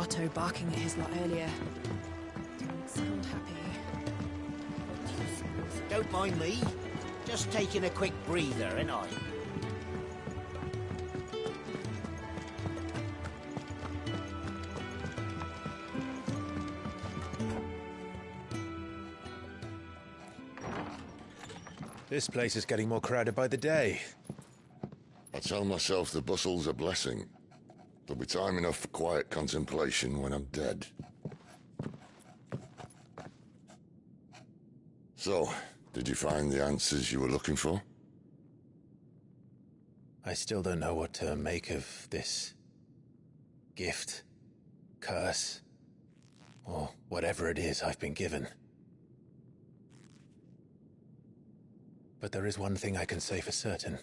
Otto barking at his lot earlier. Didn't sound happy. Don't mind me. Just taking a quick breather, ain't I? This place is getting more crowded by the day. I tell myself the bustle's a blessing. There'll be time enough for quiet contemplation when I'm dead. So, did you find the answers you were looking for? I still don't know what to make of this gift, curse, or whatever it is I've been given. But there is one thing I can say for certain.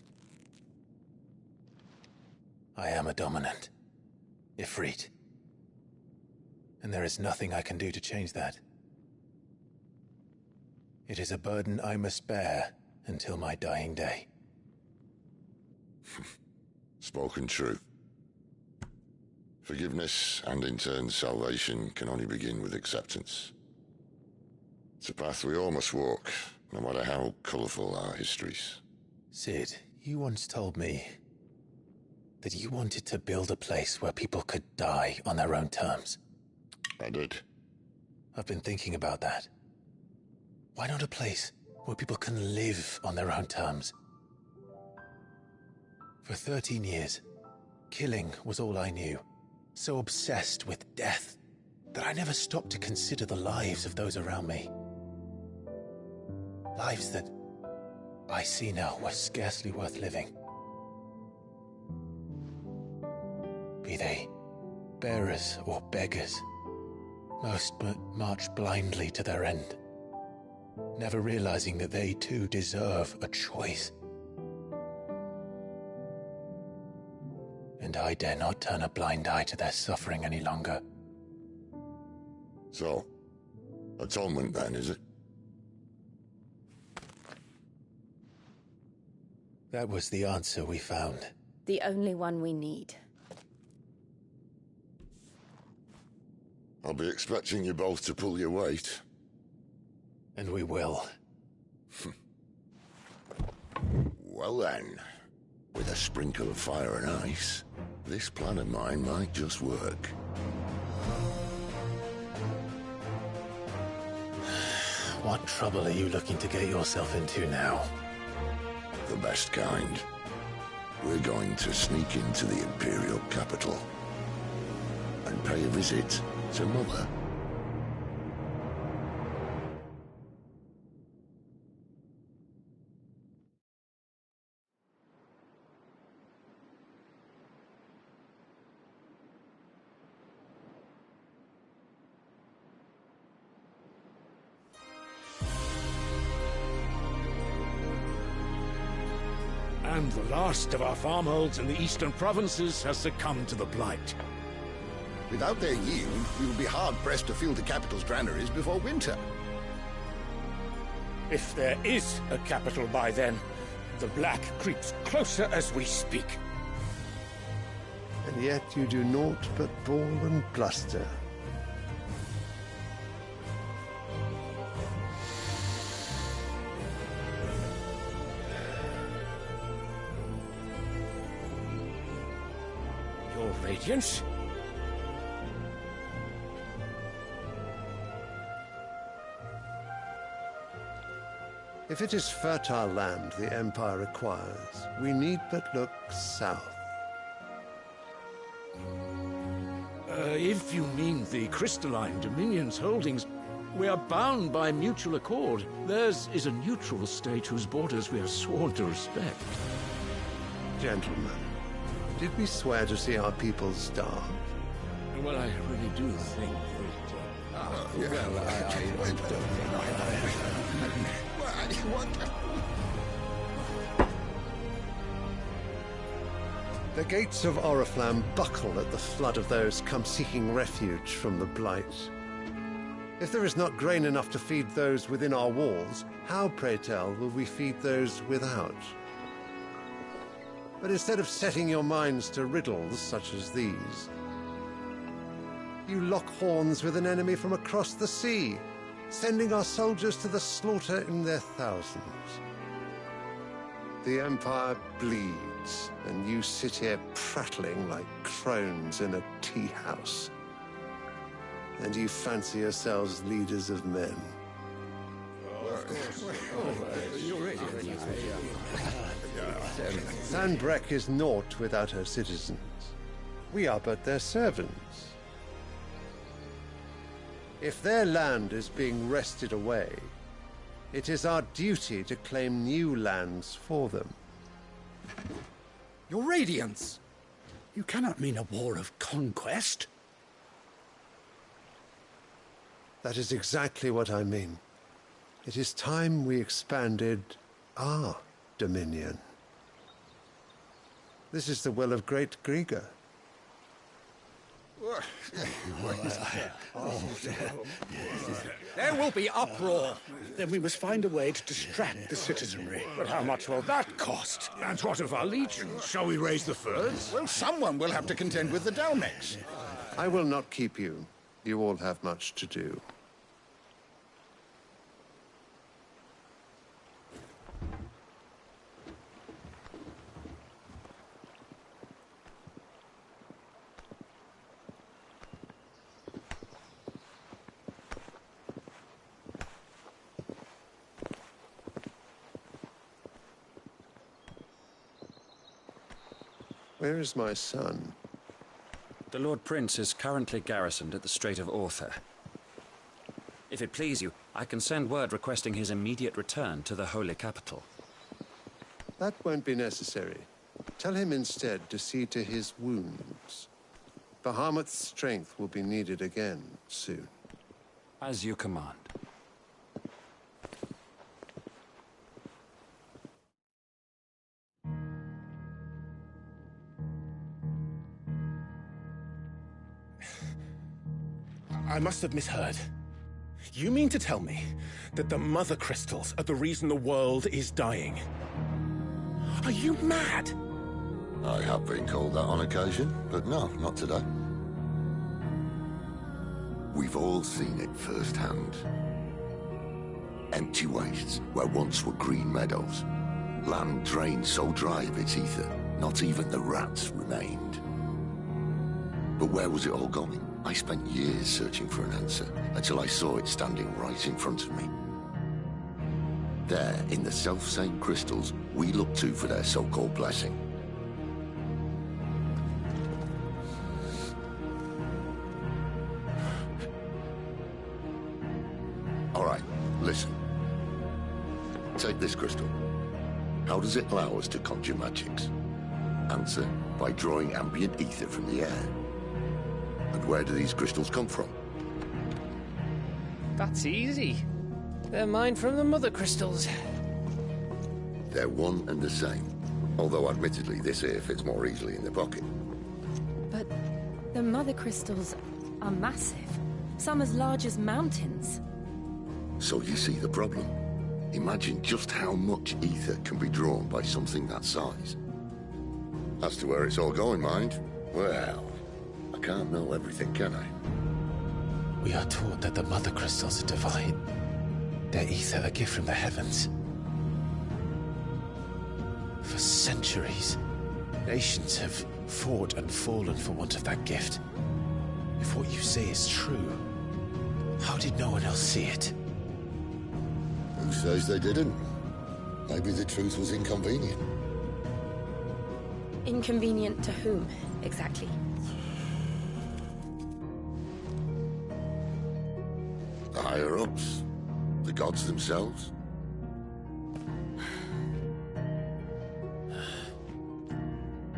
I am a dominant, Ifrit. And there is nothing I can do to change that. It is a burden I must bear until my dying day. Spoken true. Forgiveness, and in turn salvation, can only begin with acceptance. It's a path we all must walk, no matter how colourful our histories. Sid, you once told me that you wanted to build a place where people could die on their own terms. I did. I've been thinking about that. Why not a place where people can live on their own terms? For 13 years, killing was all I knew. So obsessed with death that I never stopped to consider the lives of those around me. Lives that I see now were scarcely worth living. Be they bearers or beggars, most but march blindly to their end, never realizing that they too deserve a choice. And I dare not turn a blind eye to their suffering any longer. So, atonement then, is it? That was the answer we found. The only one we need. I'll be expecting you both to pull your weight. And we will. Well then, with a sprinkle of fire and ice, this plan of mine might just work. What trouble are you looking to get yourself into now? The best kind. We're going to sneak into the Imperial capital and pay a visit to Mother. And the last of our farmholds in the eastern provinces has succumbed to the blight. Without their yield, we will be hard-pressed to fill the capital's granaries before winter. If there is a capital by then, the black creeps closer as we speak. And yet you do naught but bawl and bluster. Your Radiance? If it is fertile land the Empire requires, we need but look south. If you mean the crystalline Dominion's holdings, we are bound by mutual accord. Theirs is a neutral state whose borders we are sworn to respect. Gentlemen, did we swear to see our people starve? Well, I really do think The gates of Oriflamme buckle at the flood of those come seeking refuge from the Blight. If there is not grain enough to feed those within our walls, how, pray tell, will we feed those without? But instead of setting your minds to riddles such as these, You lock horns with an enemy from across the sea, sending our soldiers to the slaughter in their thousands. The Empire bleeds, and you sit here prattling like crones in a tea house. And you fancy yourselves leaders of men. Sandbreck is naught without her citizens. We are but their servants. If their land is being wrested away, it is our duty to claim new lands for them. Your Radiance! You cannot mean a war of conquest. That is exactly what I mean. It is time we expanded our dominion. This is the will of great Grieger. There will be uproar. Then we must find a way to distract the citizenry. But how much will that cost? And what of our legions? Shall we raise the furs? Well, someone will have to contend with the Dalmex. I will not keep you. You all have much to do. Where is my son? The Lord Prince is currently garrisoned at the Strait of Arthur. If it please you, I can send word requesting his immediate return to the Holy Capital. That won't be necessary. Tell him instead to see to his wounds. Bahamut's strength will be needed again soon. As you command. I must have misheard. You mean to tell me that the Mother Crystals are the reason the world is dying? Are you mad? I have been called that on occasion, but no, not today. We've all seen it firsthand. Empty wastes where once were green meadows. Land drained so dry of its ether, not even the rats remained. But where was it all going? I spent years searching for an answer, until I saw it standing right in front of me. There, in the self-same crystals we look to for their so-called blessing. All right, listen. Take this crystal. How does it allow us to conjure magics? Answer, by drawing ambient ether from the air. And where do these crystals come from? That's easy. They're mine from the Mother Crystals. They're one and the same. Although admittedly this here fits more easily in the pocket. But the Mother Crystals are massive. Some as large as mountains. So you see the problem. Imagine just how much ether can be drawn by something that size. As to where it's all going, mind? Well, I can't know everything, can I? We are taught that the Mother Crystals are divine. Their ether a gift from the heavens. For centuries, nations have fought and fallen for want of that gift. If what you say is true, how did no one else see it? Who says they didn't? Maybe the truth was inconvenient. Inconvenient to whom, exactly? The higher-ups? The gods themselves?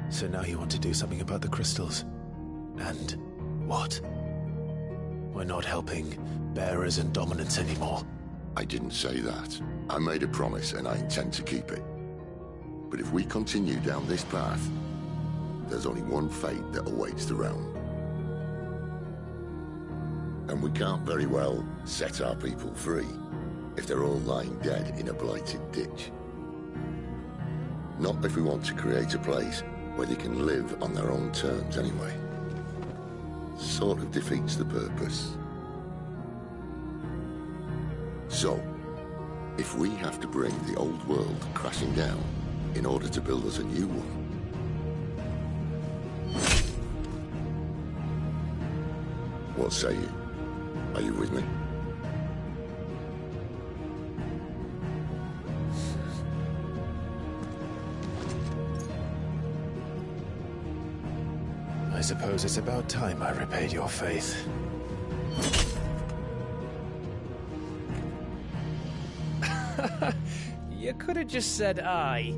So now you want to do something about the crystals? And what? We're not helping bearers and dominants anymore. I didn't say that. I made a promise and I intend to keep it. But if we continue down this path, there's only one fate that awaits the realm. And we can't very well set our people free if they're all lying dead in a blighted ditch. Not if we want to create a place where they can live on their own terms anyway. sort of defeats the purpose. So, if we have to bring the old world crashing down in order to build us a new one, what say you? Are you with me? I suppose it's about time I repaid your faith. You could have just said aye.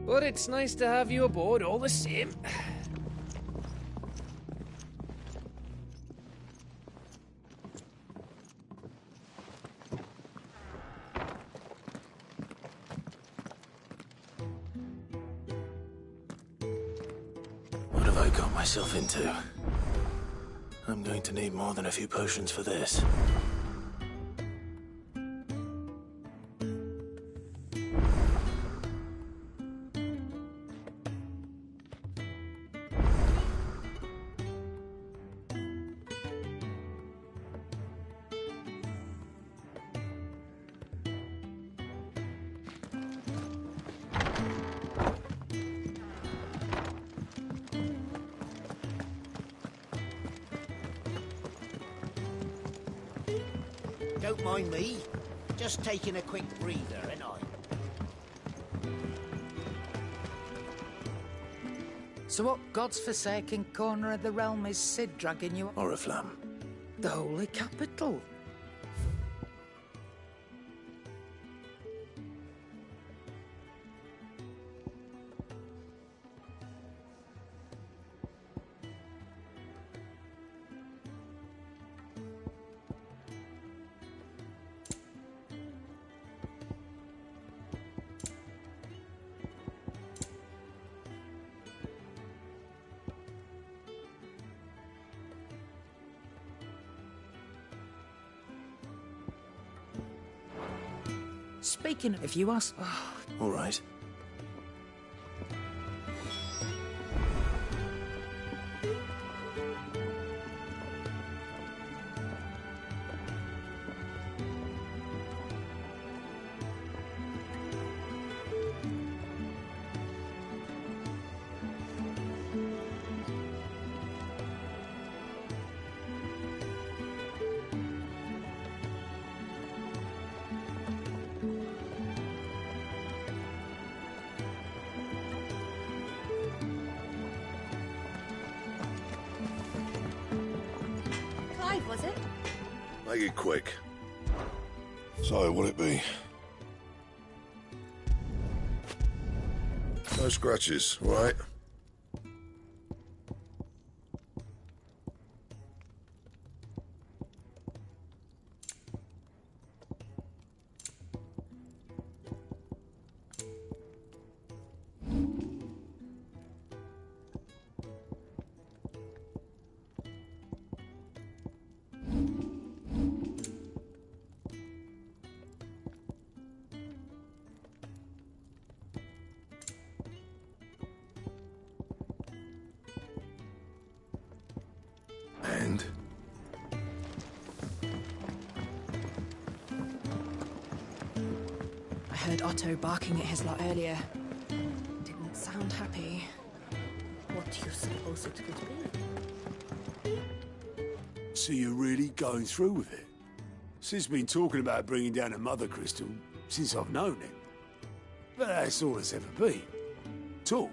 But it's nice to have you aboard all the same. What have I got myself into? I'm going to need more than a few potions for this. Don't mind me. Just taking a quick breather, ain't I? So what God's forsaken corner of the realm is Sid dragging you? Oriflamme. The holy capital. Speaking of, if you ask... All right. Was it? Make it quick. So, what'll it be? No scratches, all right? And? I heard Otto barking at his lot earlier. Didn't sound happy. What do you suppose it could be? So you're really going through with it? Sid's been talking about bringing down a mother crystal since I've known him. But that's all it's ever been. Talk.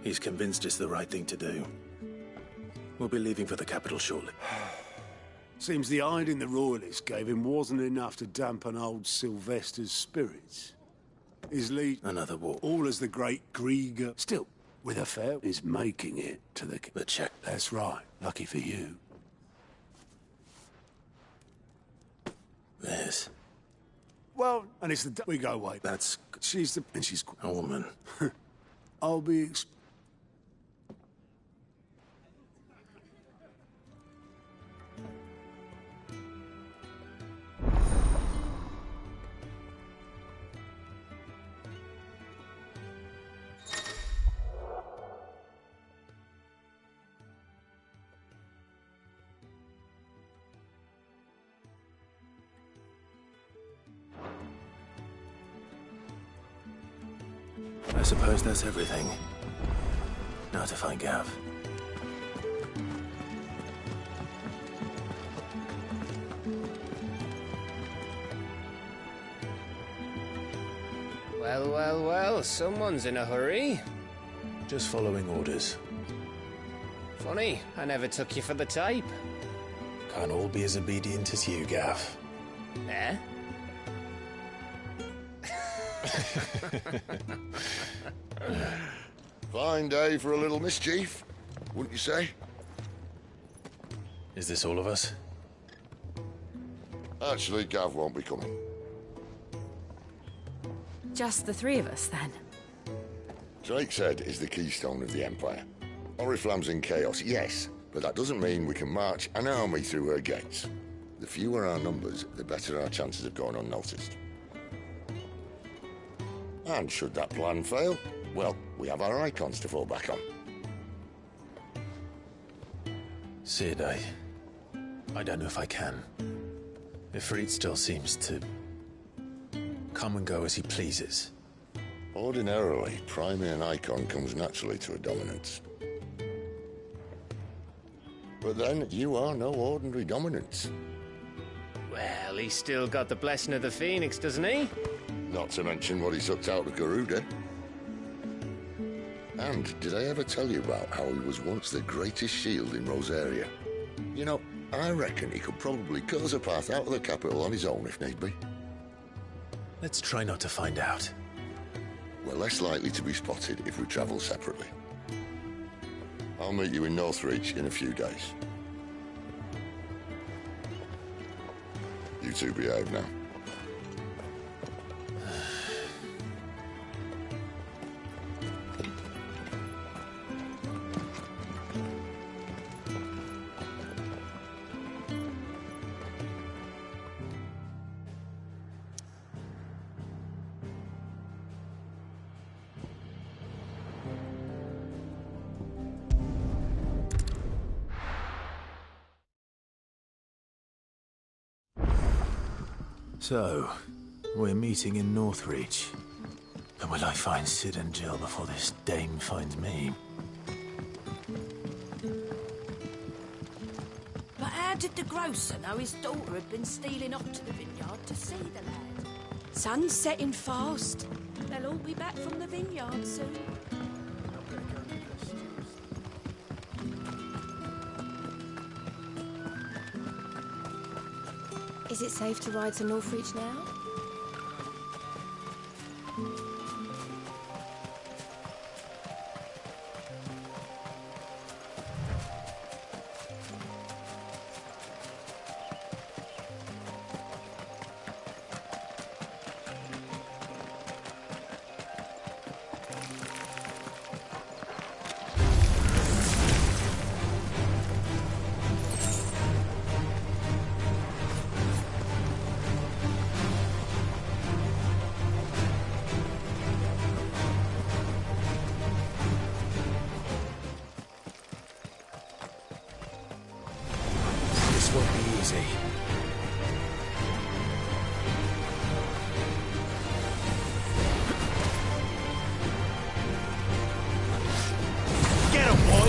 He's convinced it's the right thing to do. We'll be leaving for the capital shortly. Seems the hiding the royalists gave him wasn't enough to dampen old Sylvester's spirits. His lead... Another war. All as the great Grieger. Still, with a fair, is making it to the... The check. That's right. Lucky for you. There's... Well, and it's the... We go away. That's... She's the... And she's... A woman. I'll be... I suppose that's everything. Now to find Gav. Well, well, well, someone's in a hurry. Just following orders. Funny, I never took you for the type. Can't all be as obedient as you, Gav. Eh? Fine day for a little mischief, wouldn't you say? Is this all of us? Actually, Gav won't be coming. Just the three of us, then? Drake's Head is the keystone of the Empire. Oriflamme's in chaos, yes, but that doesn't mean we can march an army through her gates. The fewer our numbers, the better our chances of going unnoticed. And should that plan fail, well, we have our icons to fall back on. Sid, I don't know if I can. Ifrit still seems to come and go as he pleases. Ordinarily, priming an icon comes naturally to a dominance. But then, you are no ordinary dominance. Well, he's still got the blessing of the Phoenix, doesn't he? Not to mention what he sucked out of Garuda. And did I ever tell you about how he was once the greatest shield in Rosaria? You know, I reckon he could probably cut us a path out of the capital on his own if need be. Let's try not to find out. We're less likely to be spotted if we travel separately. I'll meet you in Northreach in a few days. You two behave now. So, we're meeting in Northreach. And will I find Sid and Jill before this dame finds me? But how did the grocer know his daughter had been stealing off to the vineyard to see the lad? Sun's setting fast. They'll all be back from the vineyard soon. Is it safe to ride to Northreach now? Won't be easy. Get him, boy!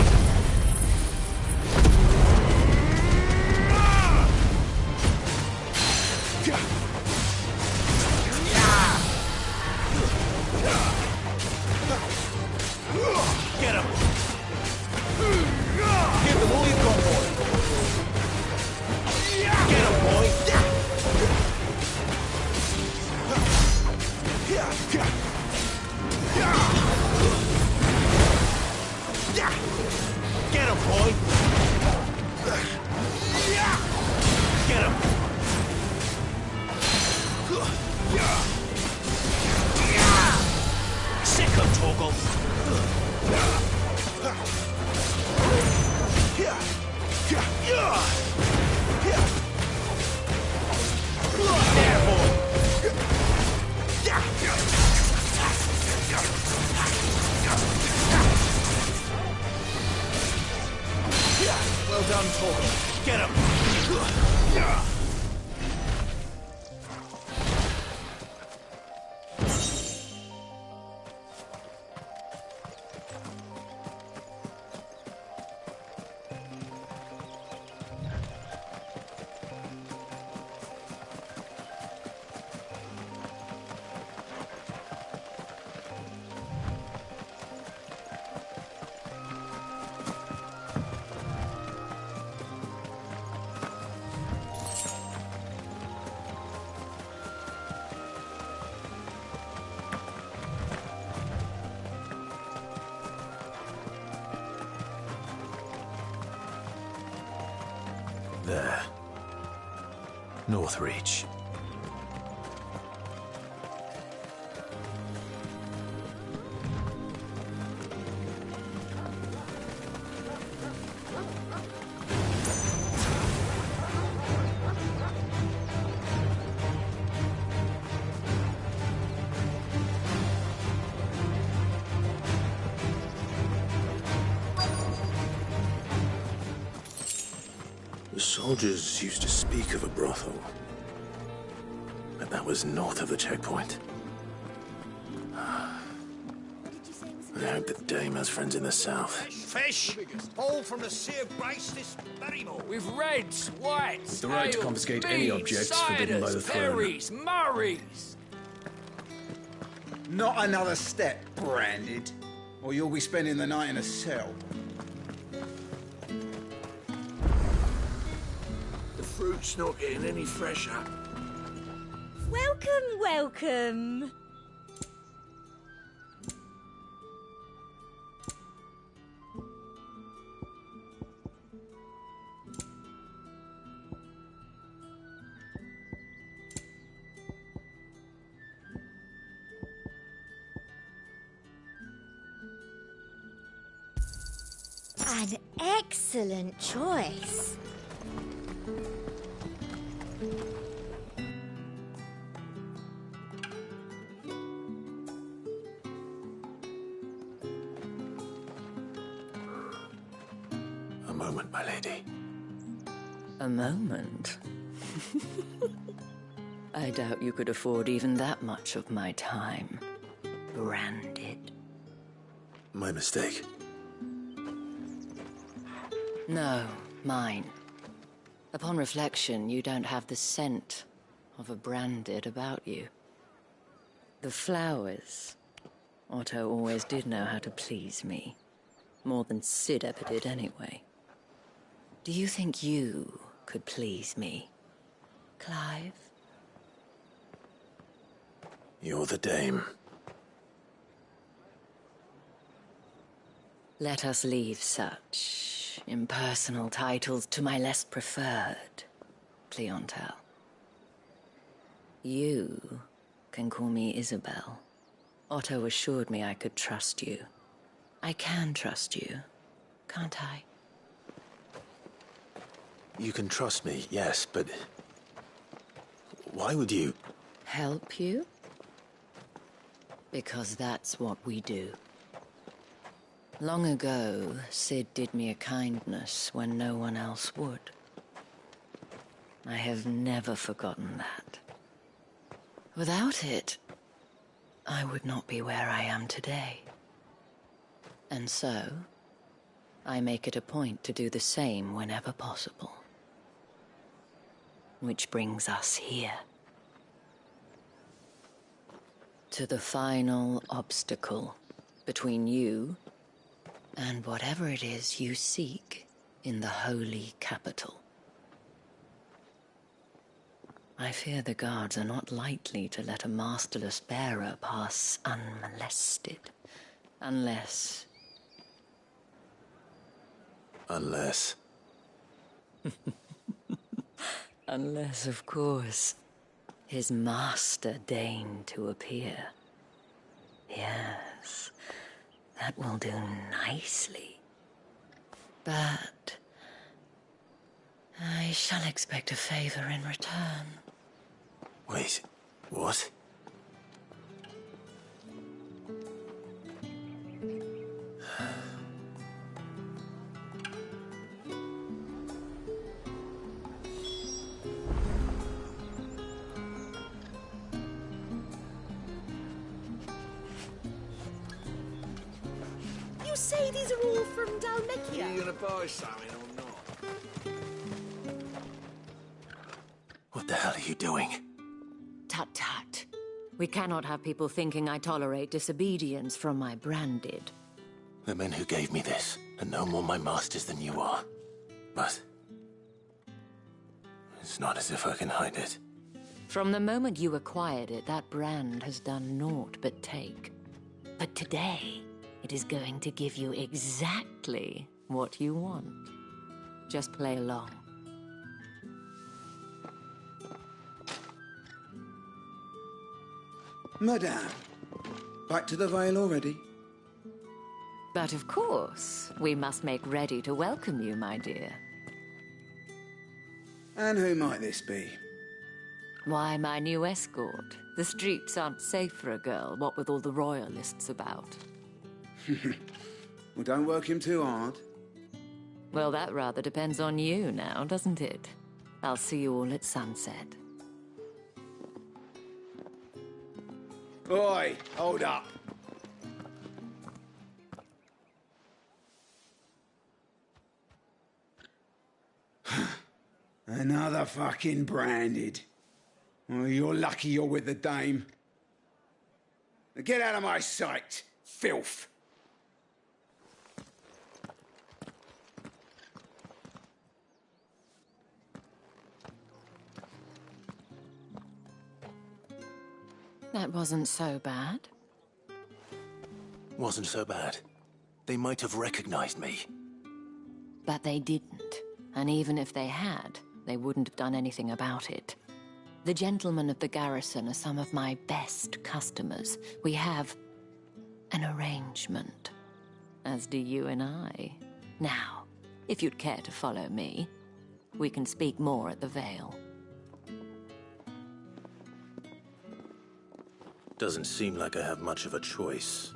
Get him! Give them all you've got, boy! Get him, boy! Get him, boy! Get him! Sick him, Torgal! There, boy! Well done, Torgal. Get him! There. Northreach. The soldiers used to speak of a brothel, but that was north of the checkpoint. I hope that Dame has friends in the south. Fish! All from the Sea of Grace this very morning. With reds, whites, The right to ales, confiscate any meads, objects forbidden by the ciders, throne. berries, murrays. Not another step, branded, or you'll be spending the night in a cell. The fruit's not getting any fresher. Welcome, welcome. An excellent choice. A moment, my lady. A moment? I doubt you could afford even that much of my time. Branded. My mistake. No, mine. Upon reflection, you don't have the scent of a branded about you. The flowers. Otto always did know how to please me. More than Sid ever did anyway. Do you think you could please me, Clive? You're the Dame. Let us leave such impersonal titles to my less preferred clientele. You can call me Isabel. Otto assured me I could trust you. I can trust you, can't I? You can trust me, yes, but why would you? Help you? Because that's what we do. Long ago, Sid did me a kindness when no one else would. I have never forgotten that. Without it, I would not be where I am today. And so, I make it a point to do the same whenever possible. Which brings us here. To the final obstacle between you and whatever it is you seek in the holy capital. I fear the guards are not likely to let a masterless bearer pass unmolested, unless... Unless... Unless, of course, his master deigned to appear. Yes, that will do nicely. But I shall expect a favor in return. Wait, what? You say these are all from Dalmekia? Are you gonna buy something or not? What the hell are you doing? Tut-tut. We cannot have people thinking I tolerate disobedience from my branded. The men who gave me this are no more my masters than you are. But it's not as if I can hide it. From the moment you acquired it, that brand has done naught but take. But today, it is going to give you exactly what you want. Just play along. Madame, back to the Vale already? But of course, we must make ready to welcome you, my dear. And who might this be? Why, my new escort. The streets aren't safe for a girl, what with all the royalists about. Well, don't work him too hard. Well, that rather depends on you now, doesn't it? I'll see you all at sunset. Oi, hold up. Another fucking branded. Well, you're lucky you're with the dame. Now get out of my sight, filth. That wasn't so bad. Wasn't so bad. They might have recognized me. But they didn't. And even if they had, they wouldn't have done anything about it. The gentlemen of the garrison are some of my best customers. We have an arrangement, as do you and I. Now, if you'd care to follow me, we can speak more at the Vale. Doesn't seem like I have much of a choice.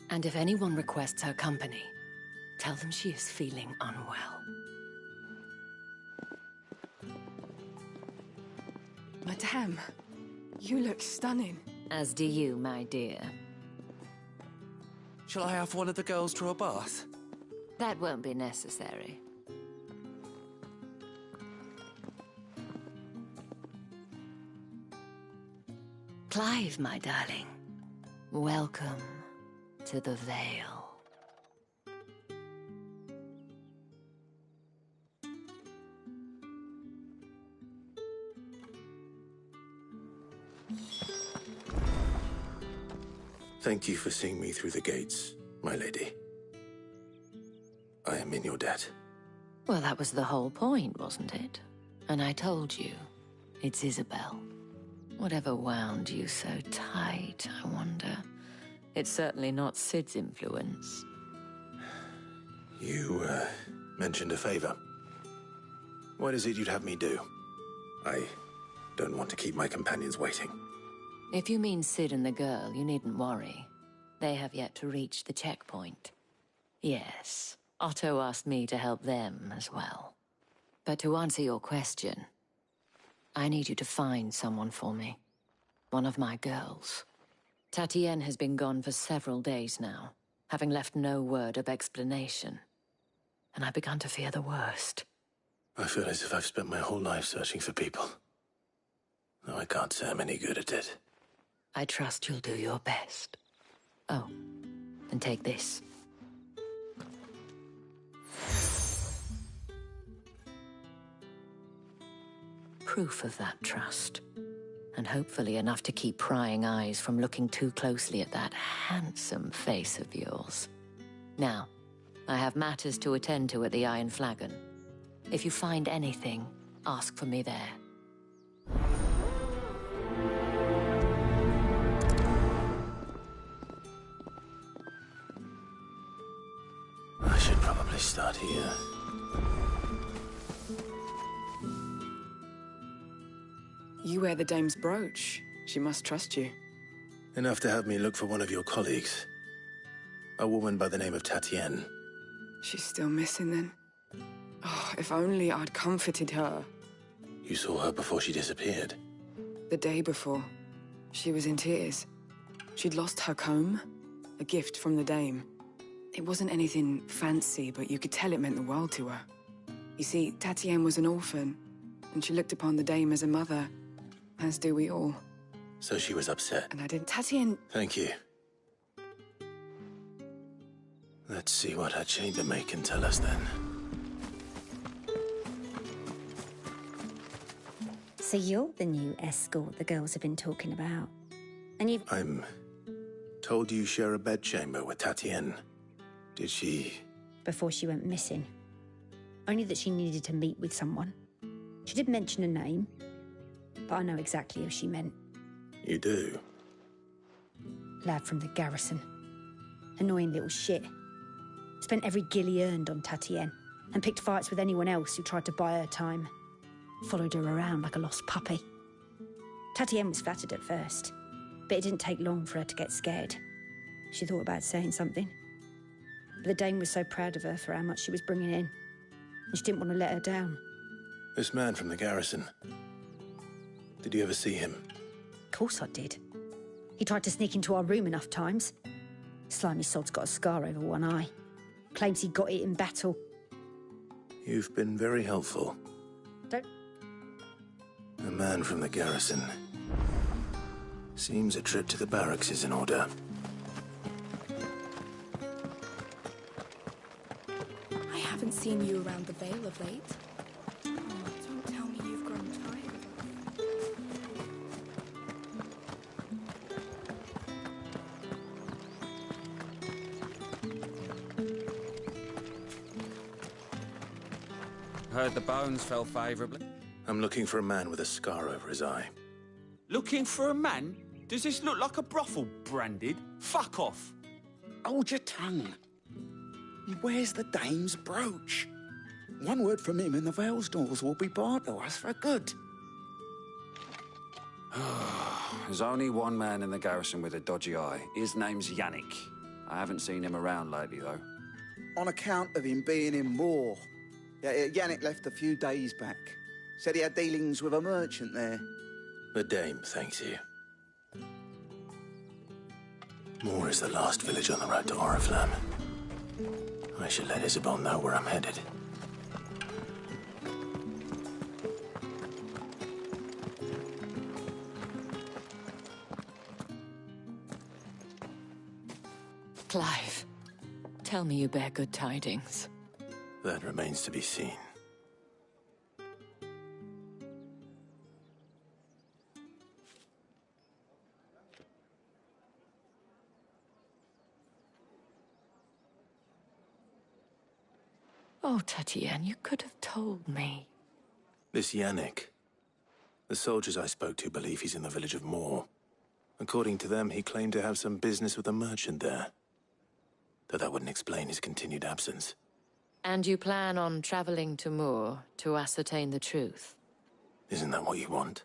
And if anyone requests her company, tell them she is feeling unwell. Madame, you look stunning. As do you, my dear. Shall I have one of the girls draw a bath? That won't be necessary. Clive, my darling. Welcome to the Vale. Thank you for seeing me through the gates, my lady. I am in your debt. Well, that was the whole point, wasn't it? And I told you, it's Isabel. Whatever wound you so tight, I wonder. It's certainly not Sid's influence. You, mentioned a favor. What is it you'd have me do? I don't want to keep my companions waiting. If you mean Sid and the girl, you needn't worry. They have yet to reach the checkpoint. Yes, Otto asked me to help them as well. But to answer your question, I need you to find someone for me. One of my girls. Tatienne has been gone for several days now, having left no word of explanation. And I've begun to fear the worst. I feel as if I've spent my whole life searching for people. Though I can't say I'm any good at it. I trust you'll do your best. Oh, and take this. Proof of that trust. And hopefully enough to keep prying eyes from looking too closely at that handsome face of yours. Now, I have matters to attend to at the Iron Flagon. If you find anything, ask for me there. I should probably start here. You wear the dame's brooch. She must trust you. Enough to have me look for one of your colleagues. A woman by the name of Tatienne. She's still missing then? Oh, if only I'd comforted her. You saw her before she disappeared. The day before. She was in tears. She'd lost her comb. A gift from the dame. It wasn't anything fancy, but you could tell it meant the world to her. You see, Tatienne was an orphan, and she looked upon the dame as a mother. As do we all. So she was upset. And I didn't... Tatienne... Thank you. Let's see what her chambermaid can tell us then. So you're the new escort the girls have been talking about. And you've... I'm told you share a bedchamber with Tatienne. Did she... Before she went missing. Only that she needed to meet with someone. She did mention a name, but I know exactly who she meant. You do? Lad from the garrison. Annoying little shit. Spent every guil he earned on Tatienne, and picked fights with anyone else who tried to buy her time. Followed her around like a lost puppy. Tatienne was flattered at first, but it didn't take long for her to get scared. She thought about saying something. But the Dane was so proud of her for how much she was bringing in, and she didn't want to let her down. This man from the garrison. Did you ever see him? Of course I did. He tried to sneak into our room enough times. Slimy sod's got a scar over one eye. Claims he got it in battle. You've been very helpful. Don't... A man from the garrison. Seems a trip to the barracks is in order. I haven't seen you around the Vale of late. Oh, don't tell me you've grown tired. Heard the bones fell favourably. I'm looking for a man with a scar over his eye. Looking for a man? Does this look like a brothel, Branded? Fuck off! Hold your tongue. Where's the dame's brooch? One word from him and the Vale's doors will be barred to us for good. There's only one man in the garrison with a dodgy eye. His name's Yannick. I haven't seen him around lately, though. On account of him being in war. Yeah, Yannick left a few days back. Said he had dealings with a merchant there. The dame thanks you. Moor is the last village on the road to Oriflamme. I should let Isabel know where I'm headed. Clive, tell me you bear good tidings. That remains to be seen. Oh, Tatienne, you could have told me. This Yannick. The soldiers I spoke to believe he's in the village of Moor. According to them, he claimed to have some business with a merchant there. Though that wouldn't explain his continued absence. And you plan on traveling to Moor to ascertain the truth? Isn't that what you want?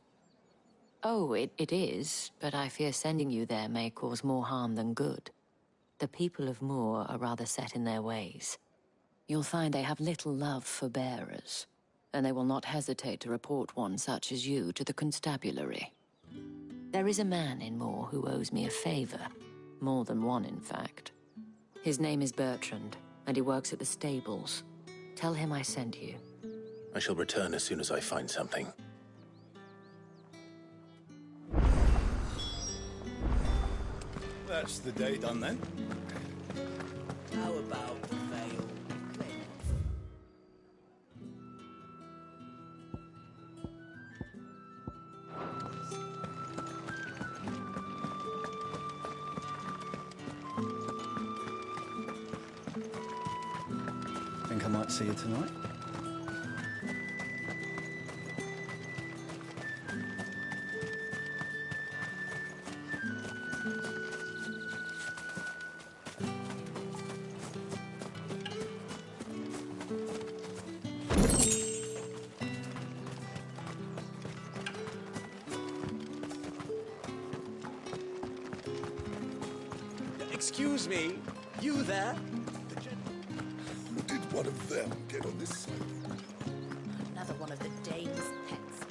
Oh, it is, but I fear sending you there may cause more harm than good. The people of Moor are rather set in their ways. You'll find they have little love for bearers, and they will not hesitate to report one such as you to the constabulary. There is a man in Moor who owes me a favor. More than one, in fact. His name is Bertrand, and he works at the stables. Tell him I sent you. I shall return as soon as I find something. That's the day done then. How about the Vale? Think I might see you tonight? Excuse me, you there? Did one of them get on this side? Another one of the Dane's pets.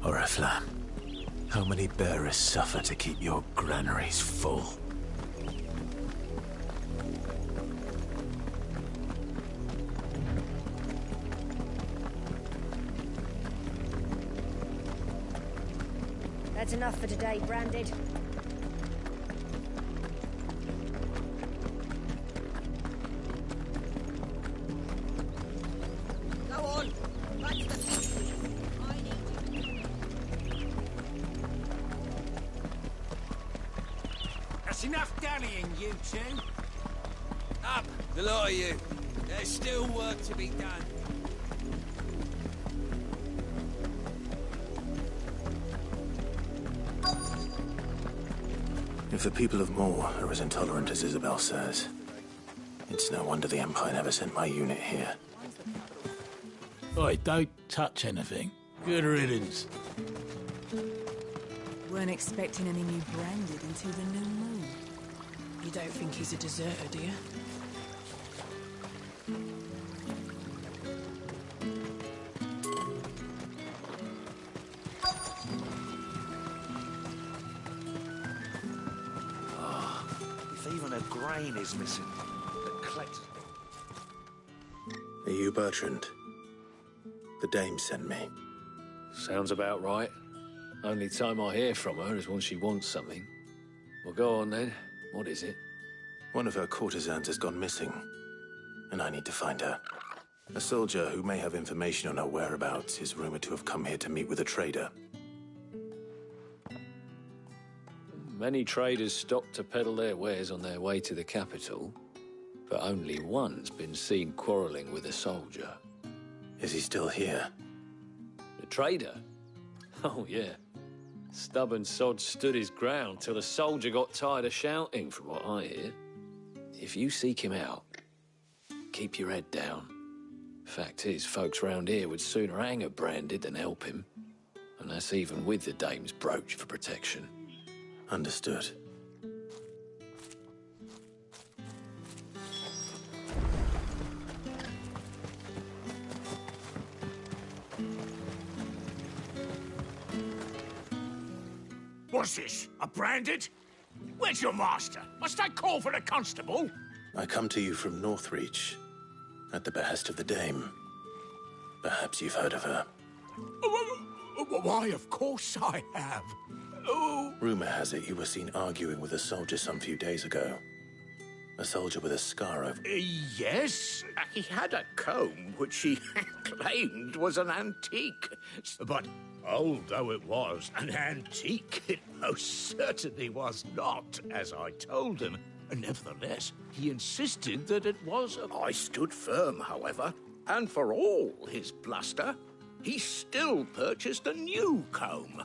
Oriflamme, how many bearers suffer to keep your granaries full? That's enough for today, Branded. Go on, It's enough dallying, you two. Up, the lot of you. There's still work to be done. If the people of Moor are as intolerant as Isabel says, it's no wonder the Empire never sent my unit here. Oi, don't touch anything. Good riddance. Weren't expecting any new branded until the new moon. You don't think he's a deserter, do you? If even a grain is missing, the collectors... Are you Bertrand? The dame sent me. Sounds about right. Only time I hear from her is when she wants something. Well, go on then. What is it? One of her courtesans has gone missing, and I need to find her. A soldier who may have information on her whereabouts is rumored to have come here to meet with a trader. Many traders stop to peddle their wares on their way to the capital, but only one's been seen quarrelling with a soldier. Is he still here? The trader? Oh, yeah. Stubborn sod stood his ground till the soldier got tired of shouting, from what I hear. If you seek him out, keep your head down. Fact is, folks round here would sooner hang a branded than help him. And that's even with the dame's brooch for protection. Understood. What's this? A branded? Where's your master? Must I call for the constable? I come to you from Northreach, at the behest of the dame. Perhaps you've heard of her. Why, of course I have. Oh. Rumor has it you were seen arguing with a soldier some few days ago. A soldier with a scar over... Yes, he had a comb which he claimed was an antique. But old though it was, an antique it most certainly was not, as I told him. Nevertheless, he insisted that it was... I stood firm, however, and for all his bluster, he still purchased a new comb,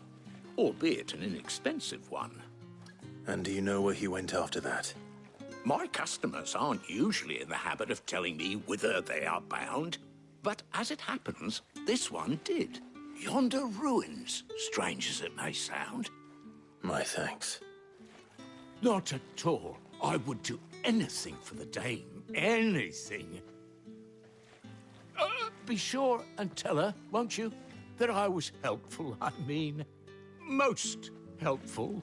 albeit an inexpensive one. And do you know where he went after that? My customers aren't usually in the habit of telling me whither they are bound, but as it happens, this one did. Yonder ruins, strange as it may sound. My thanks. Not at all. I would do anything for the dame. Anything. Be sure and tell her, won't you, that I was helpful. I mean, most helpful.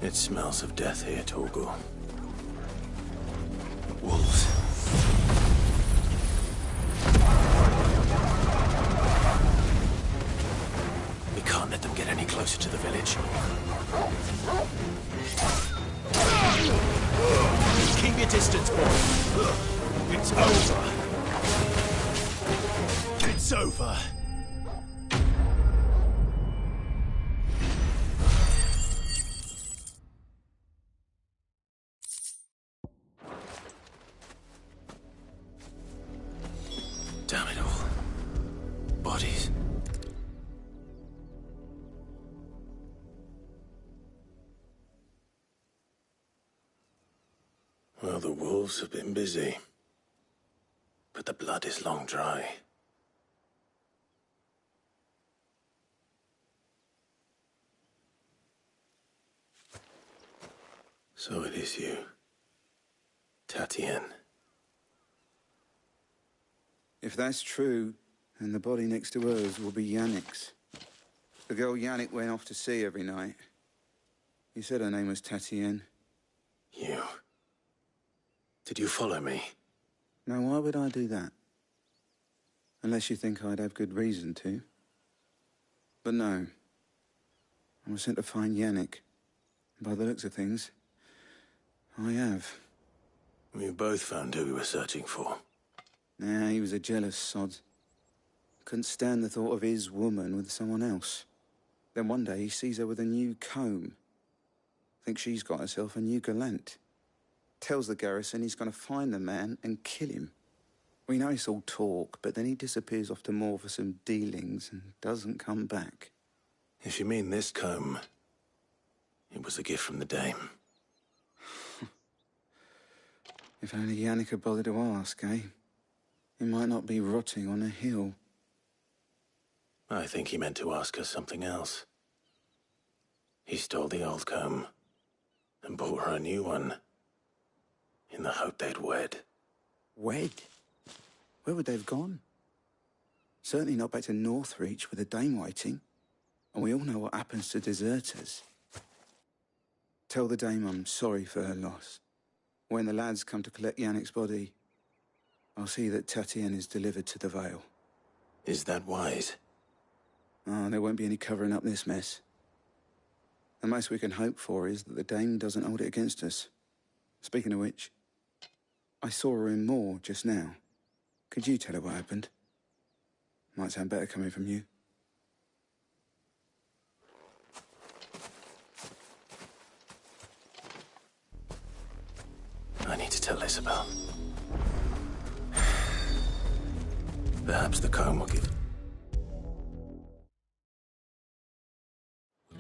It smells of death here, Torgal. Wolves. We can't let them get any closer to the village. Keep your distance, boy. It's over. It's over. Damn it all. Bodies. Well, the wolves have been busy. But the blood is long dry. So it is you, Tatien. If that's true, then the body next to hers will be Yannick's. The girl Yannick went off to sea every night. He said her name was Tatien. You. Did you follow me? Now, why would I do that? Unless you think I'd have good reason to. But no. I was sent to find Yannick. By the looks of things, I have. We both found who we were searching for. Nah, he was a jealous sod. Couldn't stand the thought of his woman with someone else. Then one day he sees her with a new comb. Thinks she's got herself a new gallant. Tells the garrison he's going to find the man and kill him. We know it's all talk, but then he disappears off to Moor for some dealings and doesn't come back. If you mean this comb, it was a gift from the dame. If only Yannick had bothered to ask, eh? He might not be rotting on a hill. I think he meant to ask her something else. He stole the old comb and bought her a new one in the hope they'd wed. Wed? Where would they have gone? Certainly not back to Northreach with a dame waiting. And we all know what happens to deserters. Tell the dame I'm sorry for her loss. When the lads come to collect Yannick's body, I'll see that Tatienne is delivered to the Vale. Is that wise? Oh, there won't be any covering up this mess. The most we can hope for is that the dame doesn't hold it against us. Speaking of which, I saw her in Moor just now. Could you tell her what happened? Might sound better coming from you. I need to tell Isabel. Perhaps the comb will give...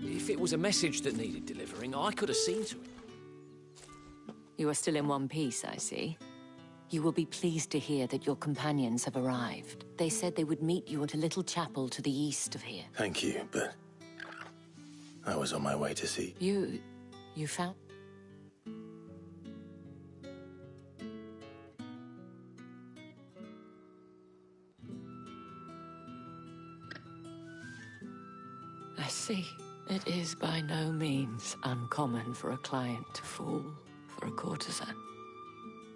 If it was a message that needed delivering, I could have seen to it. You are still in one piece, I see. You will be pleased to hear that your companions have arrived. They said they would meet you at a little chapel to the east of here. Thank you, but I was on my way to see... You found... I see. It is by no means uncommon for a client to fall for a courtesan.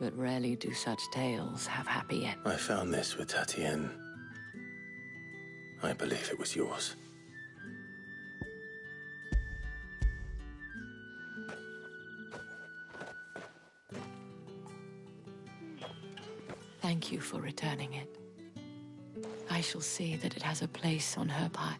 But rarely do such tales have happy ends. I found this with Tatienne. I believe it was yours. Thank you for returning it. I shall see that it has a place on her pile.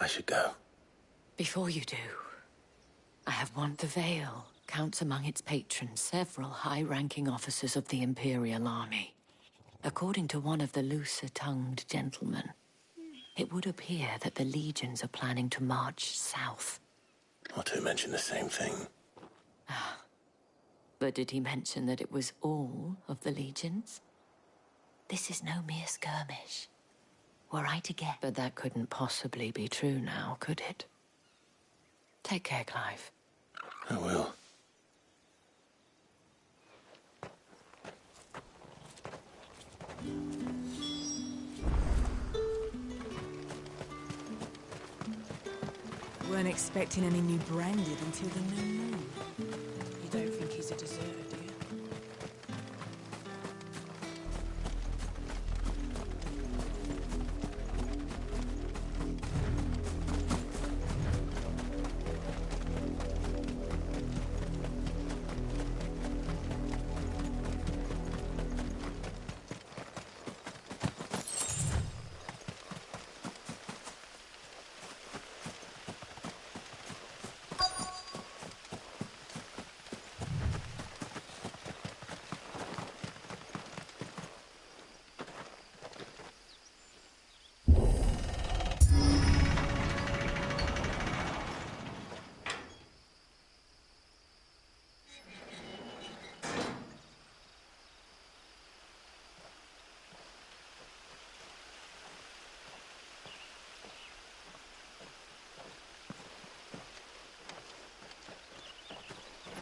I should go. Before you do, I have warned the Vale counts among its patrons several high-ranking officers of the Imperial Army. According to one of the looser-tongued gentlemen, it would appear that the legions are planning to march south. Not to mention the same thing. But did he mention that it was all of the legions? This is no mere skirmish. Were I to guess... But that couldn't possibly be true now, could it? Take care, Clive. I will. Weren't expecting any new branded until the new moon. You don't think he's a deserter, do you?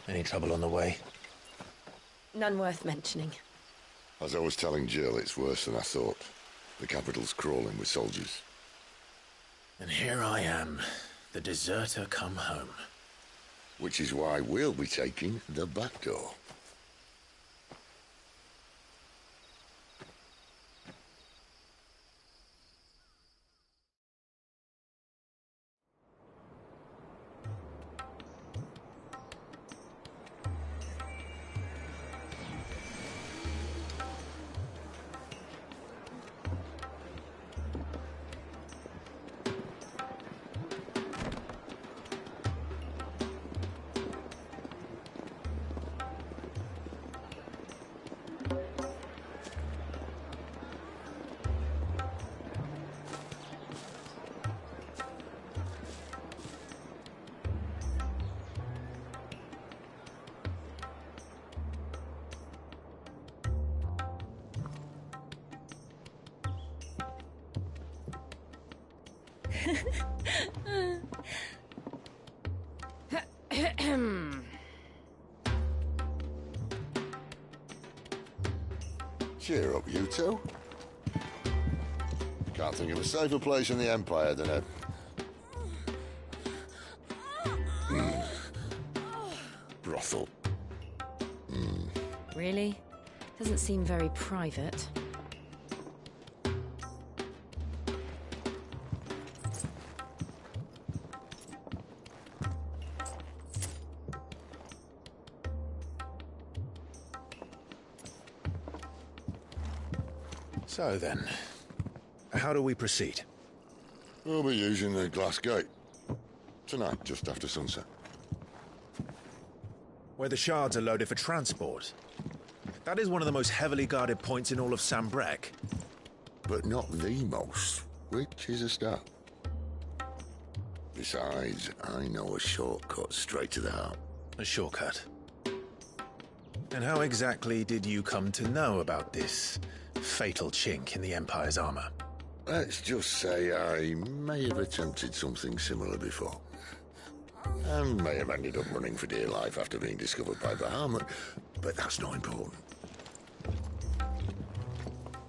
Any trouble on the way? None worth mentioning. As I was telling Jill, it's worse than I thought. The capital's crawling with soldiers. And here I am, the deserter come home. Which is why we'll be taking the back door. Cheer up, you two. Can't think of a safer place in the Empire than a... brothel. Really? Doesn't seem very private. So then, how do we proceed? We'll be using the glass gate. Tonight, just after sunset. Where the shards are loaded for transport. That is one of the most heavily guarded points in all of Sambrec. But not the most, which is a start. Besides, I know a shortcut straight to the heart. A shortcut? And how exactly did you come to know about this fatal chink in the Empire's armor? Let's just say I may have attempted something similar before. And may have ended up running for dear life after being discovered by Bahamut, but that's not important.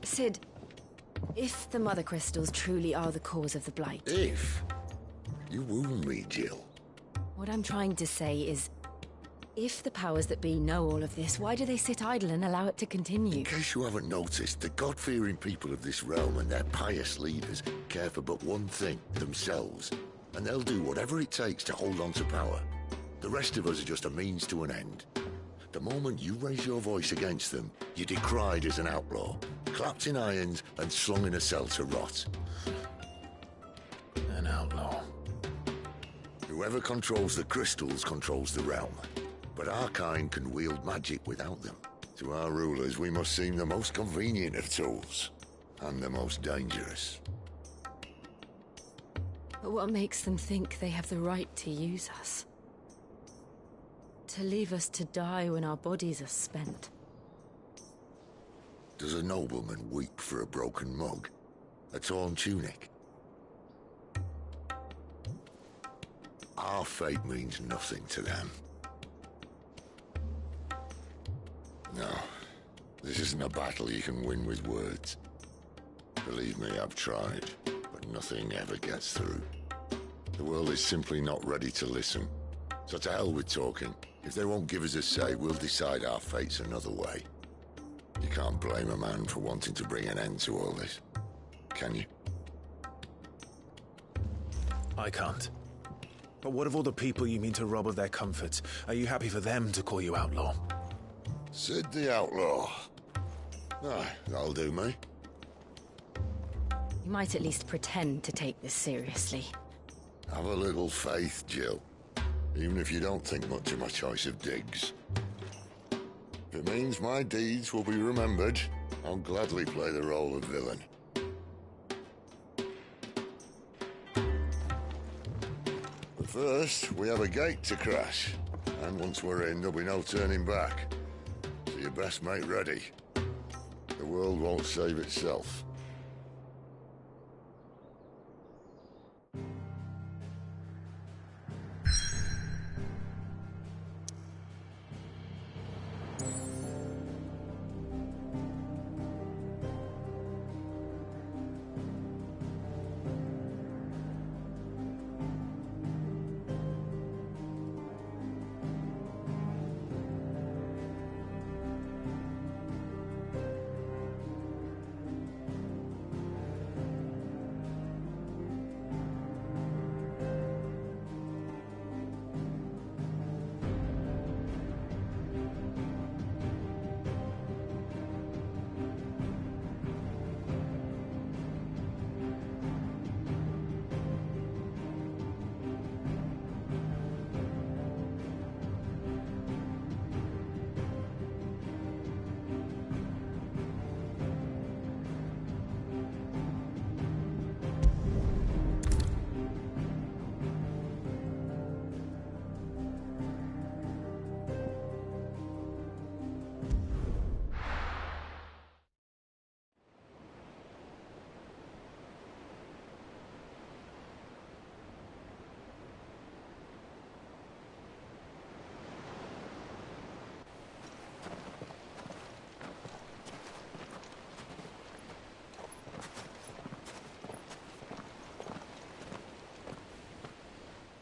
Sid, if the Mother Crystals truly are the cause of the Blight... If? You wound me, Jill. What I'm trying to say is, if the powers that be know all of this, why do they sit idle and allow it to continue? In case you haven't noticed, the God-fearing people of this realm and their pious leaders care for but one thing, themselves. And they'll do whatever it takes to hold on to power. The rest of us are just a means to an end. The moment you raise your voice against them, you're decried as an outlaw, clapped in irons and slung in a cell to rot. An outlaw. Whoever controls the crystals controls the realm. But our kind can wield magic without them. To our rulers, we must seem the most convenient of tools, and the most dangerous. But what makes them think they have the right to use us? To leave us to die when our bodies are spent? Does a nobleman weep for a broken mug? A torn tunic? Our fate means nothing to them. No, this isn't a battle you can win with words. Believe me, I've tried, but nothing ever gets through. The world is simply not ready to listen. So to hell with talking. If they won't give us a say, we'll decide our fates another way. You can't blame a man for wanting to bring an end to all this, can you? I can't. But what of all the people you mean to rob of their comforts? Are you happy for them to call you outlaw? Sid the Outlaw. Aye, that'll do me. You might at least pretend to take this seriously. Have a little faith, Jill. Even if you don't think much of my choice of digs. If it means my deeds will be remembered, I'll gladly play the role of villain. But first, we have a gate to crash. And once we're in, there'll be no turning back. So you best make ready. The world won't save itself.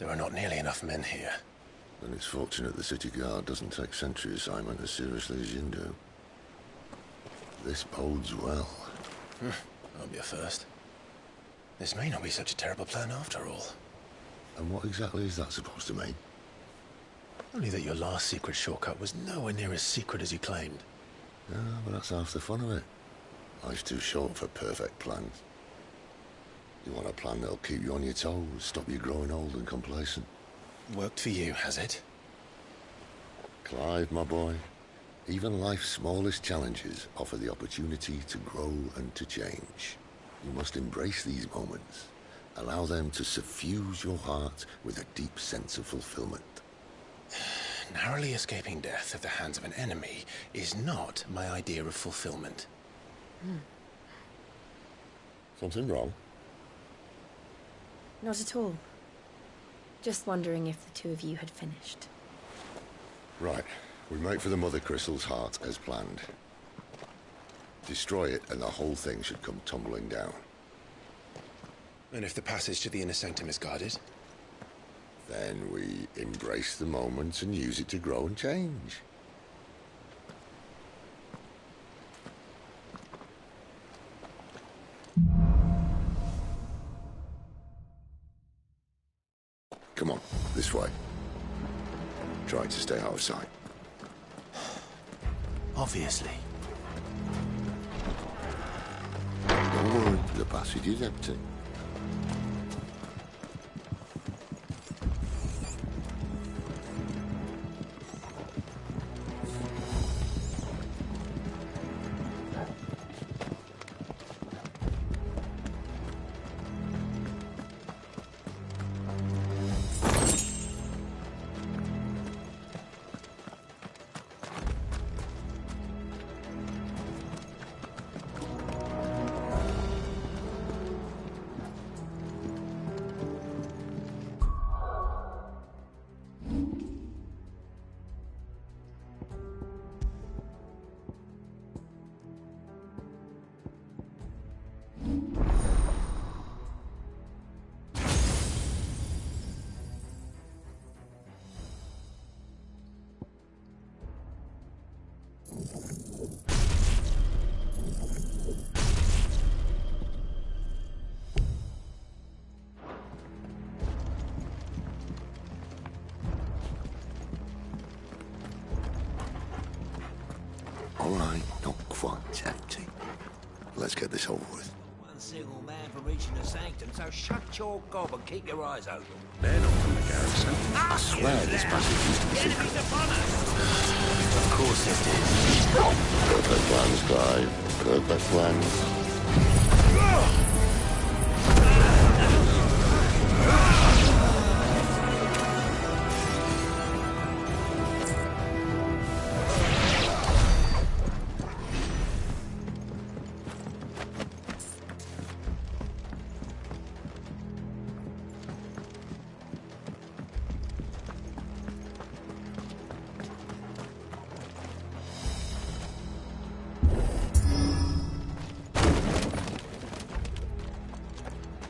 There are not nearly enough men here. Then it's fortunate the city guard doesn't take sentry assignment as seriously as you do. This bodes well. I'll be a first. This may not be such a terrible plan after all. And what exactly is that supposed to mean? Only that your last secret shortcut was nowhere near as secret as you claimed. Yeah, but that's half the fun of it. Life's too short for perfect plans. You want a plan that'll keep you on your toes, stop you growing old and complacent. Worked for you, has it? Clive, my boy, even life's smallest challenges offer the opportunity to grow and to change. You must embrace these moments. Allow them to suffuse your heart with a deep sense of fulfillment. Narrowly escaping death at the hands of an enemy is not my idea of fulfillment. Something wrong? Not at all. Just wondering if the two of you had finished. Right. We make for the Mother Crystal's heart as planned. Destroy it and the whole thing should come tumbling down. And if the passage to the inner sanctum is guarded? Then we embrace the moment and use it to grow and change. Come on, this way. Try to stay out of sight. Obviously. Don't worry, the passage is empty. All right, not quite empty. Let's get this over with. One single man for reaching the sanctum, so shut your gob and keep your eyes open. They're not from the garrison. I swear this passage used to be secret. Of course it did. Perfect plans, Clive. Perfect plans.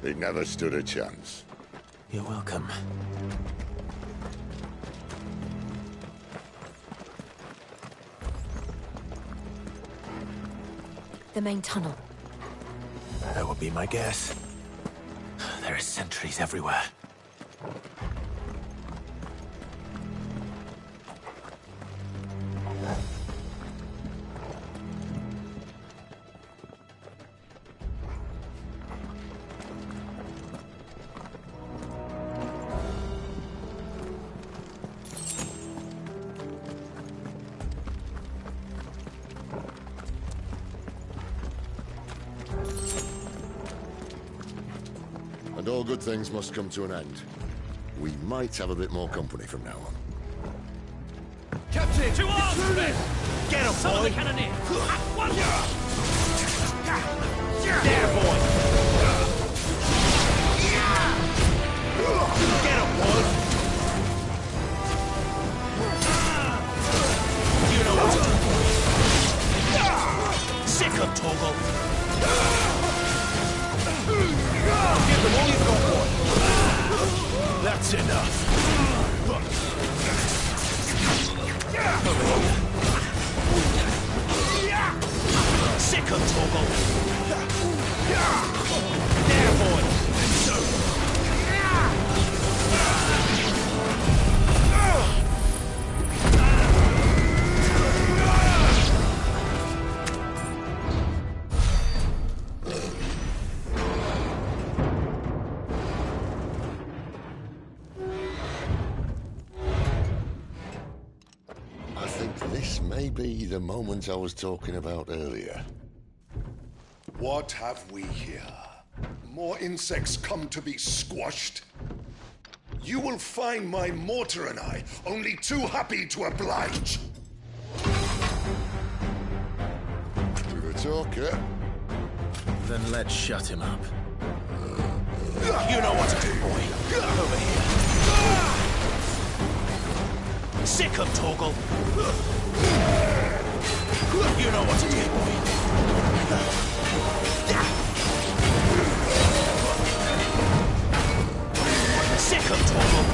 It never stood a chance. You're welcome. The main tunnel. That would be my guess. There are sentries everywhere. And all good things must come to an end. We might have a bit more company from now on. Captain! To arms, men! Get him, boy! The cannoneer! One! There, boy! Get him, boy! You know what to do. Sick of Toggle! Give them all you've got, boy! That's enough! This may be the moment I was talking about earlier. What have we here? More insects come to be squashed? You will find my mortar and I only too happy to oblige. You're a talker. Then let's shut him up. You know what to do, boy. Over here. Sick him, Torgal. You know what to do, boy. Sick him, Torgal.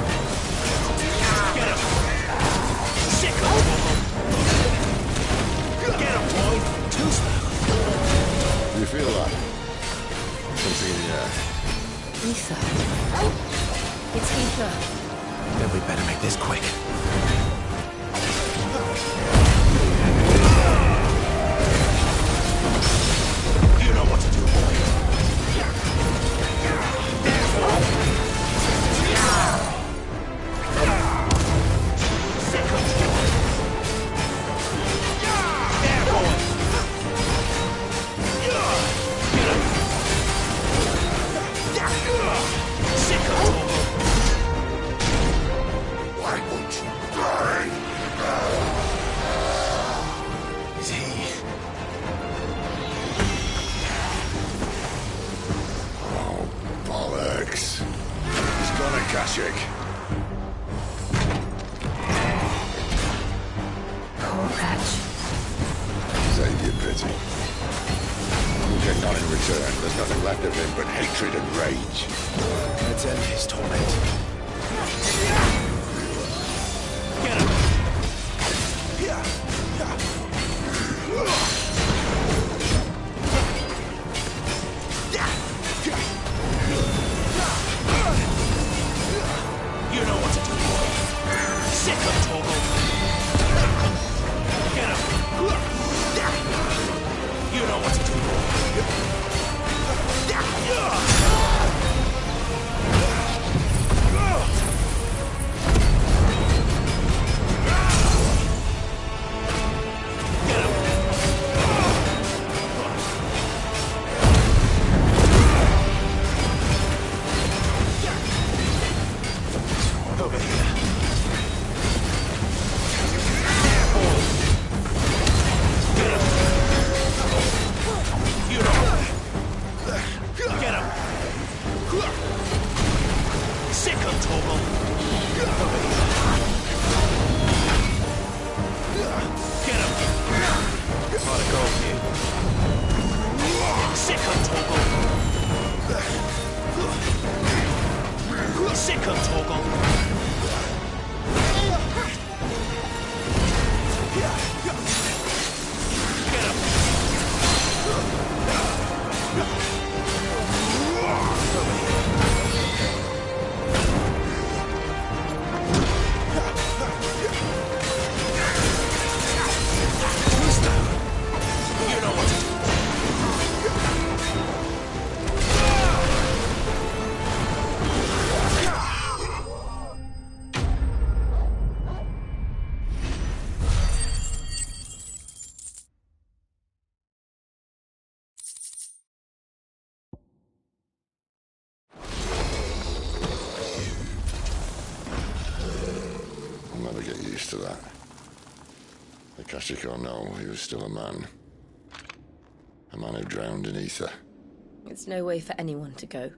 Get him. Sick him, Torgal. Get him, boy. Too slow. Do you feel that? Something in the air. Ether. It's ether. Then we better make this quick. You know what to do, boy. Why won't you die? Is he? Oh, bollocks. He's got a Kashik. Poor wretch. Save your pity. We'll get none in return. There's nothing left of him but hatred and rage. Let's end his torment. Get him! You know what to do, boy. Sick him, Torgal. Get him! You know what to do, boy. Over here. Get him. You know. Get him. Sick him, Torgal. Over here. Get him. Ought to go here. Sick him, Torgal. Sick him, Torgal. Get him. You know what to do. I'll never get used to that. Akashic or no, he was still a man. A man who drowned in ether. It's no way for anyone to go.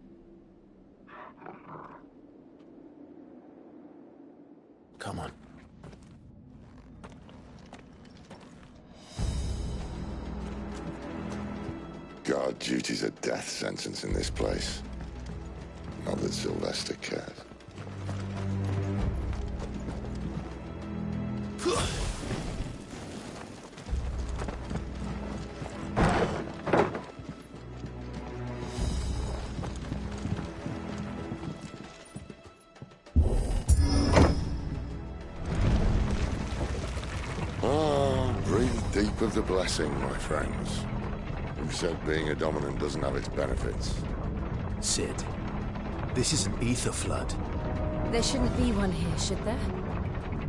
Come on. God, duty's a death sentence in this place. Not that Sylvester cared. Breathe deep of the blessing, my friends. Who said being a dominant doesn't have its benefits? Sid, this is an ether flood. There shouldn't be one here, should there?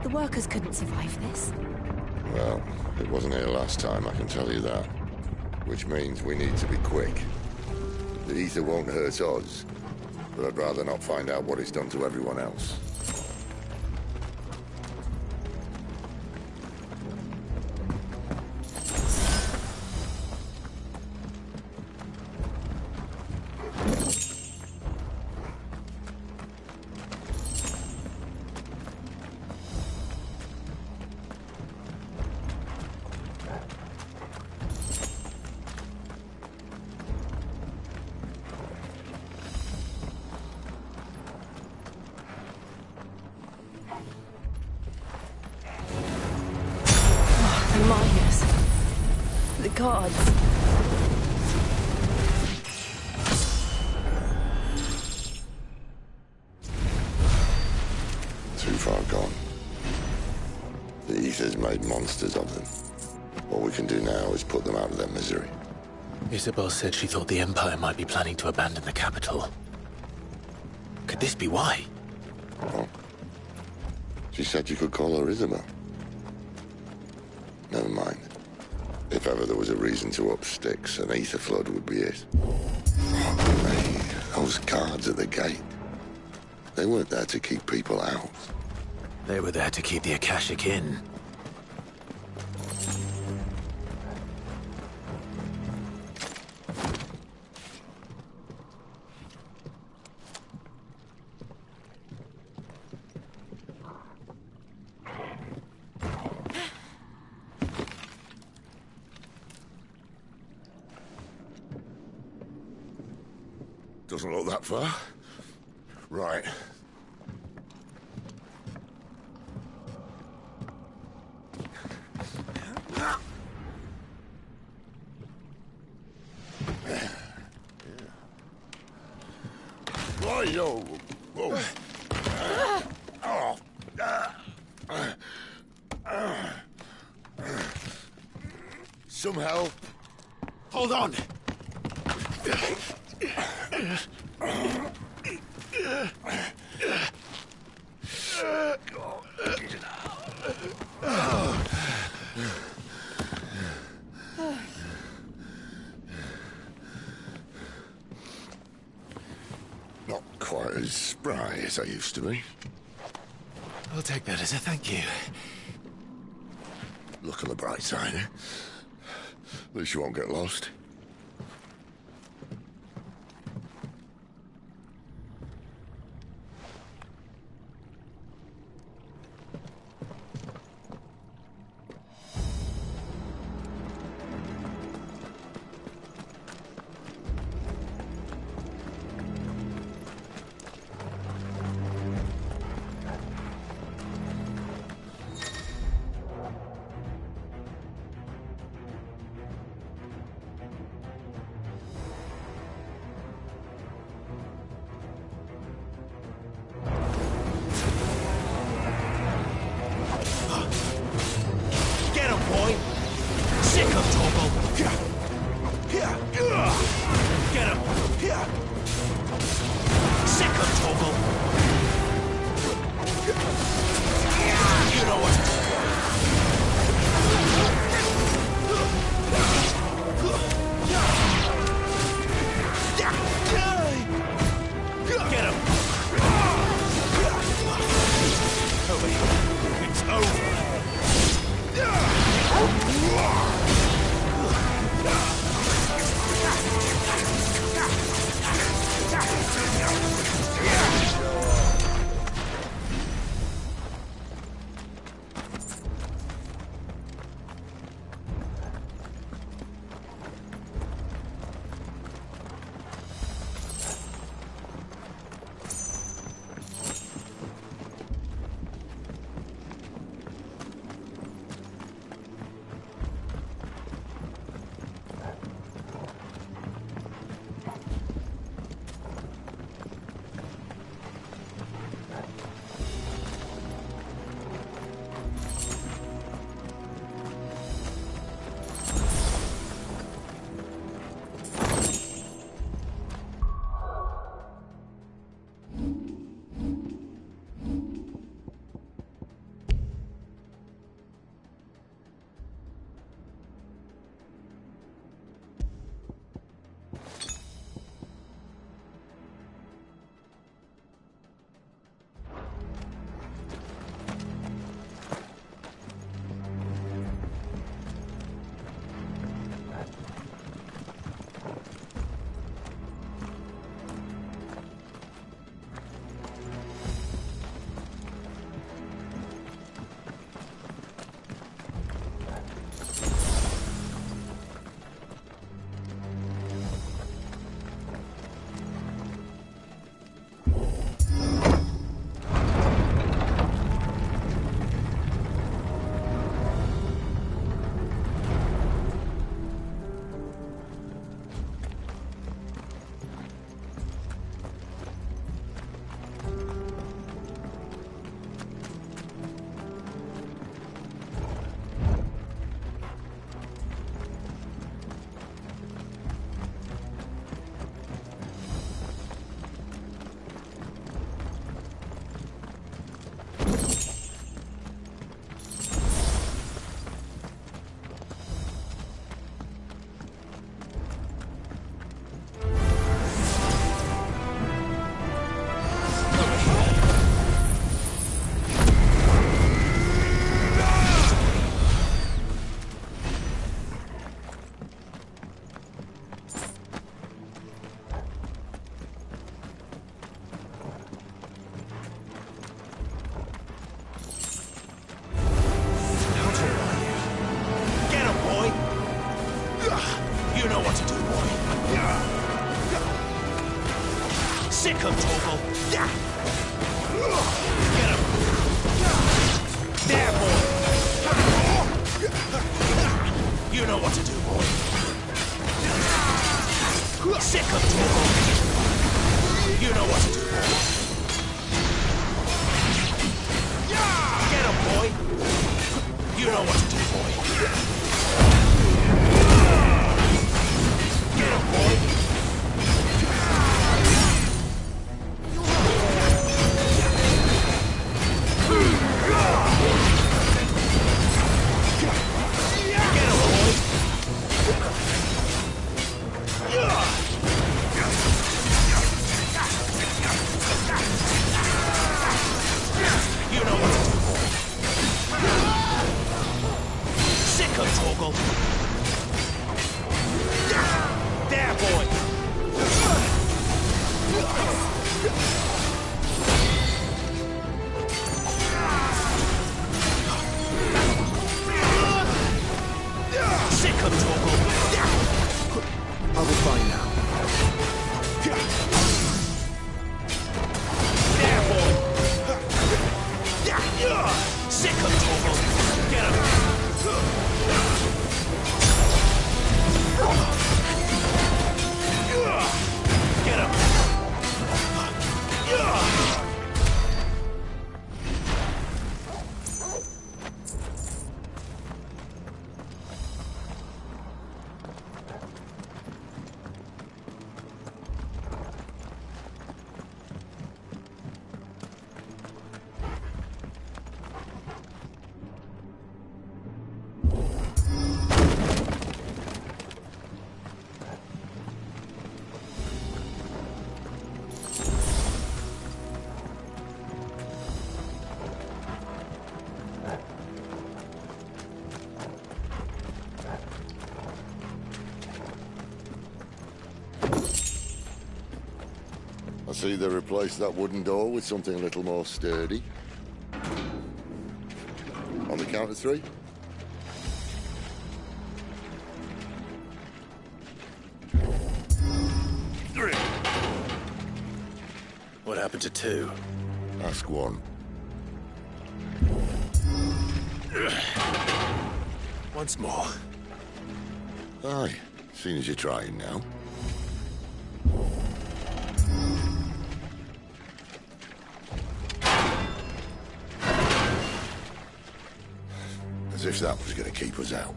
The workers couldn't survive this. Well, it wasn't here last time, I can tell you that. Which means we need to be quick. The ether won't hurt us, but I'd rather not find out what it's done to everyone else. The miners. The guards. Too far gone. The ether's made monsters of them. All we can do now is put them out of their misery. Isabel said she thought the Empire might be planning to abandon the capital. Could this be why? Oh. She said you could call her Isabel. Never mind. If ever there was a reason to up sticks, an ether flood would be it. Fuck me. Those guards at the gate. They weren't there to keep people out. They were there to keep the Akashic in. Doesn't look that far. Right. Yo. Whoa. Some help. Hold on. Not quite as spry as I used to be. I'll take that as a thank you. Look on the bright side, eh? At least you won't get lost. know what to do, boy. Get him, boy. There, boy! Sick of Torgal! I'll be fine now. There, boy! Sick of Torgal! Get him! Get him! I see they replaced that wooden door with something a little more sturdy. On the count of 3? What happened to 2? Ask 1. Once more. Aye, seeing as you're trying now. As if that was going to keep us out.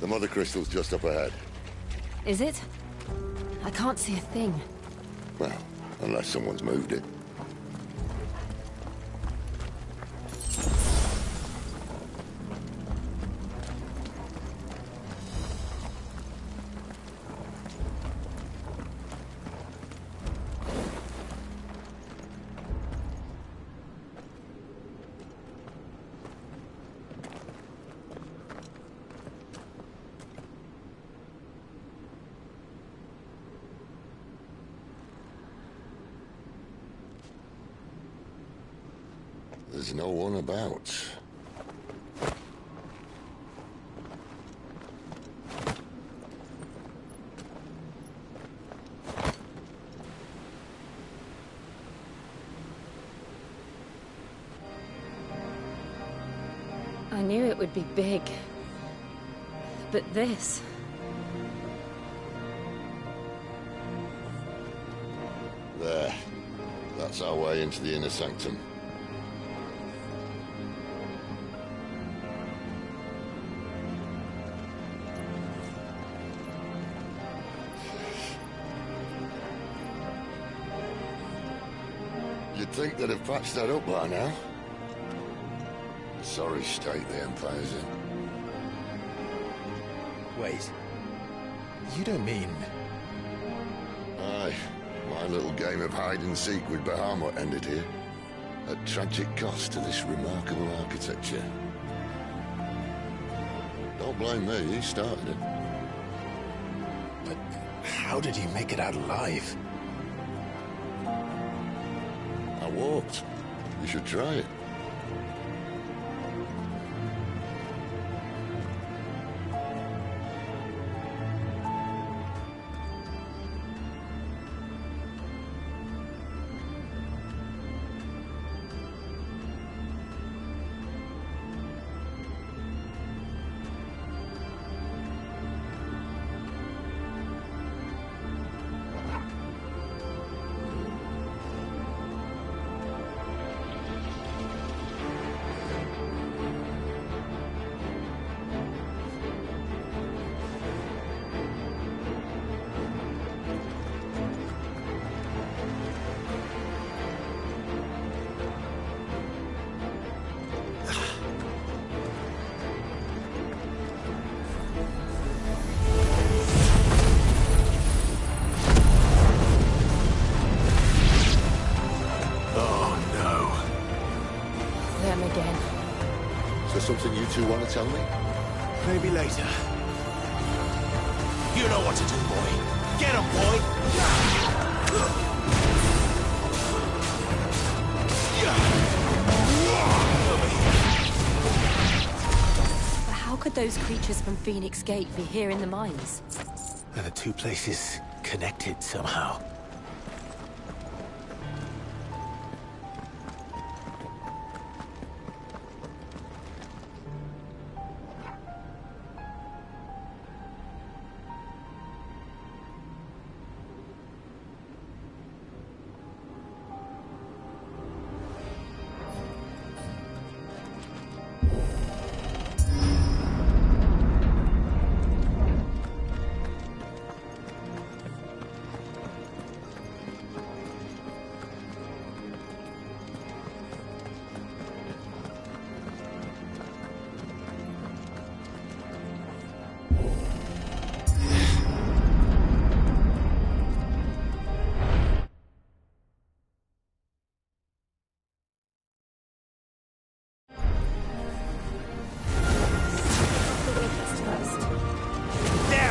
The mother crystal's just up ahead. Is it? I can't see a thing. Well, unless someone's moved it. There's no one about. I knew it would be big. But this... There. That's our way into the inner sanctum. You'd think they'd have patched that up by now. Sorry state the Empire's in. Wait. You don't mean... Aye. My little game of hide-and-seek with Bahamut ended here. At tragic cost to this remarkable architecture. Don't blame me, he started it. But how did he make it out alive? I walked. You should try it. something you two want to tell me? Maybe later. You know what to do, boy. Get him, boy! But how could those creatures from Phoenix Gate be here in the mines? Are the two places connected somehow?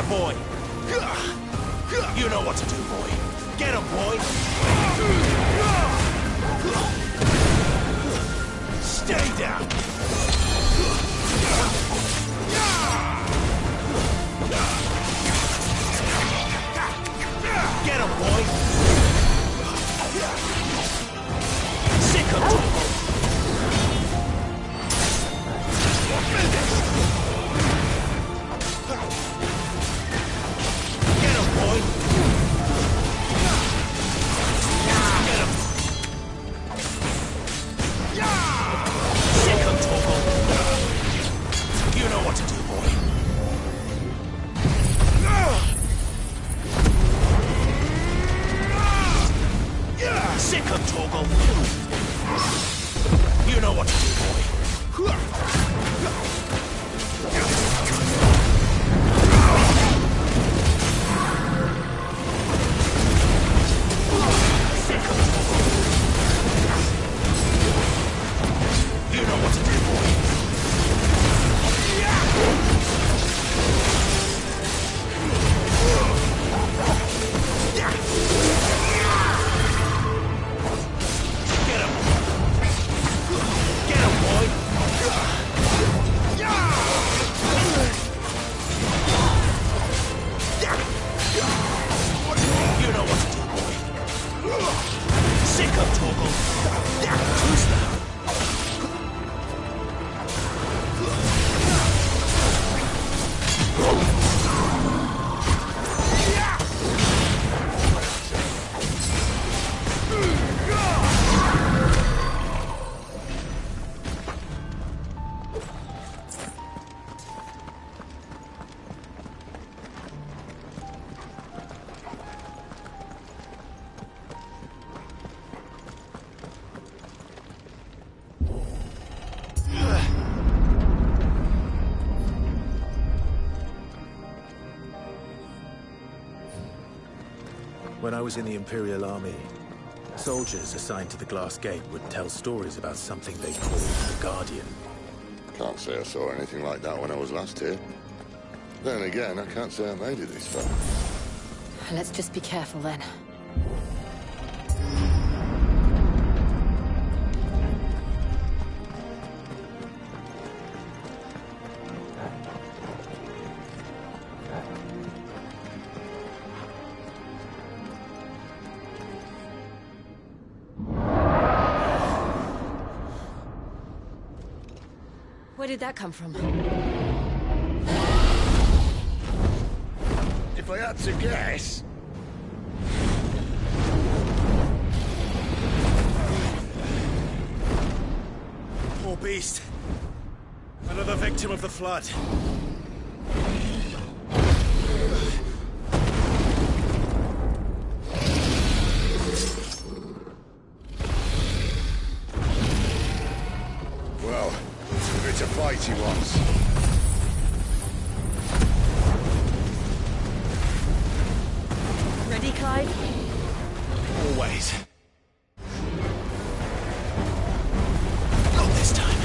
Boy! You know what to do, boy. Get him, boy! Stay down! Get him, boy! Sick of trouble! You know what to do, boy. You know what to do, boy. When I was in the Imperial Army, soldiers assigned to the Glass Gate would tell stories about something they called the Guardian. Can't say I saw anything like that when I was last here. Then again, I can't say I made it this far. Let's just be careful then. Where did that come from? If I had to guess... Poor beast. Another victim of the flood. Well, it's a fight he wants. Ready, Clive? Always. Not this time.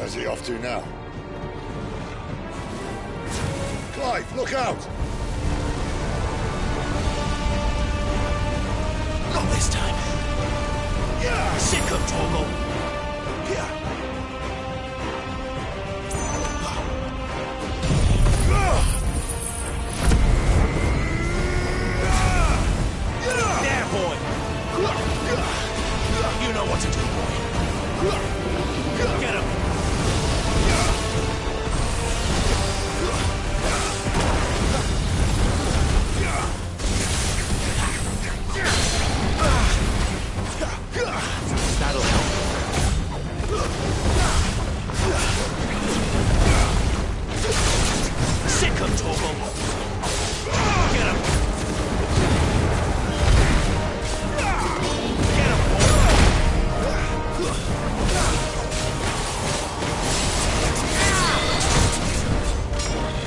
Where's he off to now? Clive, look out! Not this time. Yeah, sick of Torgal. Yeah. There, boy. You know what to do, boy. Get him. That'll help. Sick him, Torgal. Get him. Get him, boy.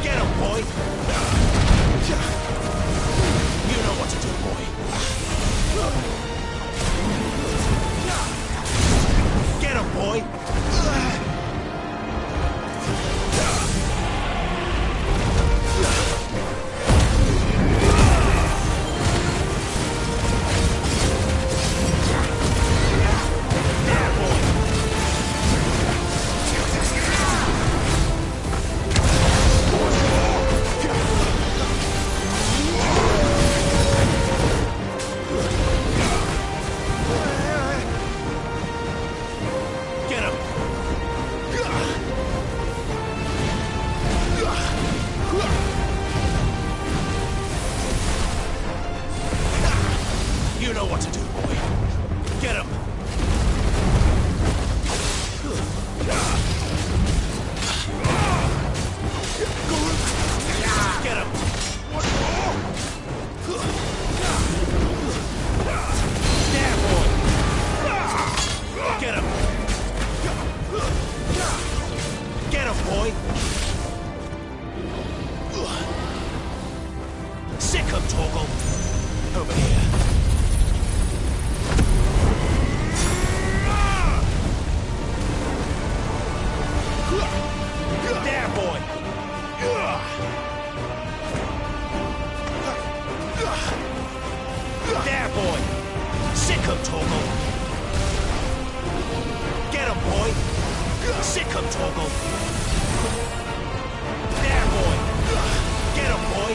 Get him, boy. You know what to do, boy. Get him, boy! You know what to do, boy. Get him! Get him! There, boy! Get him! Get him, boy! Sick him, Torgal! Over here. There, boy! There, boy! Sick him, Torgal! Get him, boy! Sick him, Torgal! There, boy! Get him, boy!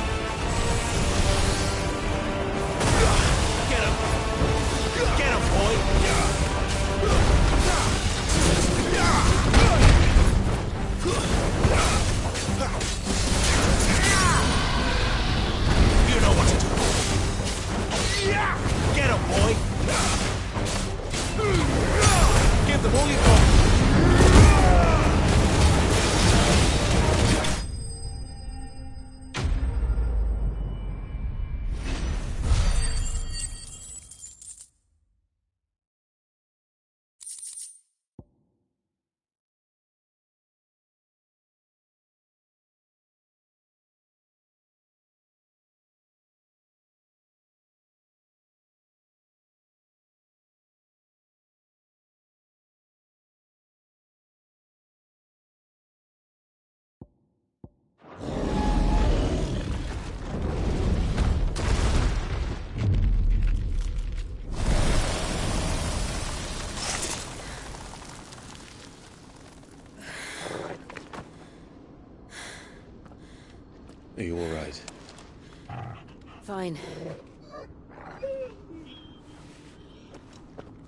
Get him! Get him, boy! You know what to do. Get him, boy! Give them all you got! Are you all right? Fine.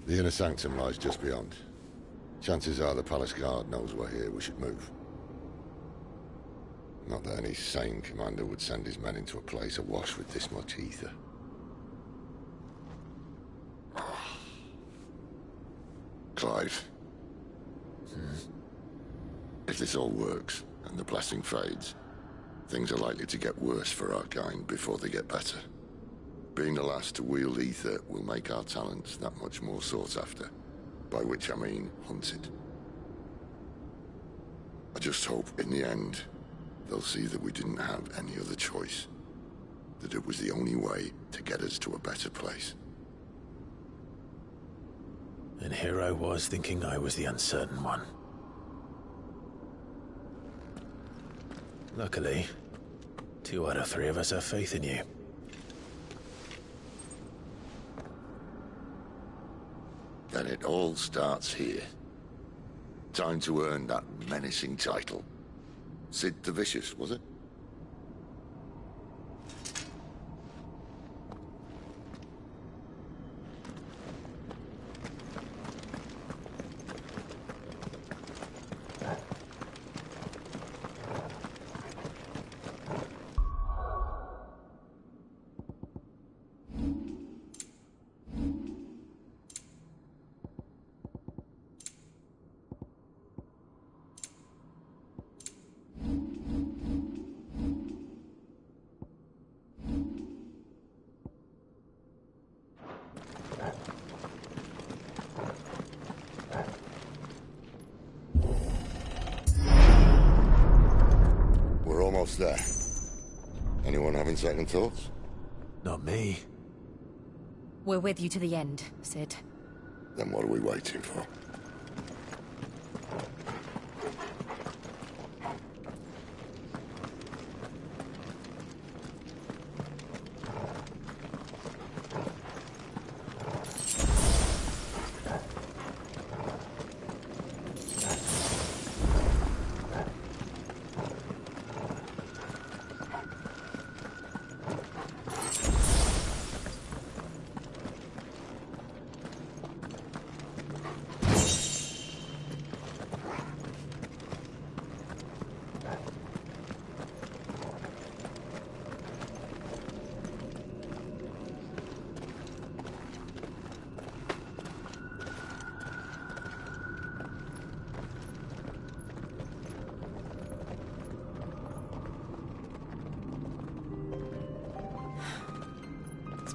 The inner sanctum lies just beyond. Chances are the palace guard knows we're here. We should move. Not that any sane commander would send his men into a place awash with this much ether. Clive. If this all works, and the blessing fades, things are likely to get worse for our kind before they get better. Being the last to wield ether will make our talents that much more sought after, by which I mean hunted. I just hope, in the end, they'll see that we didn't have any other choice. That it was the only way to get us to a better place. And here I was thinking I was the uncertain one. Luckily, 2 out of 3 of us have faith in you. Then it all starts here. Time to earn that menacing title. Sid the Vicious, was it? We're almost there. Anyone having second thoughts? Not me. We're with you to the end, Sid. Then what are we waiting for?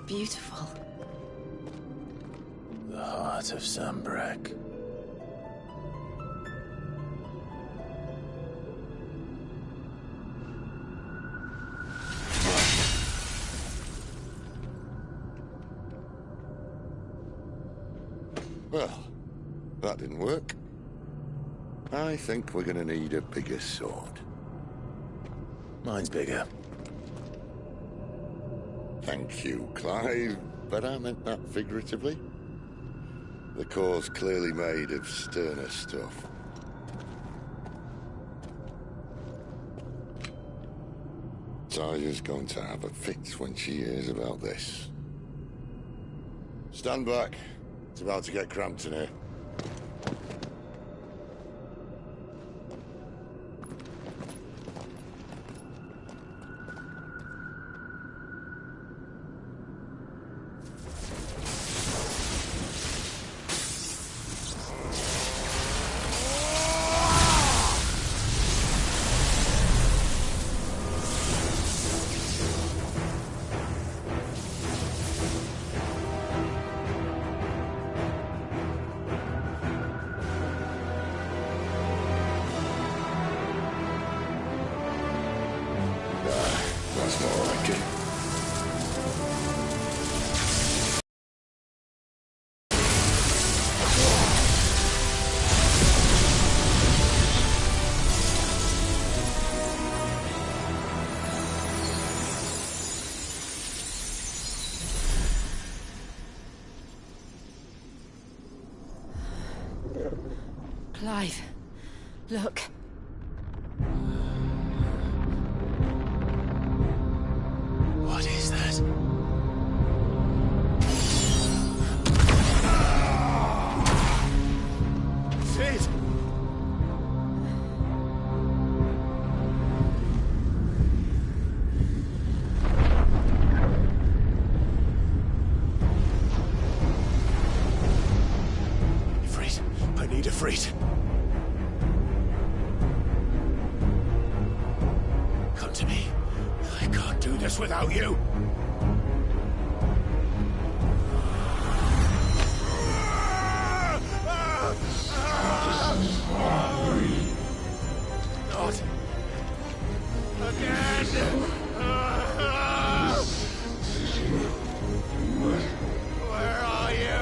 Beautiful. The heart of Sambrek. Well, that didn't work. I think we're gonna need a bigger sword. Mine's bigger. Thank you, Clive, but I meant that figuratively. The core's clearly made of sterner stuff. Taya's going to have a fit when she hears about this. Stand back. It's about to get cramped in here. That's more like it. Clive, look. What is that? Sid! Ifrit, I need Ifrit. Come to me. I can't do this without you. Not again! Where are you?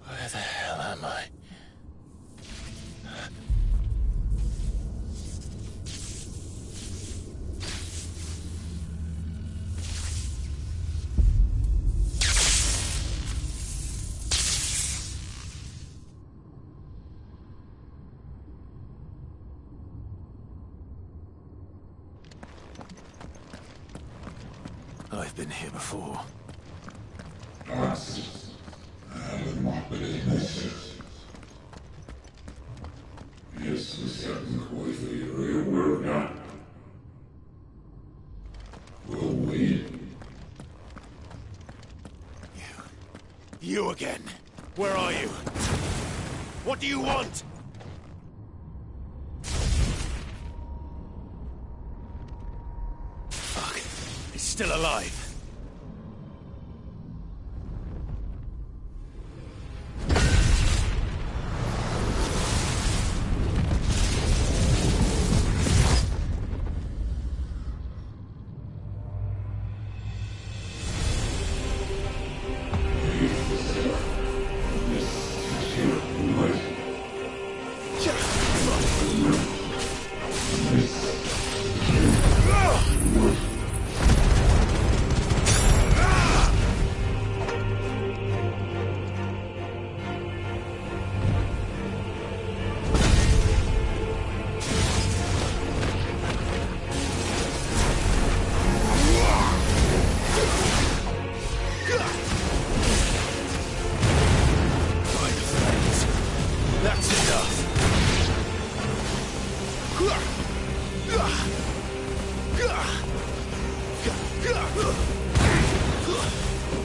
Where the hell am I? I've been here before. You again. Where are you? What do you want? Fuck. He's still alive.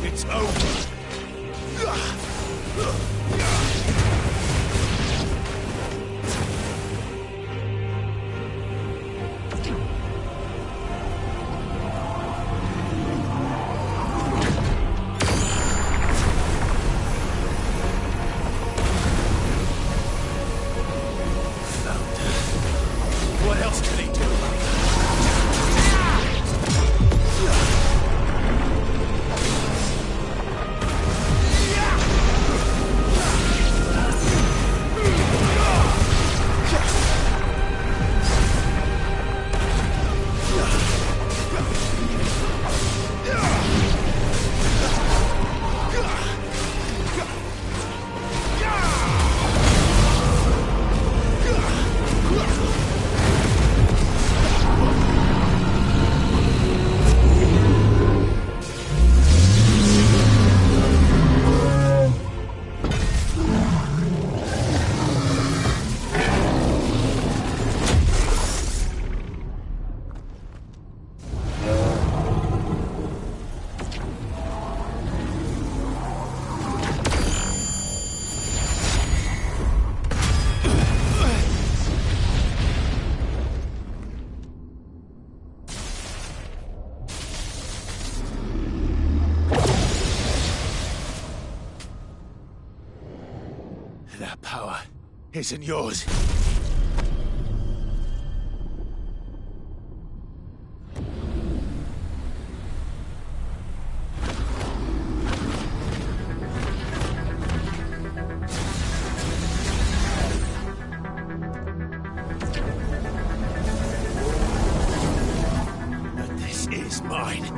It's over. What else can he do? That power isn't yours. But this is mine.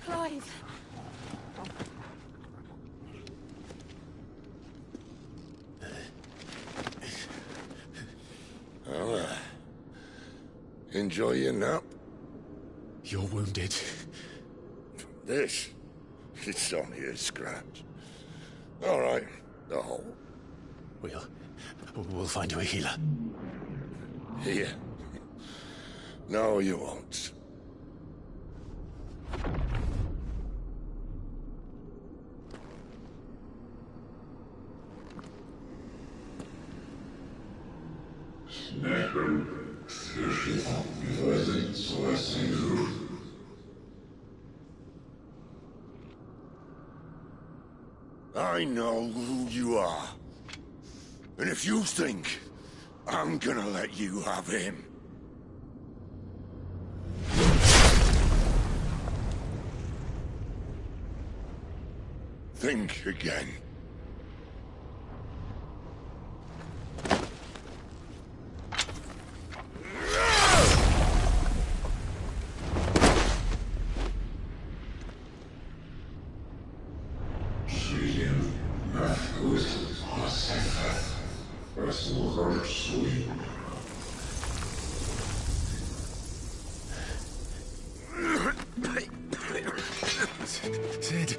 Clive. Well, enjoy your nap. You're wounded. This? It's only a scratch. All right, the hole. We'll find you a healer. Here. No, you won't. I know who you are. And if you think I'm gonna let you have him... think again. Sid.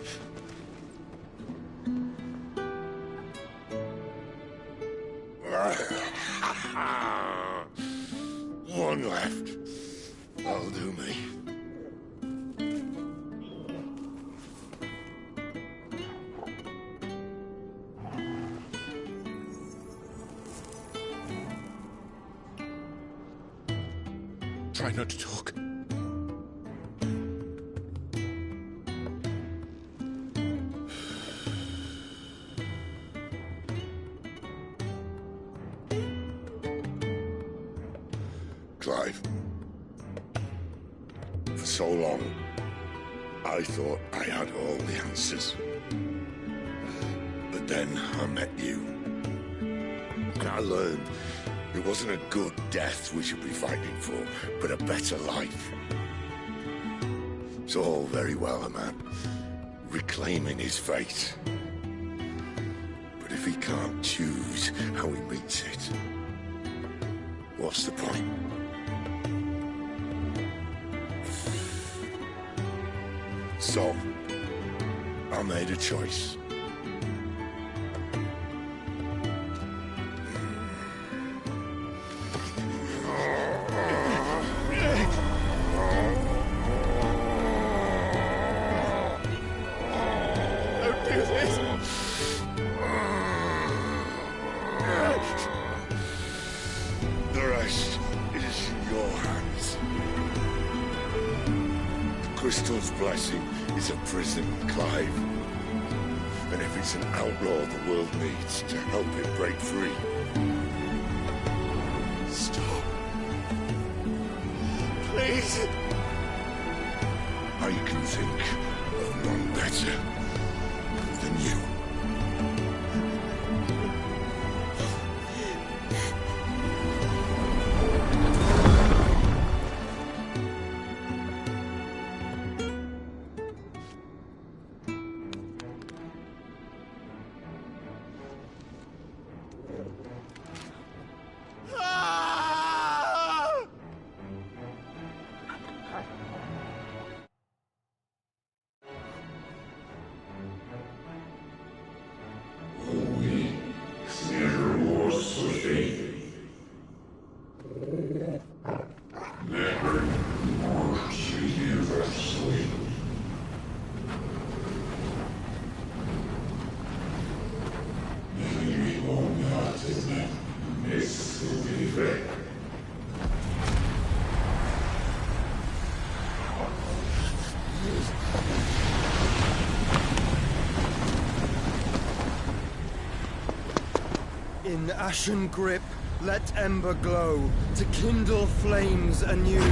One left. That'll do me. Try not to talk. Clive. For so long, I thought I had all the answers. But then I met you. And I learned it wasn't a good death we should be fighting for, but a better life. It's all very well, a man reclaiming his fate. But if he can't choose how he meets it, what's the point? So, I made a choice. Don't do this! The rest is in your hands. The Crystal's blessing is a prison, Clive. And if it's an outlaw the world needs to help it break free. Stop. Please. I can think of none better than you. In ashen grip, let ember glow, to kindle flames anew.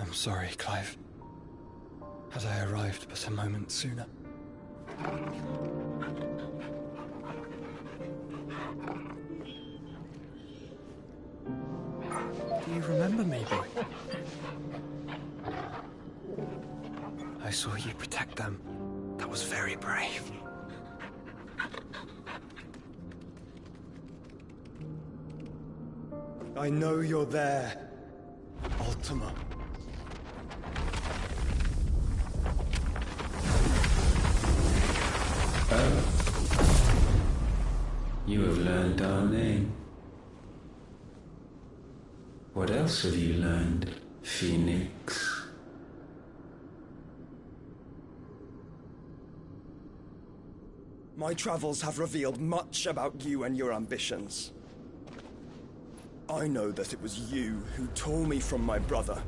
I'm sorry, Clive. Had I arrived but a moment sooner. Do you remember me, boy? I saw you protect them. That was very brave. I know you're there, Ultima. You have learned our name. What else have you learned, Phoenix? My travels have revealed much about you and your ambitions. I know that it was you who tore me from my brother.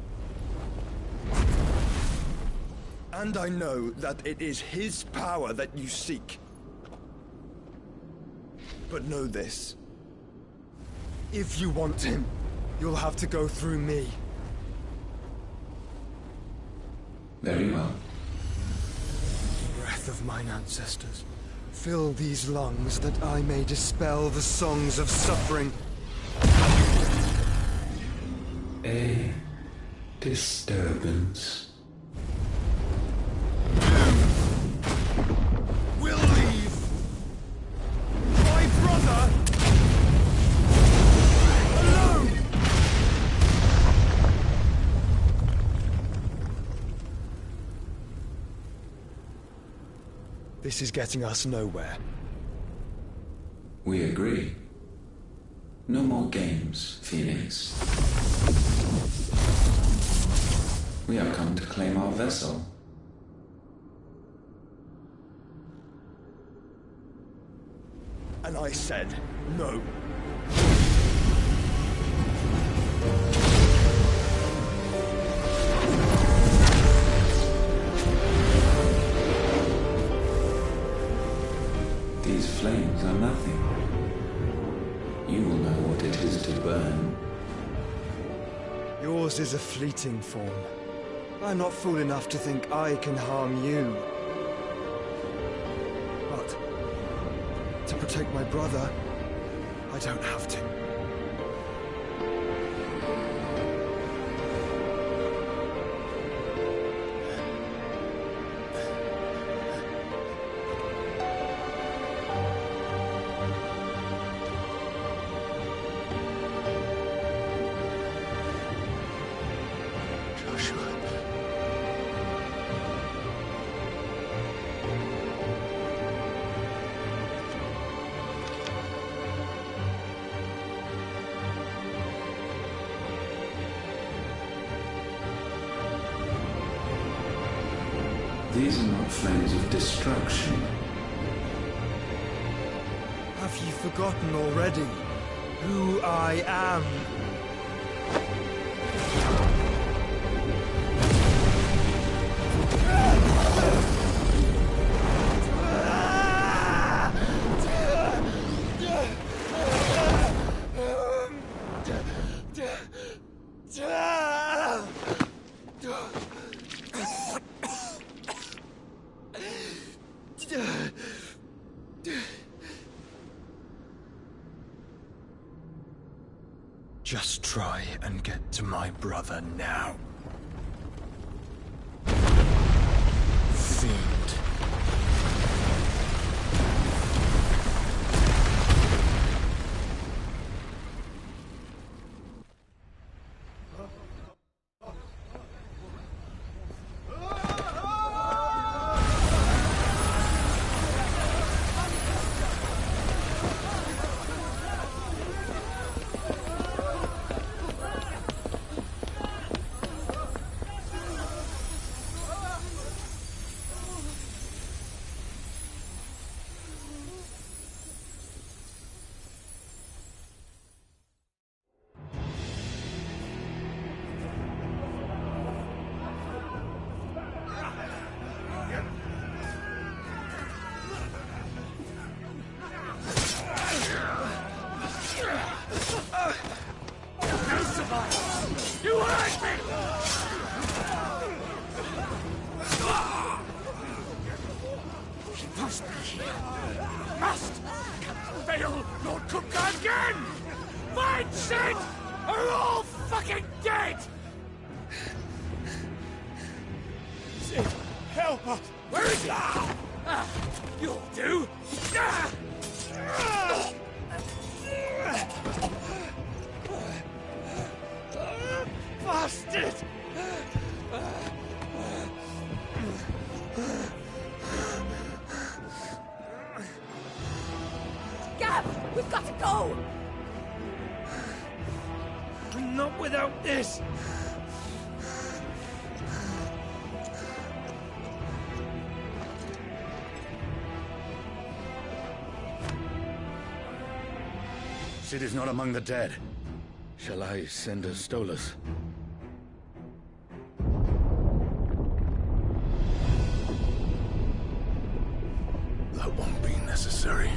And I know that it is his power that you seek. But know this. If you want him, you'll have to go through me. Very well. Breath of mine ancestors, fill these lungs that I may dispel the songs of suffering. A disturbance. We'll leave. My brother alone. This is getting us nowhere. We agree. No more games, Phoenix. We have come to claim our vessel. And I said no. These flames are nothing. You will know what it is to burn. Yours is a fleeting form. I'm not fool enough to think I can harm you. But to protect my brother, I don't have to. These are not flames of destruction. Have you forgotten already who I am? Just try and get to my brother now. Fiend. Sid are all fucking dead! Sid, help us! Where is he? You'll do! Bastard! Gab, we've got to go! Not without this! Sid is not among the dead. Shall I send a Stolas? That won't be necessary.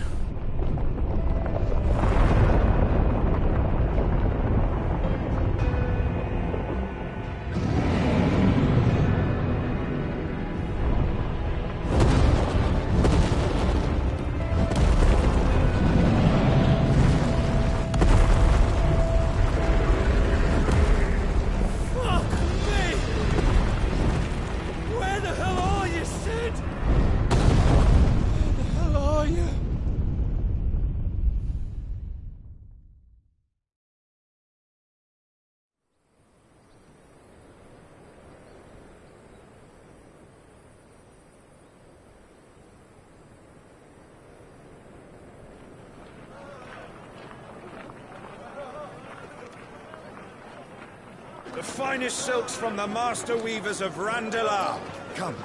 The finest silks from the master weavers of Randalar. Come,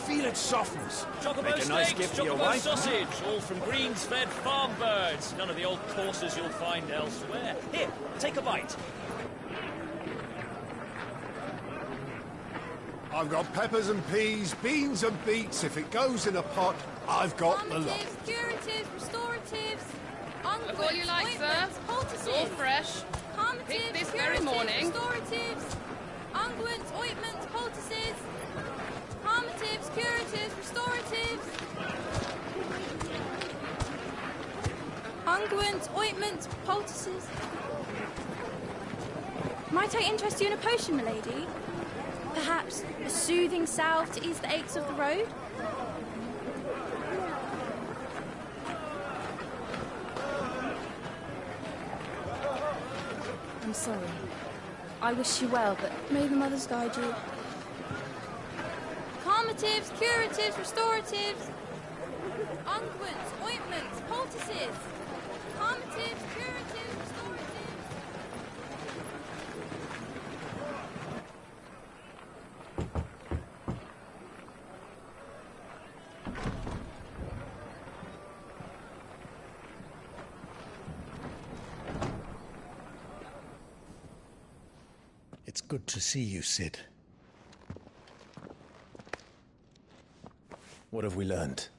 feel its softness. Chocobo Make a nice steaks, gift for your chocobo wife. sausage, all from greens-fed farm birds. None of the old courses you'll find elsewhere. Here, take a bite. I've got peppers and peas, beans and beets. If it goes in a pot, I've got the lot. Curatives, restoratives, Of all you like, sir. It's all fresh. Picked this very morning. Restoratives, unguents, ointments, poultices, calmatives, curatives, restoratives, unguents, ointments, poultices. Might I interest you in a potion, milady? Perhaps a soothing salve to ease the aches of the road? I'm sorry. I wish you well, but may the mothers guide you. Calmatives, curatives, restoratives, unguents, ointments, poultices. Calmatives, curatives, restoratives. It's good to see you, Sid. What have we learned?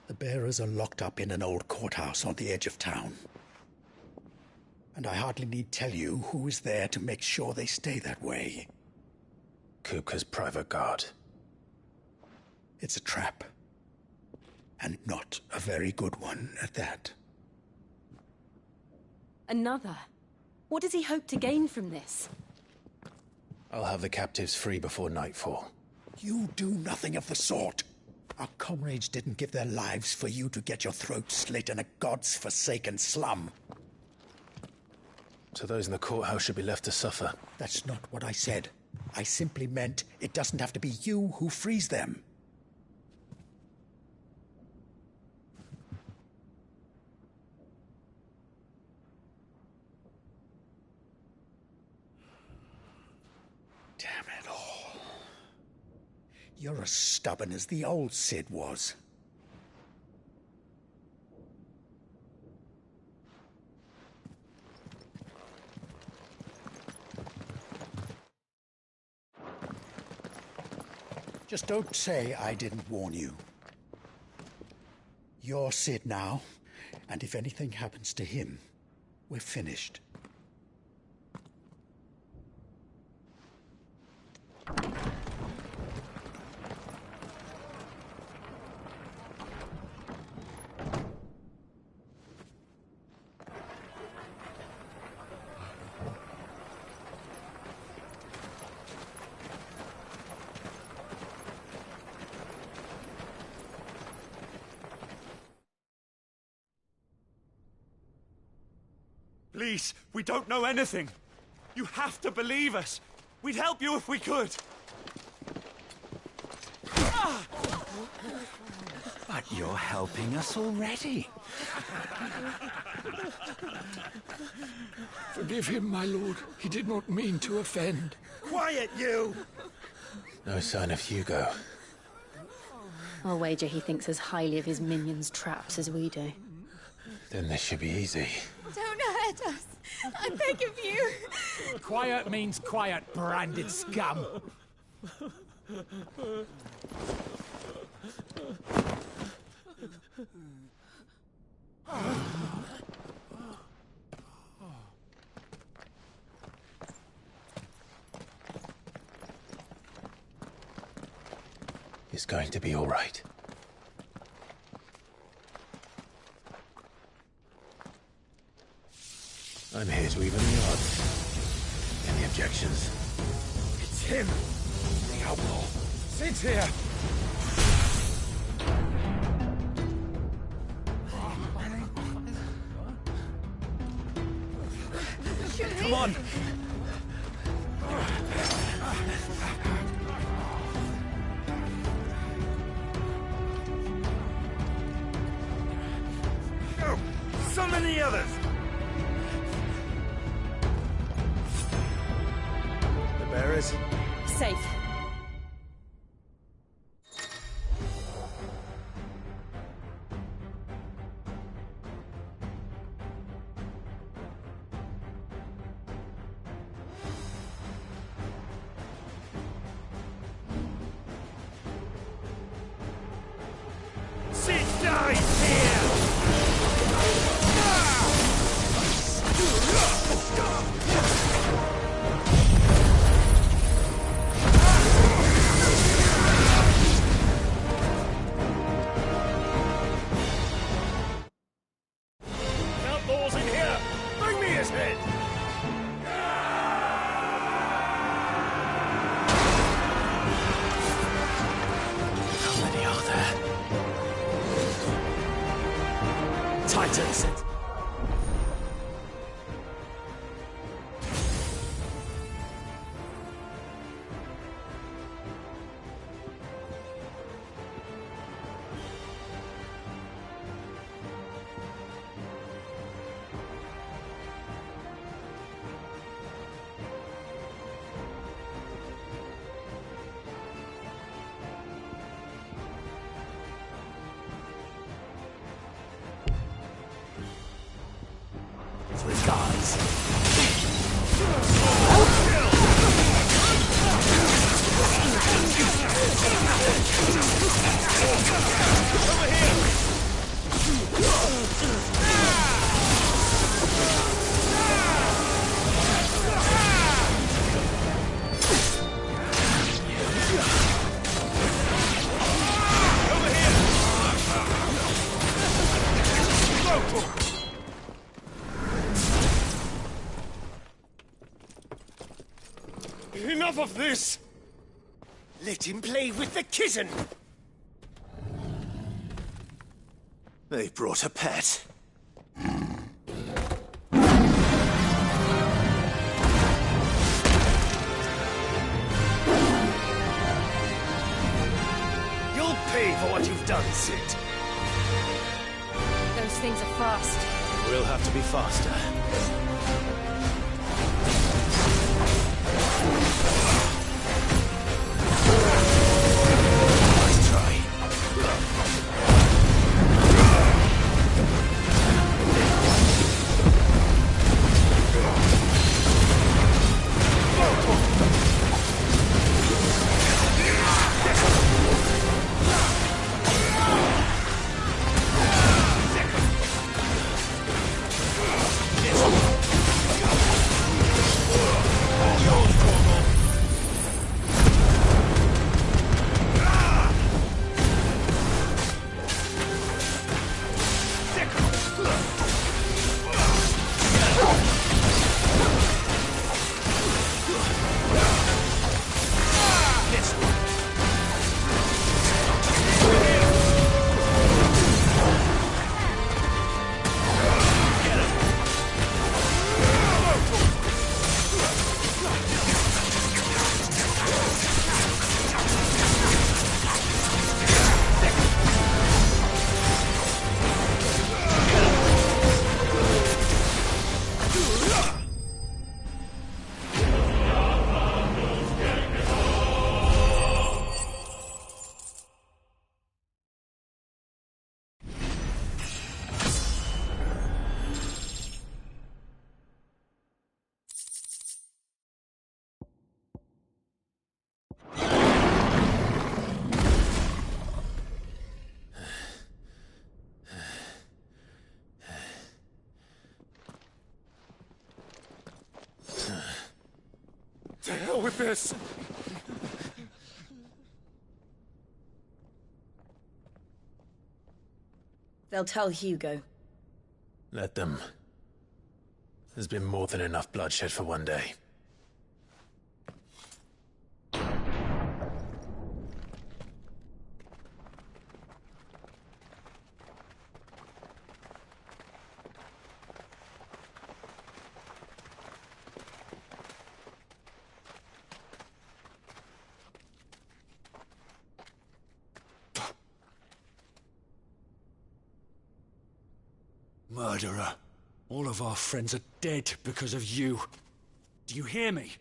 The bearers are locked up in an old courthouse on the edge of town. And I hardly need tell you who is there to make sure they stay that way. Kupka's private guard. It's a trap. And not a very good one at that. Another? What does he hope to gain from this? I'll have the captives free before nightfall. You do nothing of the sort. Our comrades didn't give their lives for you to get your throat slit in a god's-forsaken slum. So those in the courthouse should be left to suffer. That's not what I said. I simply meant it doesn't have to be you who frees them. Damn it all. You're as stubborn as the old Sid was. Just don't say I didn't warn you. You're Sid now, and if anything happens to him, we're finished. Please, we don't know anything. You have to believe us. We'd help you if we could. But you're helping us already. Forgive him, my lord. He did not mean to offend. Quiet, you! No sign of Hugo. I'll wager he thinks as highly of his minions' traps as we do. Then this should be easy. Don't hurt us. I beg of you. Quiet means quiet, branded scum. It's going to be all right. I'm here to even the odds. Any objections? It's him! The outlaw. Sit here! Come on! Go! Summon the others! The bearers? Safe. Sid dies here! Outlaws in here! Bring me his head! How many are there? Titans! Three guys. Enough of this! Let him play with the kitten! They brought a pet. You'll pay for what you've done, Sid. Those things are fast. We'll have to be faster. Nice try. Yours, Cornwall. with this. They'll tell Hugo. Let them. There's been more than enough bloodshed for one day. Murderer. All of our friends are dead because of you. Do you hear me?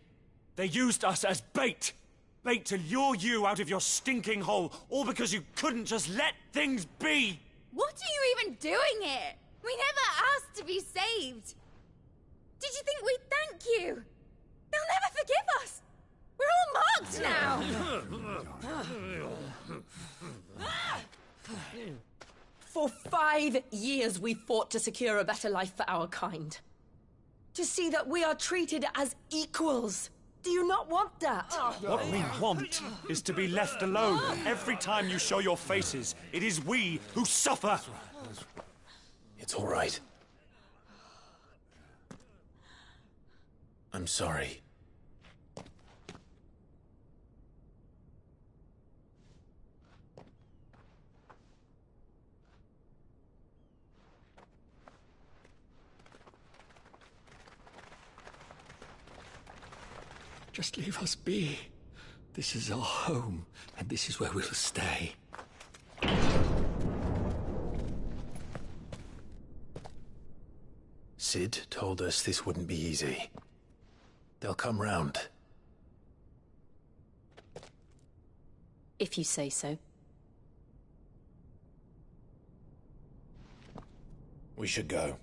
They used us as bait. Bait to lure you out of your stinking hole, all because you couldn't just let things be. What are you even doing here? We never asked to be saved. Did you think we'd thank you? They'll never forgive us. We're all marked now. For 5 years we fought to secure a better life for our kind. To see that we are treated as equals. Do you not want that? What we want is to be left alone. Every time you show your faces, it is we who suffer. It's all right. I'm sorry. Just leave us be. This is our home, and this is where we'll stay. Sid told us this wouldn't be easy. They'll come round. If you say so. We should go.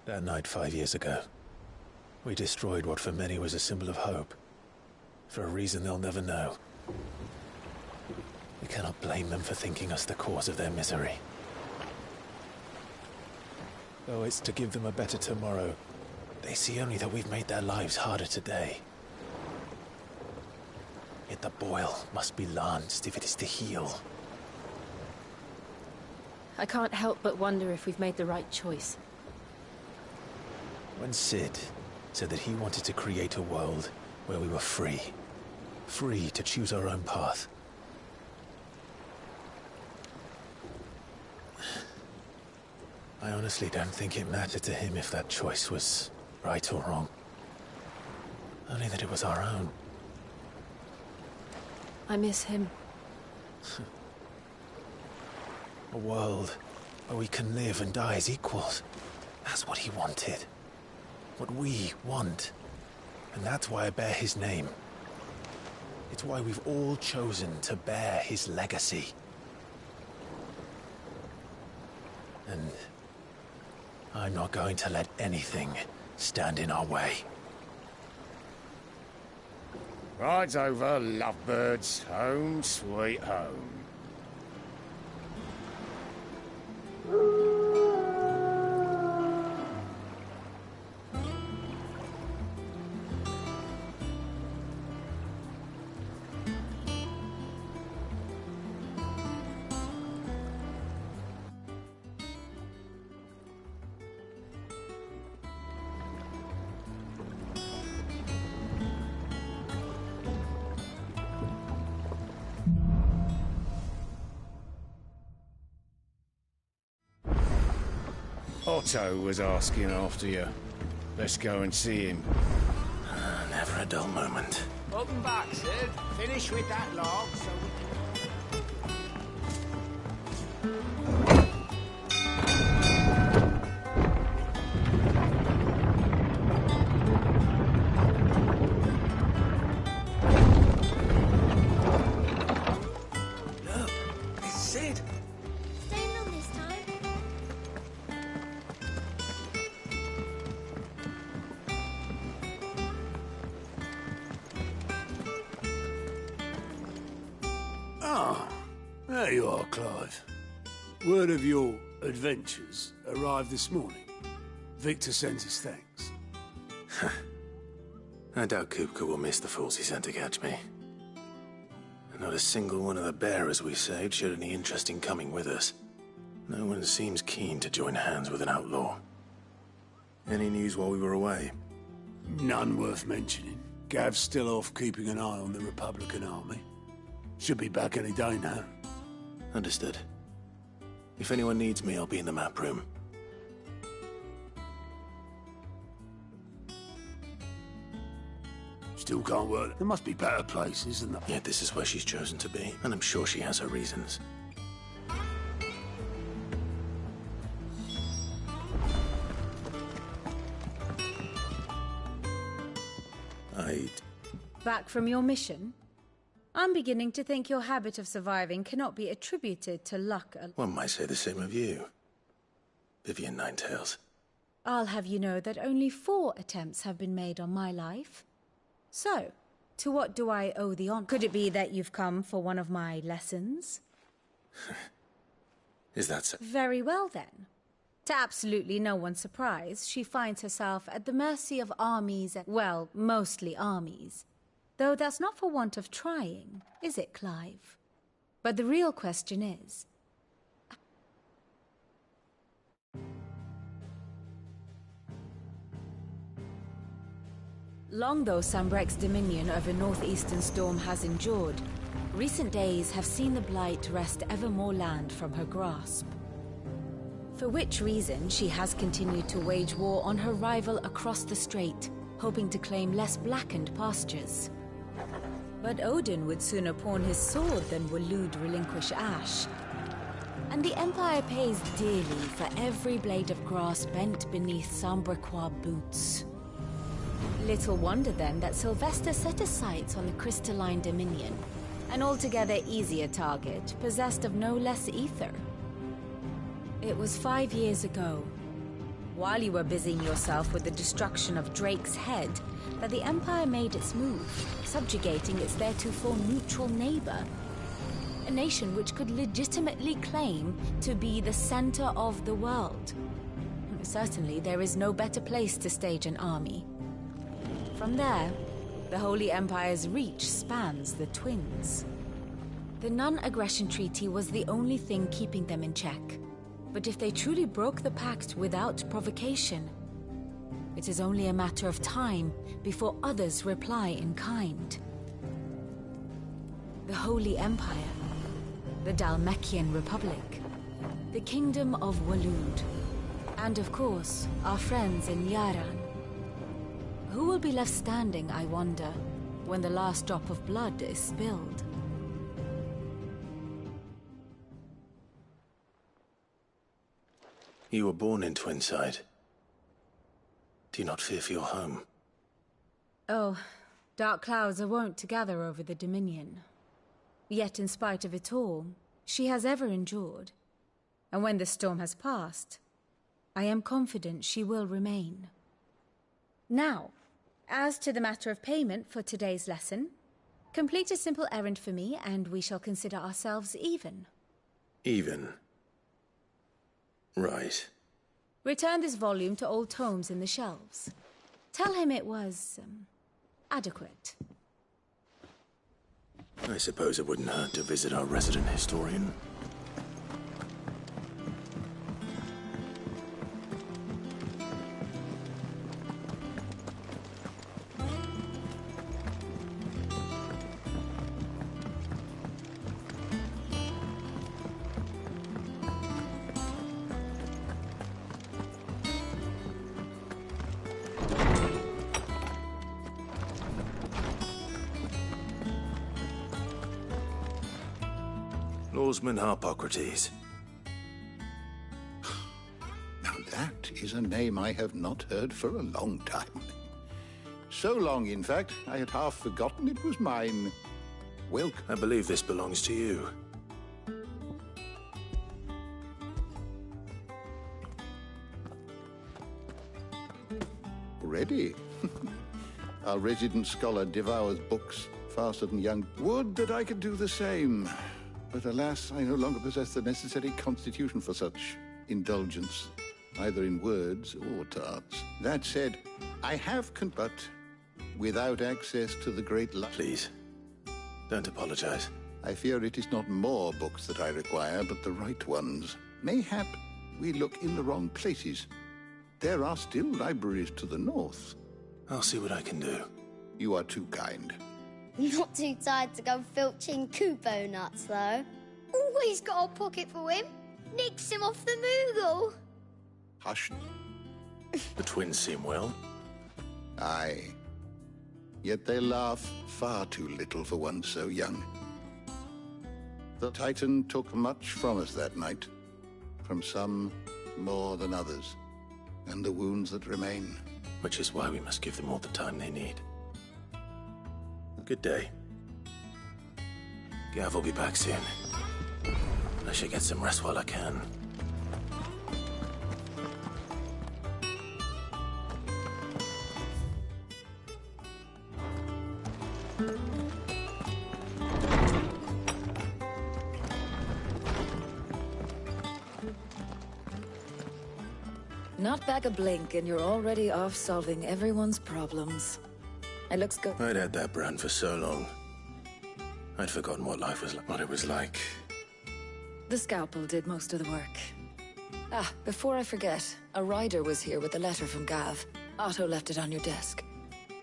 That night 5 years ago, we destroyed what for many was a symbol of hope. For a reason they'll never know. We cannot blame them for thinking us the cause of their misery. Though it's to give them a better tomorrow, they see only that we've made their lives harder today. Yet the boil must be lanced if it is to heal. I can't help but wonder if we've made the right choice. When Sid said that he wanted to create a world where we were free. Free to choose our own path. I honestly don't think it mattered to him if that choice was right or wrong. Only that it was our own. I miss him. A world where we can live and die as equals. That's what he wanted. What we want. And that's why I bear his name. It's why we've all chosen to bear his legacy. And I'm not going to let anything stand in our way. Rides over, lovebirds. Home, sweet home. Otto was asking after you. Let's go and see him. Never a dull moment. Welcome back, Sid. Finish with that log so we can... There you are, Clive. Word of your adventures arrived this morning. Victor sends his thanks. I doubt Kupka will miss the fools he sent to catch me. And not a single one of the bearers we saved showed any interest in coming with us. No one seems keen to join hands with an outlaw. Any news while we were away? None worth mentioning. Gav's still off keeping an eye on the Republican army. Should be back any day now. Understood. If anyone needs me, I'll be in the map room. Still can't work. There must be better places than that. Yet this is where she's chosen to be, and I'm sure she has her reasons. Back from your mission? I'm beginning to think your habit of surviving cannot be attributed to luck. One might say the same of you, Vivian Ninetails. I'll have you know that only 4 attempts have been made on my life. So, to what do I owe the honor? Could it be that you've come for one of my lessons? Is that so? Very well then. To absolutely no one's surprise, she finds herself at the mercy of armies, well, mostly armies. Though that's not for want of trying, is it, Clive? But the real question is... Long though Sambrek's dominion over northeastern Storm has endured, recent days have seen the Blight wrest ever more land from her grasp. For which reason she has continued to wage war on her rival across the strait, hoping to claim less blackened pastures. But Odin would sooner pawn his sword than Waloed relinquish Ash. And the Empire pays dearly for every blade of grass bent beneath Sambrequois boots. Little wonder then that Sylvester set his sights on the crystalline dominion, an altogether easier target, possessed of no less ether. It was 5 years ago, while you were busying yourself with the destruction of Drake's head, that the Empire made its move, subjugating its theretofore neutral neighbor. A nation which could legitimately claim to be the center of the world. Certainly, there is no better place to stage an army. From there, the Holy Empire's reach spans the Twins. The non-aggression treaty was the only thing keeping them in check. But if they truly broke the pact without provocation, it is only a matter of time before others reply in kind. The Holy Empire, the Dhalmekian Republic, the Kingdom of Waloed, and of course, our friends in Yaran. Who will be left standing, I wonder, when the last drop of blood is spilled? You were born in Twinside. Do you not fear for your home? Oh, dark clouds are wont to gather over the Dominion. Yet in spite of it all, she has ever endured. And when the storm has passed, I am confident she will remain. Now, as to the matter of payment for today's lesson, complete a simple errand for me and we shall consider ourselves even. Even? Right. Return this volume to old tomes in the shelves. Tell him it was, adequate. I suppose it wouldn't hurt to visit our resident historian. Lawsman Harpocrates. Now that is a name I have not heard for a long time. So long, in fact, I had half forgotten it was mine. Welcome. I believe this belongs to you. Ready? Our resident scholar devours books faster than young. Would that I could do the same. But alas, I no longer possess the necessary constitution for such indulgence, either in words or tarts. That said, I have but without access to the great Please, don't apologize. I fear it is not more books that I require, but the right ones. Mayhap we look in the wrong places. There are still libraries to the north. I'll see what I can do. You are too kind. Not too tired to go filching Kupo nuts, though. Always got a pocket for him. Nicks him off the Moogle. Hush. The twins seem well. Aye. Yet they laugh far too little for one so young. The Titan took much from us that night. From some more than others. And the wounds that remain. Which is why we must give them all the time they need. Good day. Gav will be back soon. I should get some rest while I can. Not back a blink and you're already off solving everyone's problems. It looks good. I'd had that brand for so long. I'd forgotten what life was like, what it was like. The scalpel did most of the work. Ah, before I forget, a rider was here with a letter from Gav. Otto left it on your desk.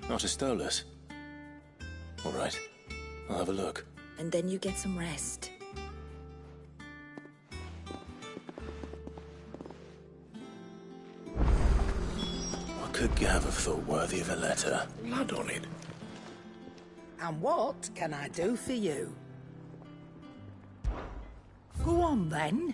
Otto stole us. All right, I'll have a look. And then you get some rest. What could Gav have thought worthy of a letter? Blood on it. And what can I do for you? Go on, then.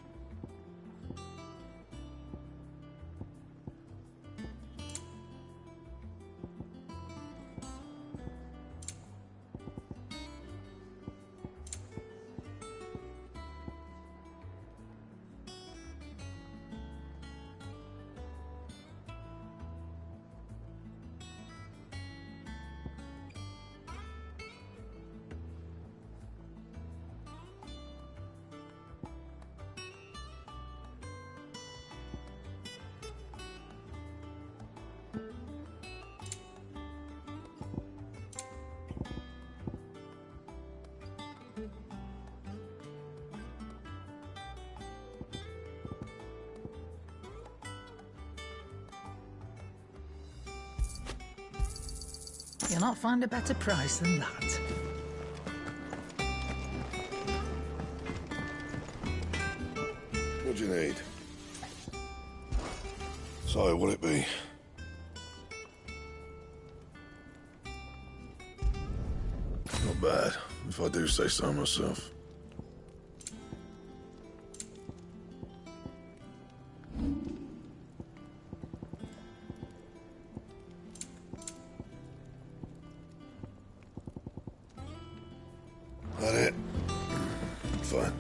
You'll not find a better price than that. What do you need? So, will it be? Not bad, if I do say so myself. That it? Fine.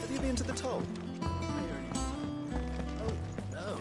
Have you been to the toll? Oh, no.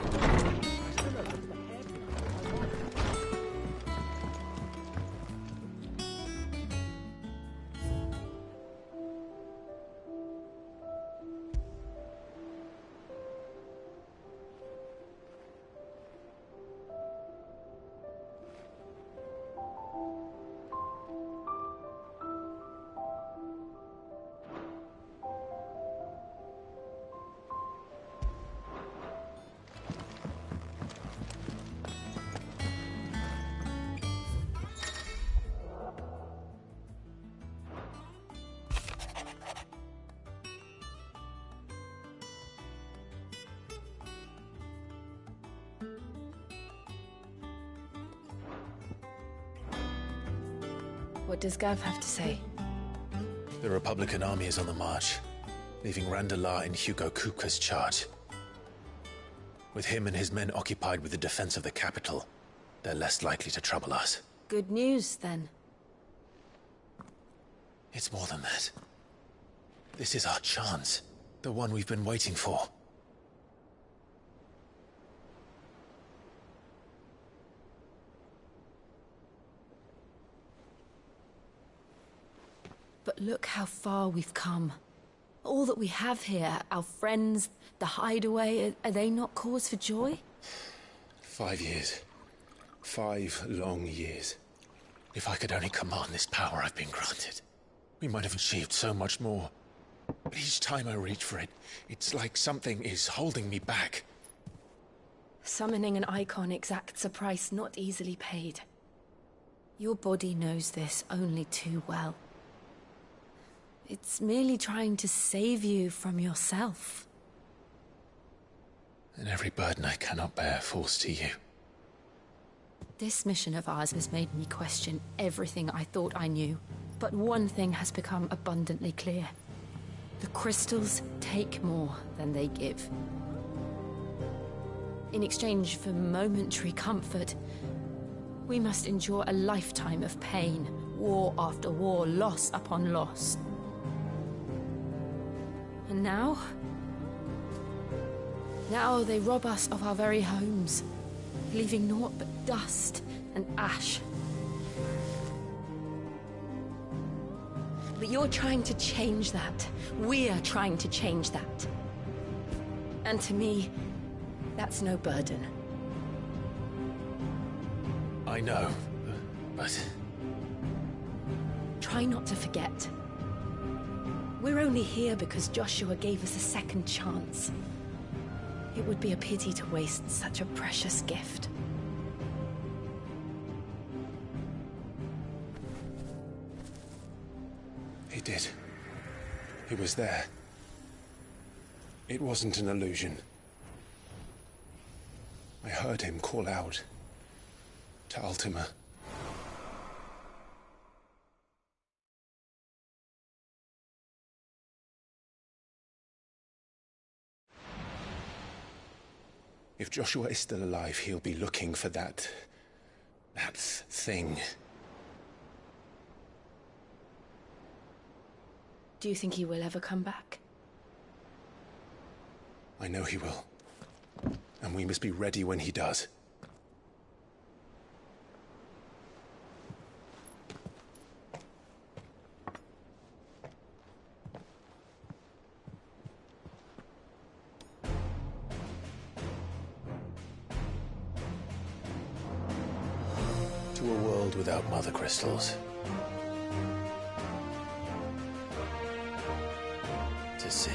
What does Gav have to say? The Republican army is on the march, leaving Randalar in Hugo Kupka's charge. With him and his men occupied with the defense of the capital, they're less likely to trouble us. Good news, then. It's more than that. This is our chance. The one we've been waiting for. Look how far we've come. All that we have here, our friends, the hideaway, are they not cause for joy? 5 years. 5 long years. If I could only command this power I've been granted, we might have achieved so much more. But each time I reach for it, it's like something is holding me back. Summoning an icon exacts a price not easily paid. Your body knows this only too well. It's merely trying to save you from yourself. And every burden I cannot bear falls to you. This mission of ours has made me question everything I thought I knew. But one thing has become abundantly clear. The crystals take more than they give. In exchange for momentary comfort, we must endure a lifetime of pain, war after war, loss upon loss. And now they rob us of our very homes, leaving naught but dust and ash. But you're trying to change that. We're trying to change that. And to me, that's no burden. I know, but... Try not to forget. We're only here because Joshua gave us a second chance. It would be a pity to waste such a precious gift. He did. He was there. It wasn't an illusion. I heard him call out to Ultima. If Joshua is still alive, he'll be looking for that thing. Do you think he will ever come back? I know he will. And we must be ready when he does. To a world without mother crystals. To Sid.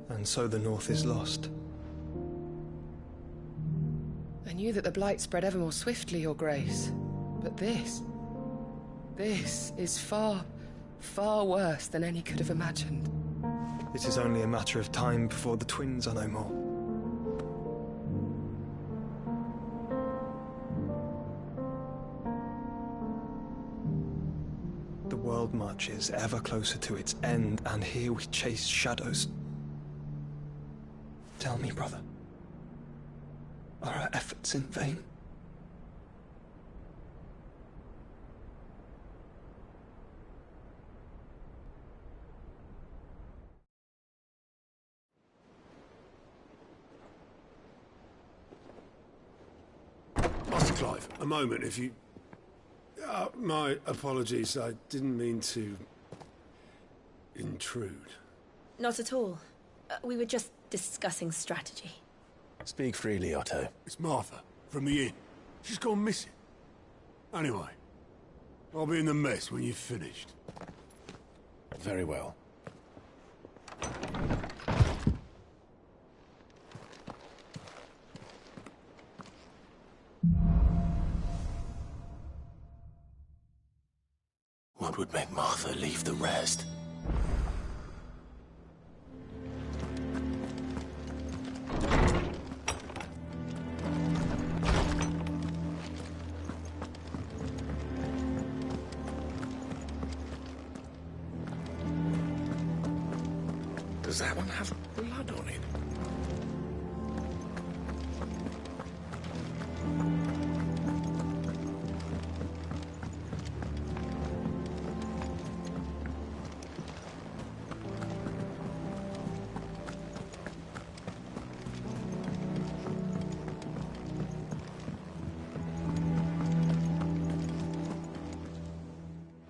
And so the North is lost. I knew that the Blight spread ever more swiftly, Your Grace. But this is far, far worse than any could have imagined. It is only a matter of time before the twins are no more. The world marches ever closer to its end, and here we chase shadows. Tell me, brother, are our efforts in vain? Master Clive, a moment, if you... my apologies, I didn't mean to... intrude. Not at all. We were just discussing strategy. Speak freely, Otto. It's Martha, from the inn. She's gone missing. Anyway, I'll be in the mess when you've finished. Very well. What would make Martha leave the rest? Does that one have blood on it?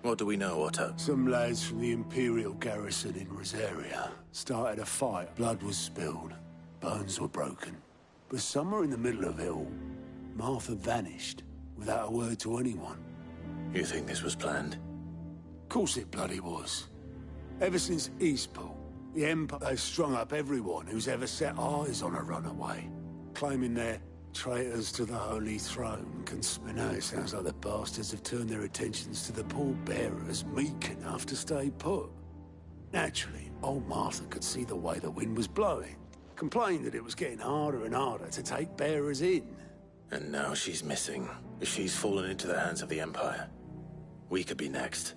What do we know, Otto? Some lads from the Imperial garrison in Rosaria started a fight. Blood was spilled. Bones were broken. But somewhere in the middle of it all, Martha vanished without a word to anyone. You think this was planned? Of course it bloody was. Ever since Eastpool, the Empire, they've strung up everyone who's ever set eyes on a runaway, claiming they're traitors to the Holy Throne. I know it sounds like the bastards have turned their attentions to the pallbearers meek enough to stay put. Naturally, old Martha could see the way the wind was blowing, complained that it was getting harder and harder to take bearers in. And now she's missing. She's fallen into the hands of the Empire. We could be next.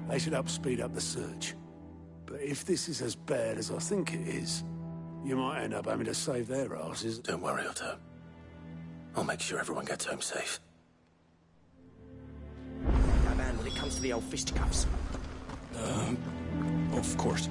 They should help speed up the search. But if this is as bad as I think it is, you might end up having to save their asses. Don't worry, Otto. I'll make sure everyone gets home safe. My man, when it comes to the old fisticuffs. Of course.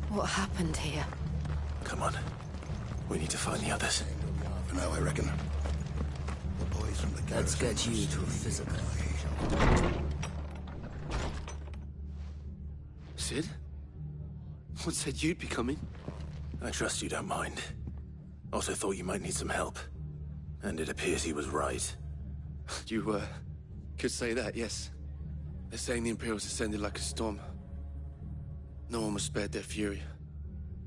What happened here? Come on. We need to find the others. For now, I reckon. The boys from the garrison. Let's get you to a physical. Sid? What said you'd be coming? I trust you don't mind. Also thought you might need some help. And it appears he was right. You, could say that, yes. They're saying the Imperials descended like a storm. No one was spared their fury.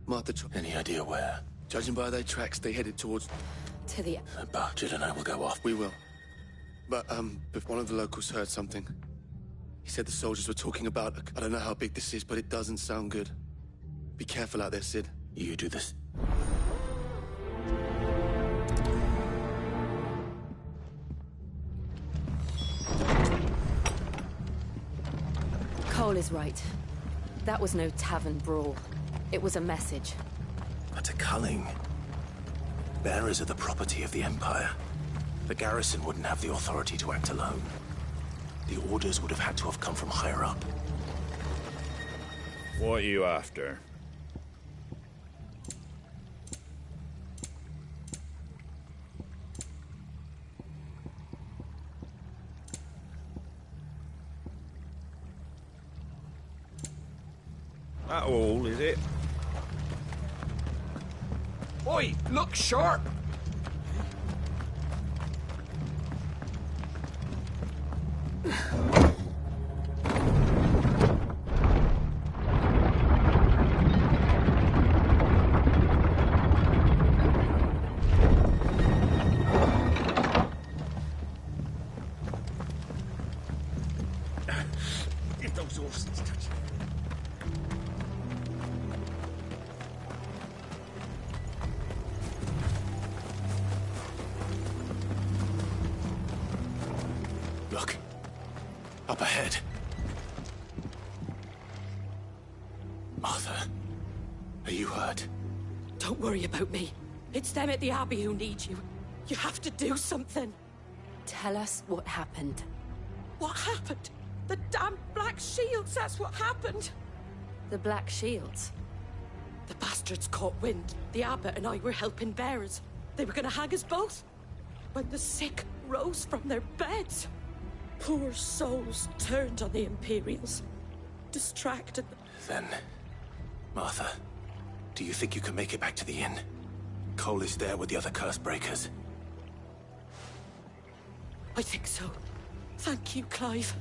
Martha... Any idea where? Judging by their tracks, they headed towards... To the... Barchett and I will go off. We will. But, if one of the locals heard something. He said the soldiers were talking about... I don't know how big this is, but it doesn't sound good. Be careful out there, Sid. You do this. Cole is right. That was no tavern brawl. It was a message. But a culling. Bearers are the property of the Empire. The garrison wouldn't have the authority to act alone. The orders would have had to have come from higher up. What are you after? That all, is it? Oi, look sharp! If those horses touch you. Look. Up ahead. Martha, are you hurt? Don't worry about me. It's them at the Abbey who need you. You have to do something. Tell us what happened. What happened? The damn Black Shields, that's what happened. The Black Shields? The bastards caught wind. The abbot and I were helping bearers. They were gonna hang us both. When the sick rose from their beds, poor souls turned on the Imperials. Distracted them. Then, Martha, do you think you can make it back to the inn? Cole is there with the other curse breakers. I think so. Thank you, Clive.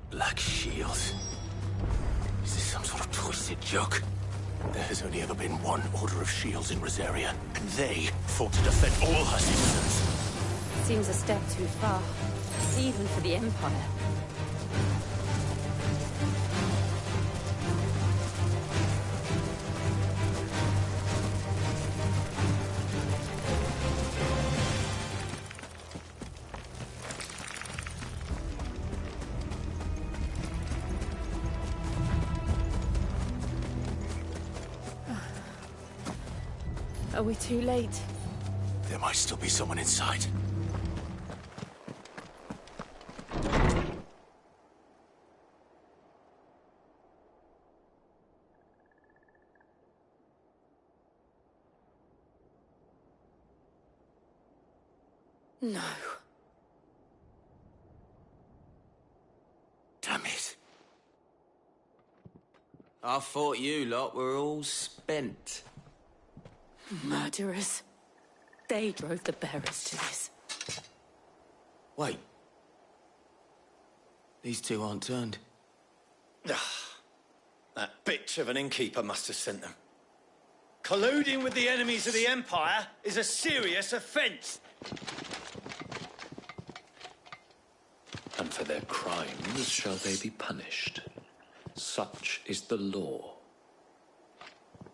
Black Shield? Is this some sort of twisted joke? There has only ever been one Order of Shields in Rosaria, and they fought to defend all her citizens. Seems a step too far, even for the Empire. Are we too late? There might still be someone inside. No. Damn it. I thought you lot were all spent. Murderers. They drove the bearers to this. Wait. These two aren't turned. That bitch of an innkeeper must have sent them. Colluding with the enemies of the Empire is a serious offence. And for their crimes shall they be punished. Such is the law.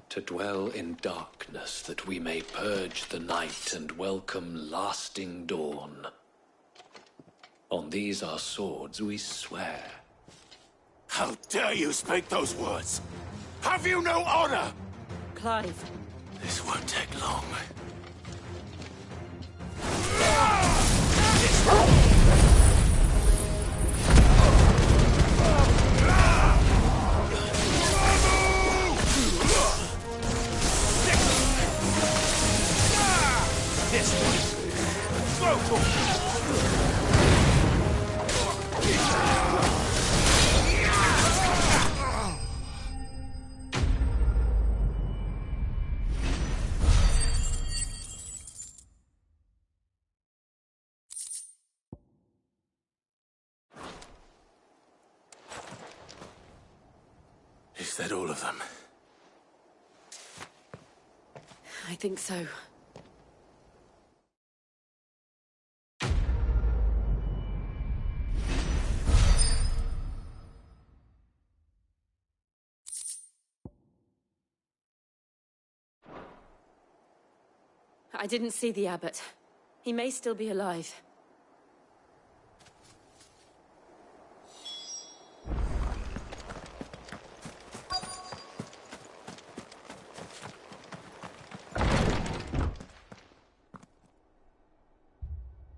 To dwell in darkness that we may purge the night and welcome lasting dawn. On these our swords we swear. How dare you speak those words? Have you no honor? Clive. This won't take long. Is that all of them? I think so. I didn't see the abbot. He may still be alive.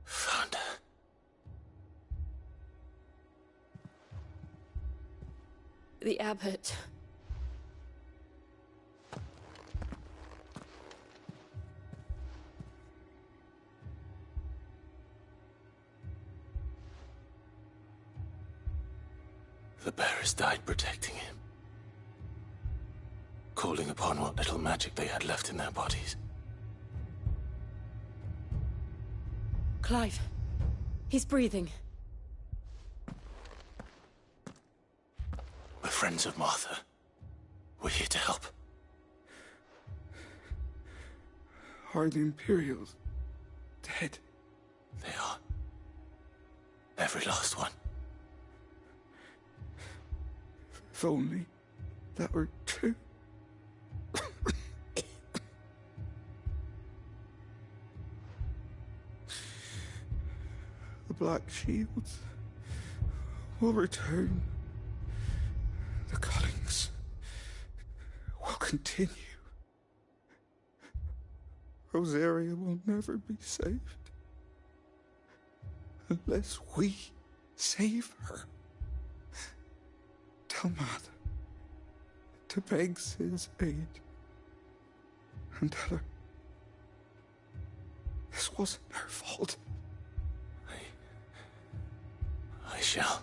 Found her. The abbot. The bearers died protecting him. Calling upon what little magic they had left in their bodies. Clive. He's breathing. We're friends of Martha. We're here to help. Are the Imperials dead? They are. Every last one. If only that were true. The Black Shields will return. The cullings will continue. Rosaria will never be saved unless we save her. Tell Mother to beg Sid's aid and tell her this wasn't her fault. I shall.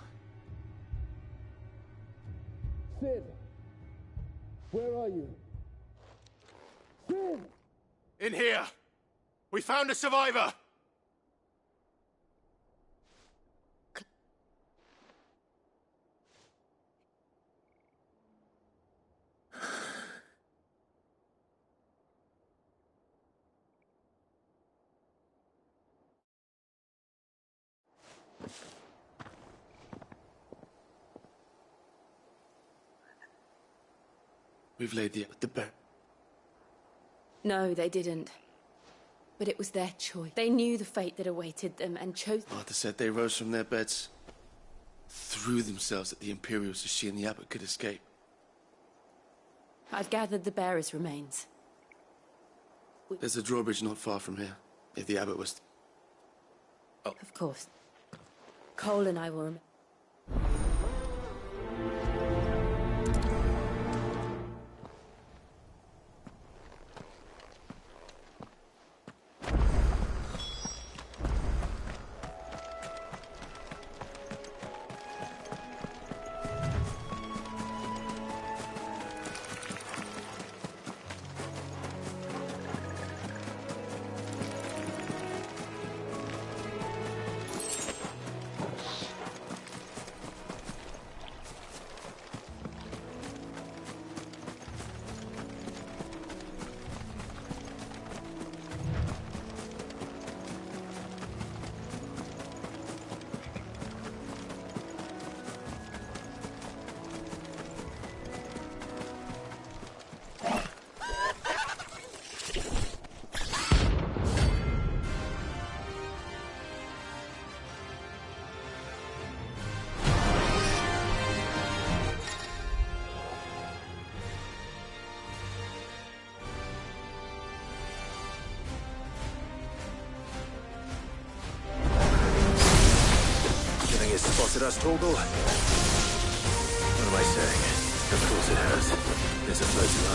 Sid, where are you? Sid! In here! We found a survivor! We've laid the bear. No, they didn't. But it was their choice. They knew the fate that awaited them and chose... Martha said they rose from their beds, threw themselves at the Imperials so she and the Abbot could escape. I've gathered the bearer's remains. There's a drawbridge not far from here, if the Abbot was... Oh. Of course. Cole and I will remain. Spotted us, Torgal? What am I saying? Of course it has. It's a floating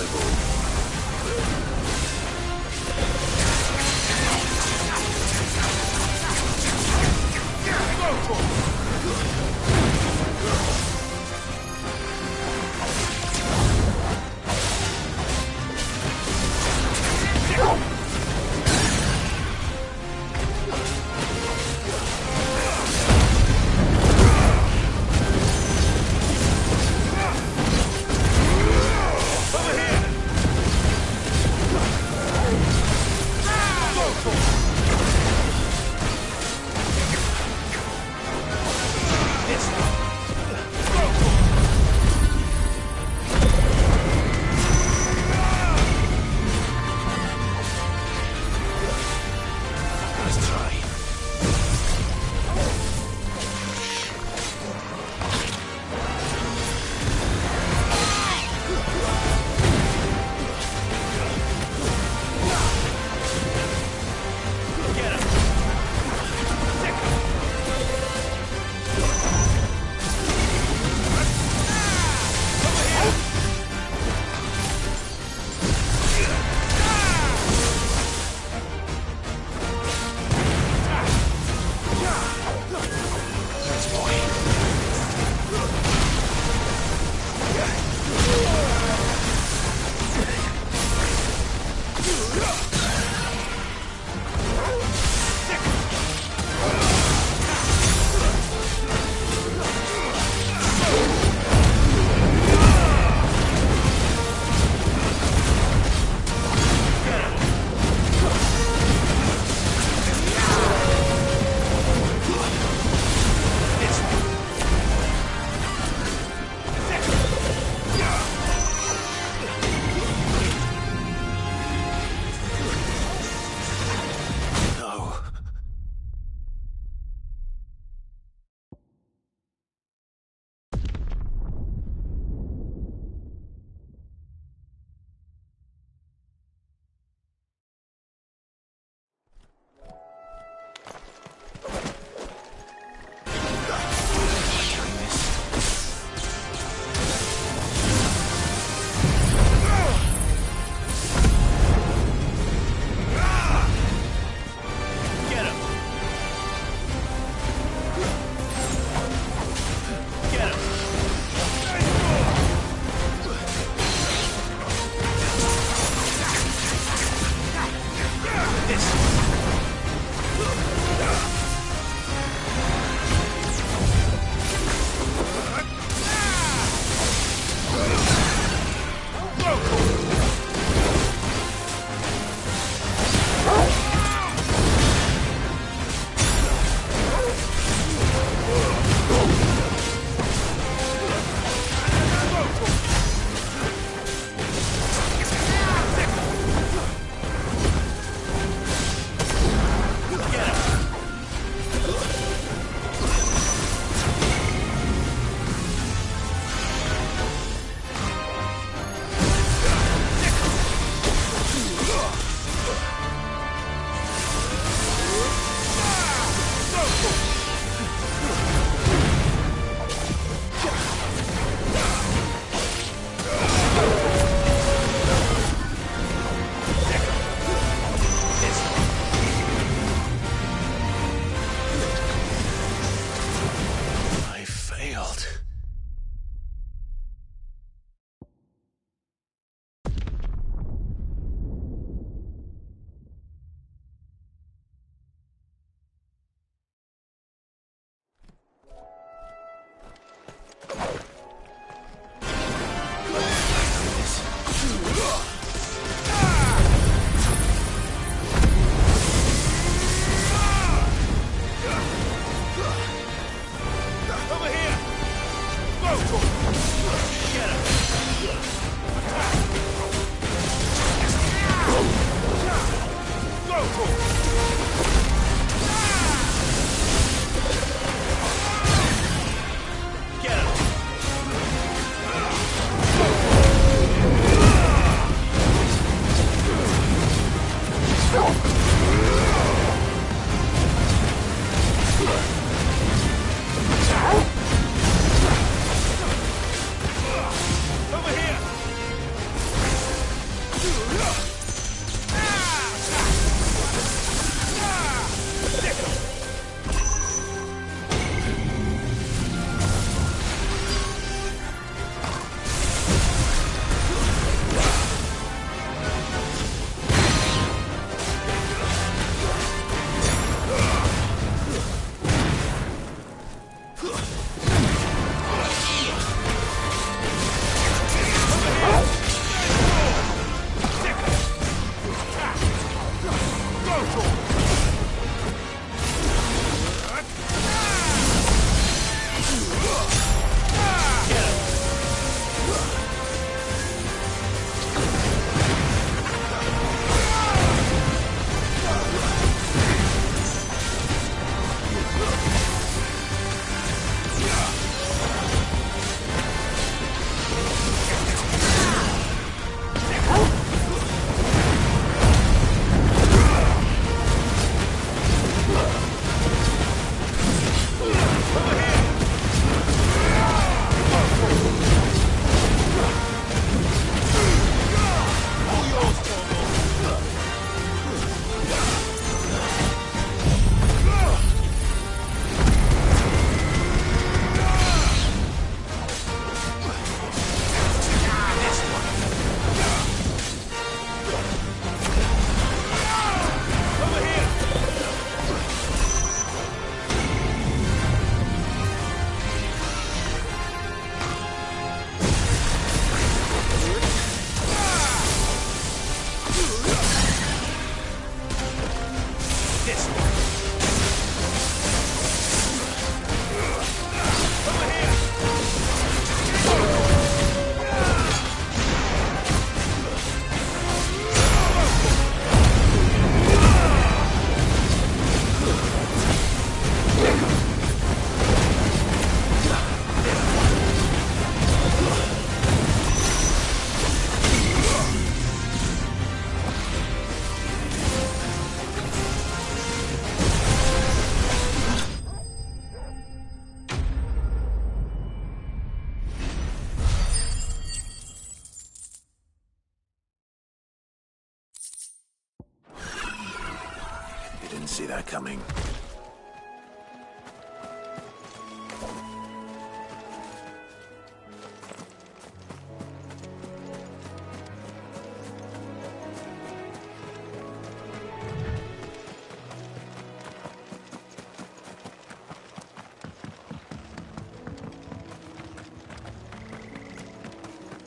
see that coming.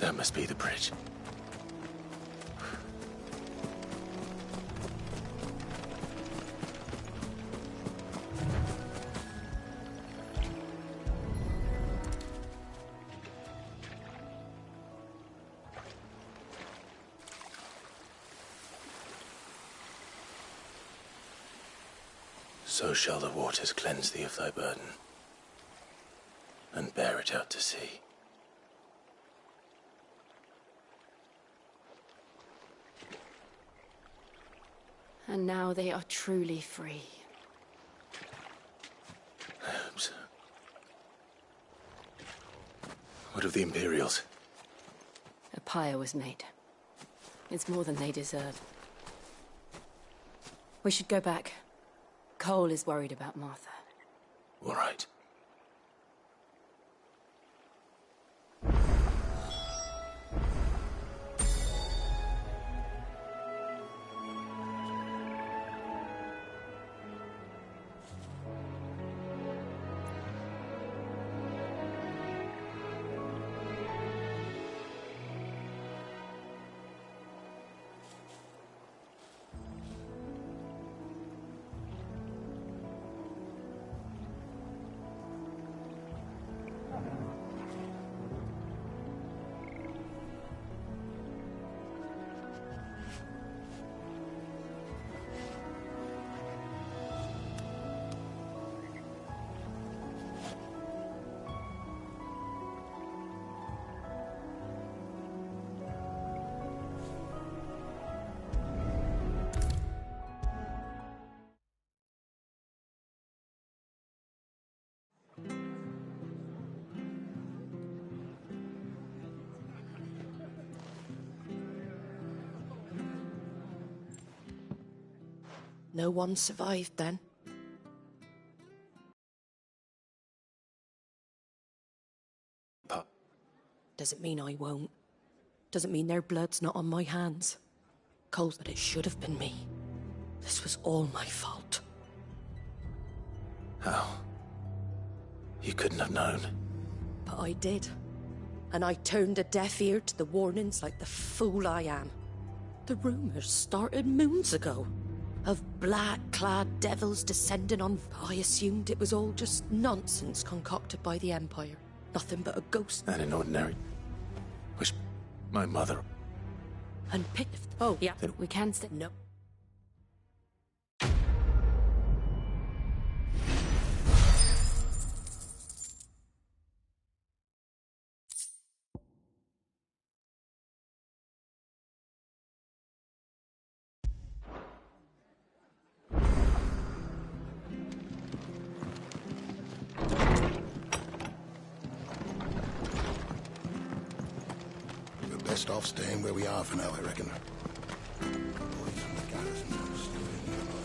That must be the bridge. So shall the waters cleanse thee of thy burden, and bear it out to sea. And now they are truly free. I hope so. What of the Imperials? A pyre was made. It's more than they deserve. We should go back. Cole is worried about Martha. All right. No one survived then. But doesn't mean I won't. Doesn't mean their blood's not on my hands. Cole's, but it should have been me. This was all my fault. how? You couldn't have known. But I did. And I turned a deaf ear to the warnings like the fool I am. The rumors started moons ago. Of black-clad devils descending on... I assumed it was all just nonsense concocted by the Empire. Nothing but a ghost. And an ordinary... Which... my mother... And picked... Oh, yeah. We can stay... No. Best off staying where we are for now, I reckon. Boys from the garrison are still nearby.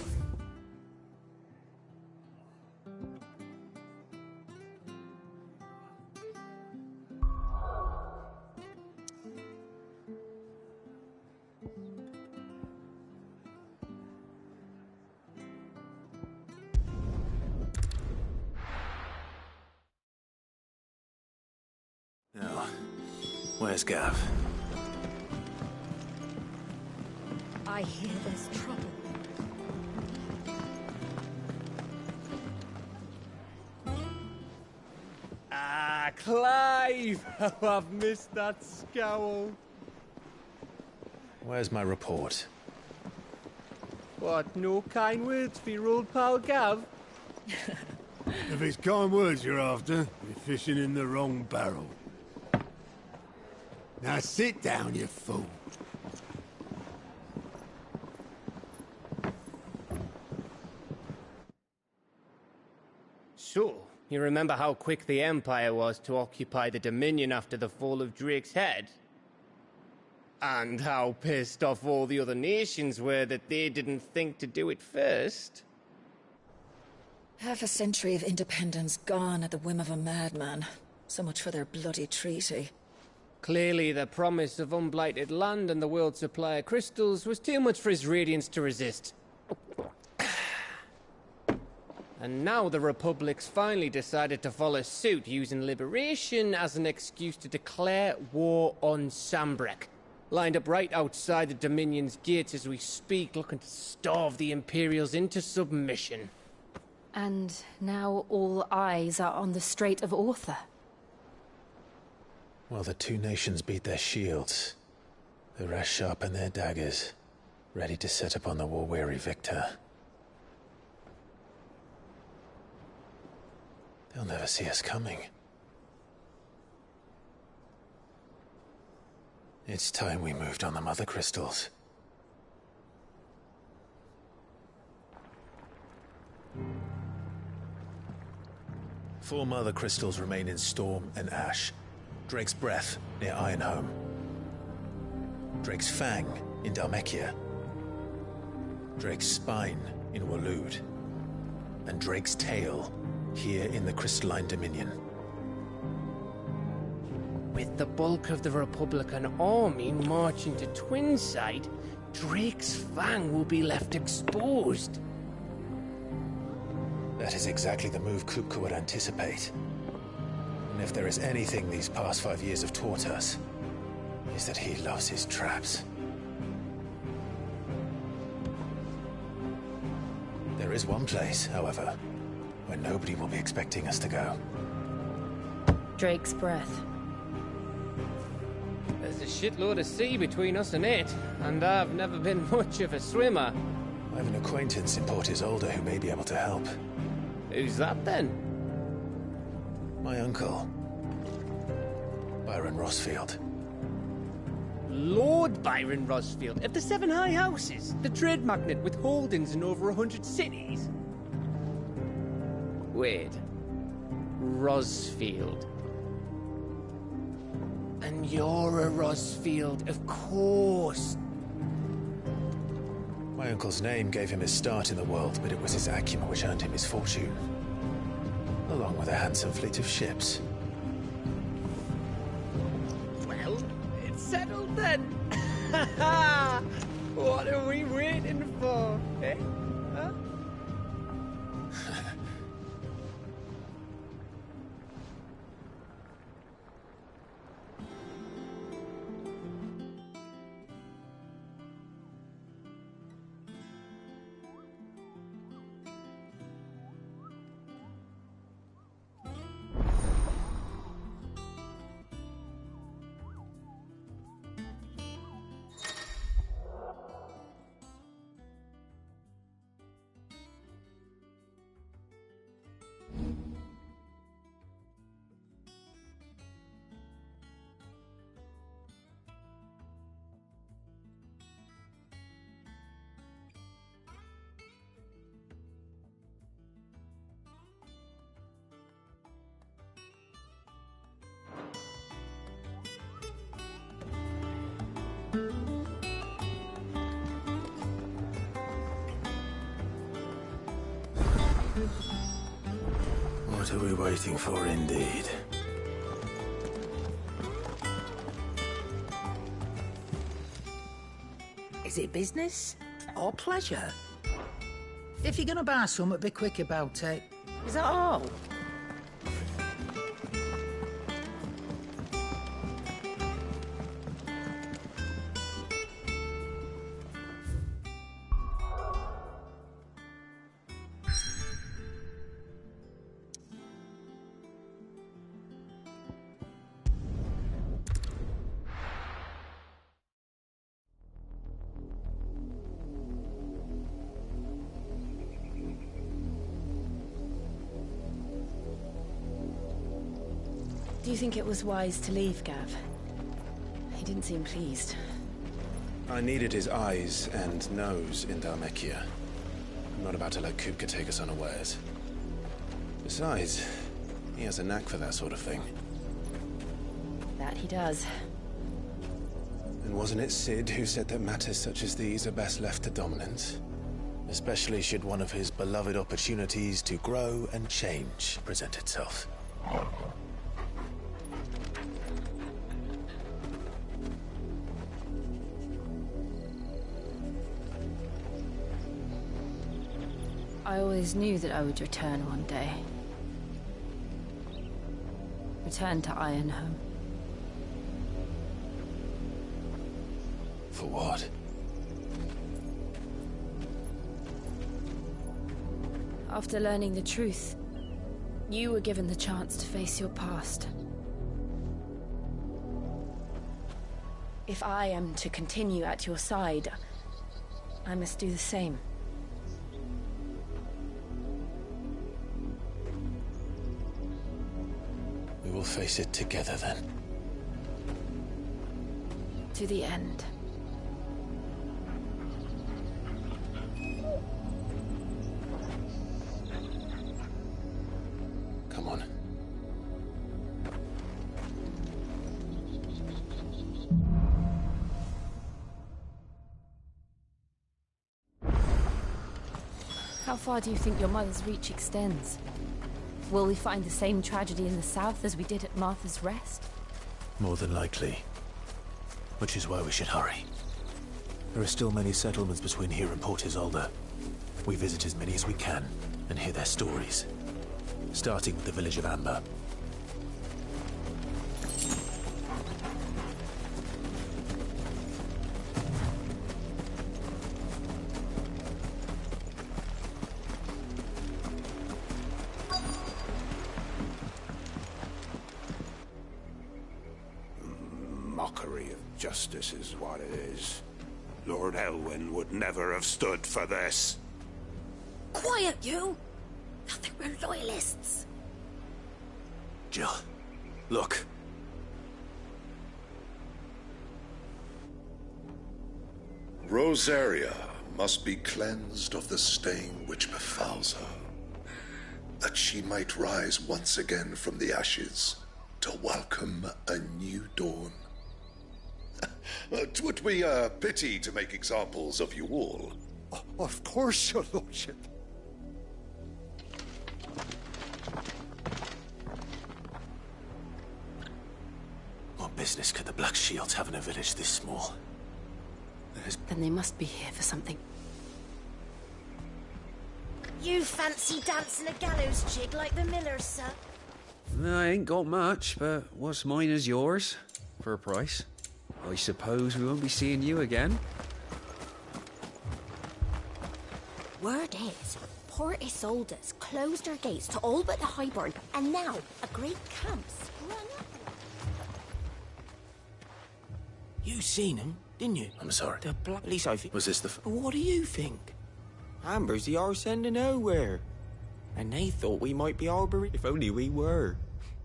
Now, where's Gav? I hear there's trouble. Ah, Clive! How I've missed that scowl. Where's my report? What, no kind words for your old pal Gav? If it's kind words you're after, you're fishing in the wrong barrel. Now sit down, you fool. So, you remember how quick the Empire was to occupy the Dominion after the fall of Drake's head? And how pissed off all the other nations were that they didn't think to do it first? Half a century of independence gone at the whim of a madman. So much for their bloody treaty. Clearly, the promise of unblighted land and the world's supply of crystals was too much for his radiance to resist. And now the Republic's finally decided to follow suit, using liberation as an excuse to declare war on Sambrek. Lined up right outside the Dominion's gates as we speak, looking to starve the Imperials into submission. And now all eyes are on the Strait of Author. While the two nations beat their shields, the rest sharpen their daggers, ready to set upon the war-weary victor. They'll never see us coming. It's time we moved on the Mother Crystals. Four Mother Crystals remain in Storm and Ash. Drake's Breath near Ironhome. Drake's Fang in Dhalmekia. Drake's Spine in Waloed. And Drake's Tail here in the Crystalline Dominion. With the bulk of the Republican army marching to Twinside, Drake's Fang will be left exposed. That is exactly the move Kupka would anticipate. And if there is anything these past 5 years have taught us, is that he loves his traps. There is one place, however, where nobody will be expecting us to go. Drake's Breath. There's a shitload of sea between us and it, and I've never been much of a swimmer. I have an acquaintance in Port Isolde who may be able to help. Who's that then? My uncle, Byron Rossfield. Lord Byron Rossfield of the Seven High Houses, the trade magnate with holdings in over 100 cities. Wait, Rossfield. And you're a Rossfield, of course. My uncle's name gave him his start in the world, but it was his acumen which earned him his fortune. Along with a handsome fleet of ships. Well, it's settled then. What are we waiting for, eh? Huh? What are we waiting for, indeed? Is it business or pleasure? If you're gonna buy something, be quick about it. Is that all? Do you think it was wise to leave, Gav? He didn't seem pleased. I needed his eyes and nose in Dhalmekia. I'm not about to let Kupka take us unawares. Besides, he has a knack for that sort of thing. That he does. And wasn't it Sid who said that matters such as these are best left to dominance? A especially should one of his beloved opportunities to grow and change present itself. I always knew that I would return one day. Return to Ironhome. For what? After learning the truth, you were given the chance to face your past. If I am to continue at your side, I must do the same. We will face it together then. To the end. Come on. How far do you think your mother's reach extends? Will we find the same tragedy in the south as we did at Martha's Rest? More than likely. Which is why we should hurry. There are still many settlements between here and Port Isolde. We visit as many as we can and hear their stories. Starting with the village of Amber. Mockery of justice is what it is. Lord Elwyn would never have stood for this. Quiet, you! I think we're loyalists. Jill, look. Rosaria must be cleansed of the stain which befouls her, that she might rise once again from the ashes to welcome a new dawn. 'Twould be a pity to make examples of you all. Of course, your lordship. What business could the Black Shields have in a village this small? Then they must be here for something. You fancy dancing a gallows jig like the millers, sir? I ain't got much, but what's mine is yours, for a price. I suppose we won't be seeing you again. Word is, Port Isolde's closed her gates to all but the Highborn, and now a great camp's sprung up. You seen him, didn't you? I'm sorry. The black... At least I think... Was this the... But what do you think? Amber's the arse end of nowhere. And they thought we might be Arbory. If only we were.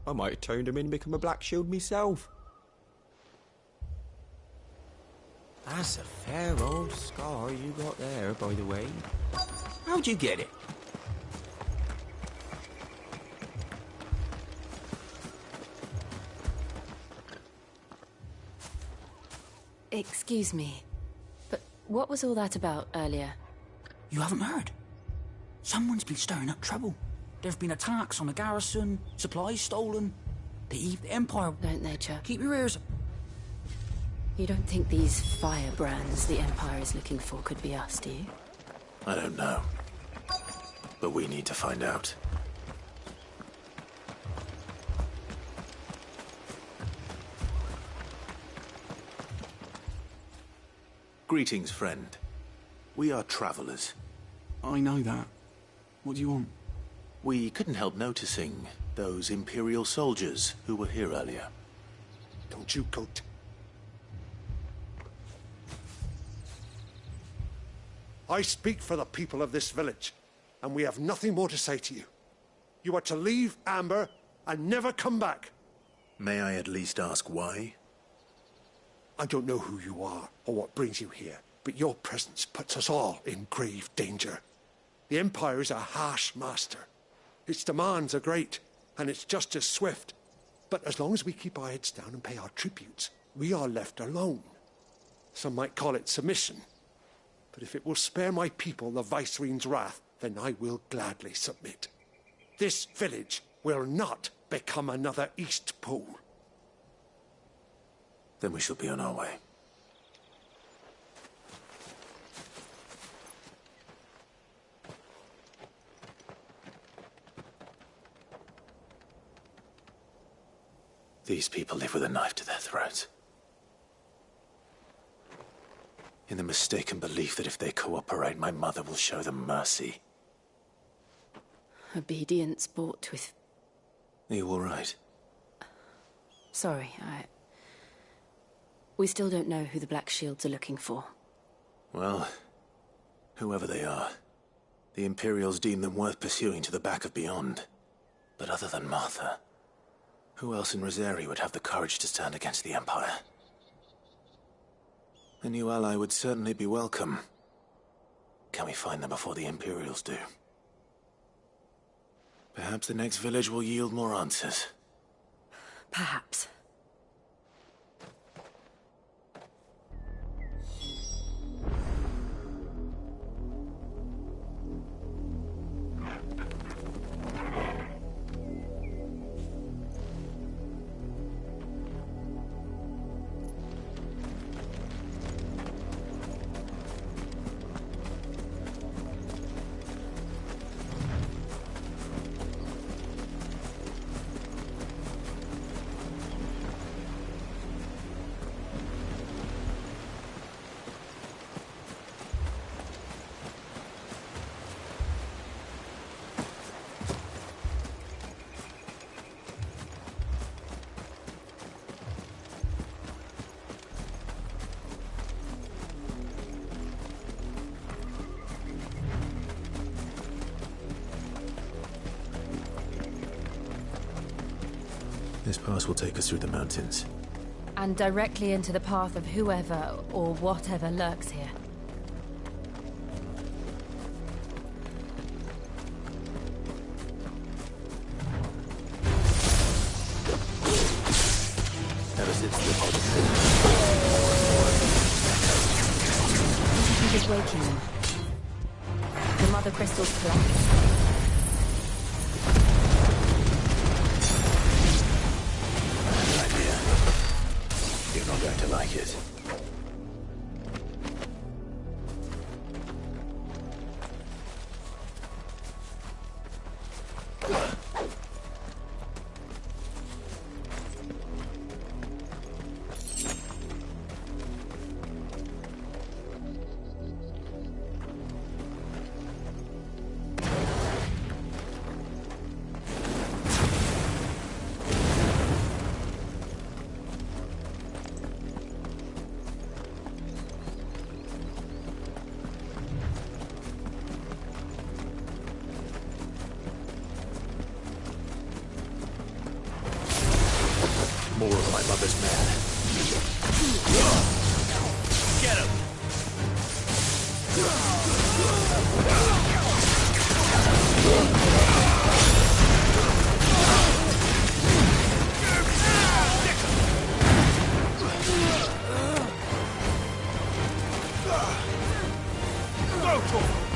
I might have turned him in and become a Black Shield myself. That's a fair old scar you got there, by the way. How'd you get it? Excuse me, but what was all that about earlier? You haven't heard? Someone's been stirring up trouble. There've been attacks on the garrison, supplies stolen. They eat the Empire. Don't they, Chuck? Keep your ears... You don't think these firebrands the Empire is looking for could be us, do you? I don't know. But we need to find out. Greetings, friend. We are travelers. I know that. What do you want? We couldn't help noticing those Imperial soldiers who were here earlier. Don't you go... I speak for the people of this village, and we have nothing more to say to you. You are to leave Amber and never come back. May I at least ask why? I don't know who you are or what brings you here, but your presence puts us all in grave danger. The Empire is a harsh master. Its demands are great, and its justice swift. But as long as we keep our heads down and pay our tributes, we are left alone. Some might call it submission. But if it will spare my people the Viceroy's wrath, then I will gladly submit. This village will not become another Eastpool. Then we shall be on our way. These people live with a knife to their throats. In the mistaken belief that if they cooperate, my mother will show them mercy. Obedience bought with... Are you all right? Sorry, We still don't know who the Black Shields are looking for. Well, whoever they are, the Imperials deem them worth pursuing to the back of beyond. But other than Martha, who else in Rosari would have the courage to stand against the Empire? A new ally would certainly be welcome. Can we find them before the Imperials do? Perhaps the next village will yield more answers. Perhaps. This pass will take us through the mountains. And directly into the path of whoever or whatever lurks here. Ever since the He is waking them. The mother crystals collapse. You're not going to like it. More of my mother's men. Get him! Go to him!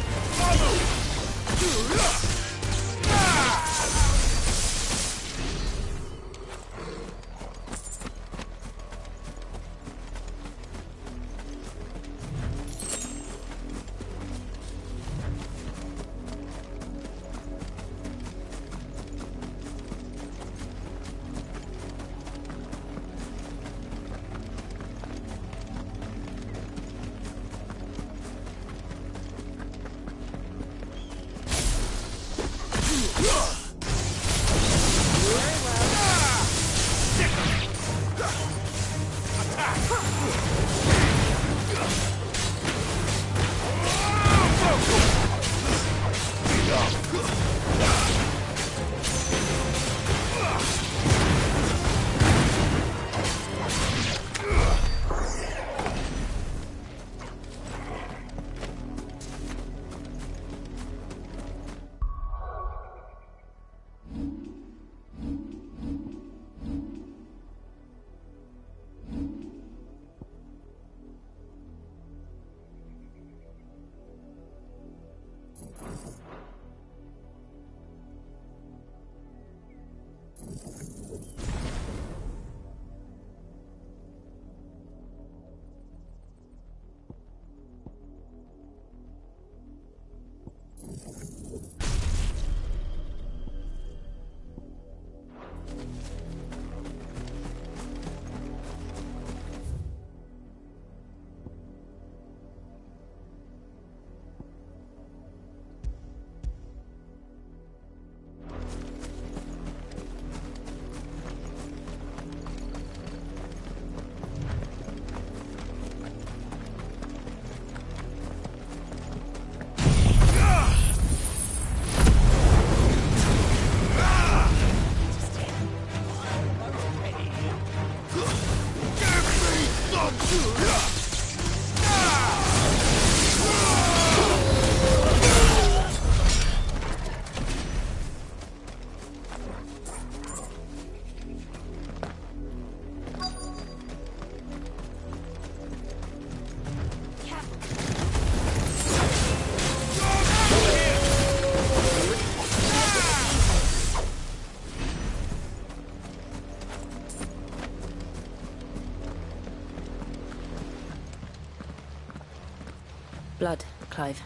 Blood, Clive.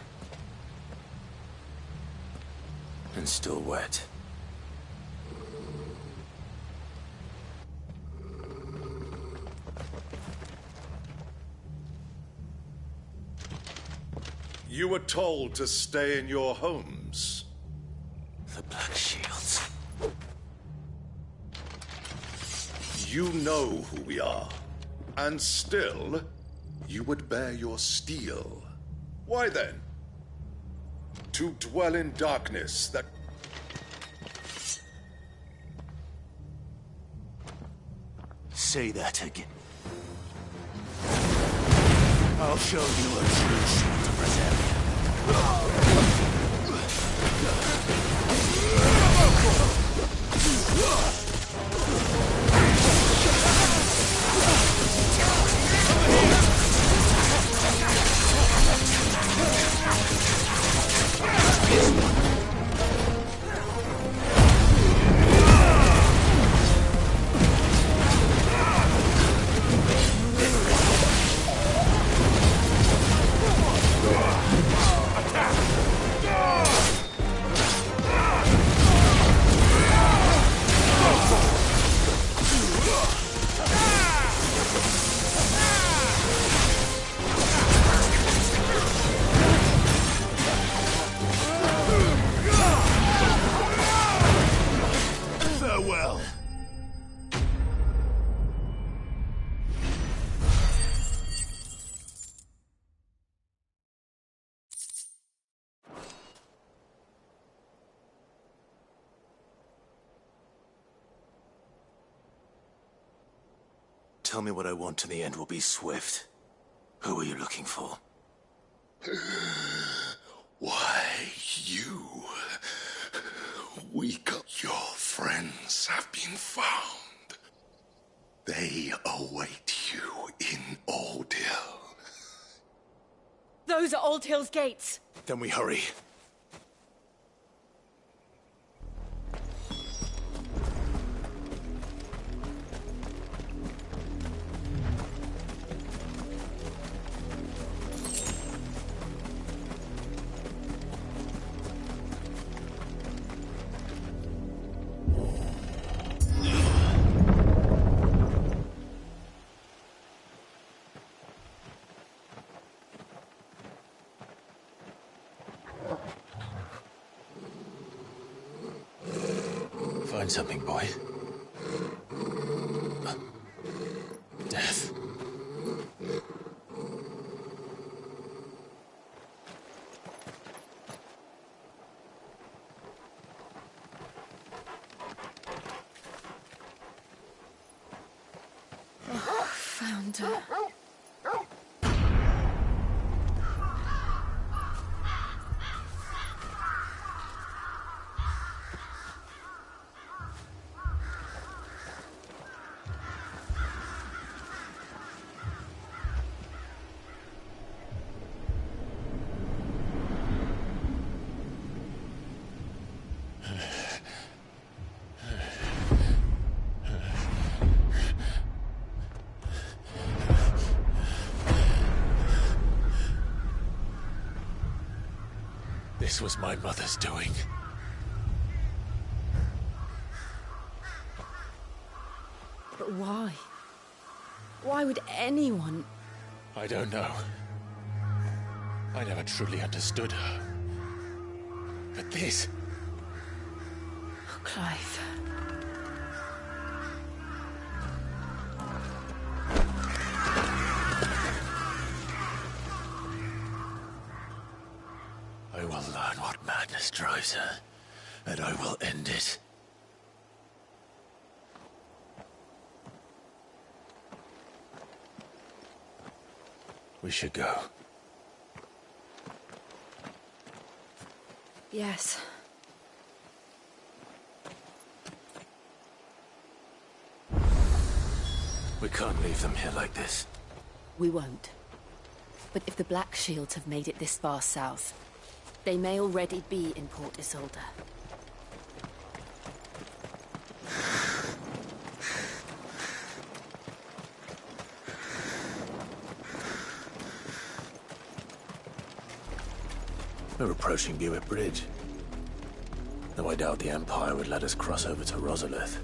And still wet. You were told to stay in your homes. The Black Shields. You know who we are. And still, you would bear your steel. Why then? To dwell in darkness that... Say that again. I'll show you a true sort of rebellion. Farewell. Tell me what I want and the end will be swift. Who are you looking for? Why, you... Your friends have been found. They await you in Old Hill. Those are Old Hill's gates. Then we hurry. Find something, boy. Death. Found her. This was my mother's doing. But why? Why would anyone... I don't know. I never truly understood her. But this... Oh, Clive. I will learn what madness drives her, and I will end it. We should go. Yes. We can't leave them here like this. We won't. But if the Black Shields have made it this far south, they may already be in Port Isolde. We're approaching Buick Bridge. Though I doubt the Empire would let us cross over to Rosalith.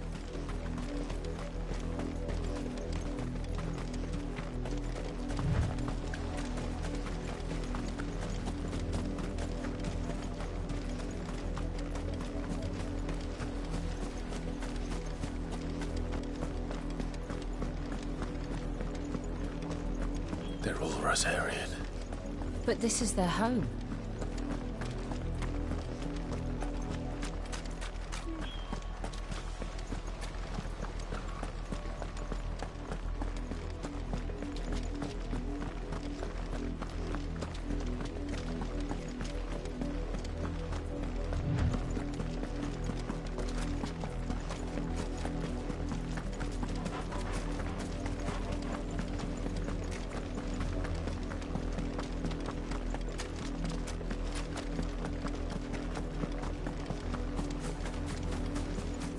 They're all Rosarian. But this is their home.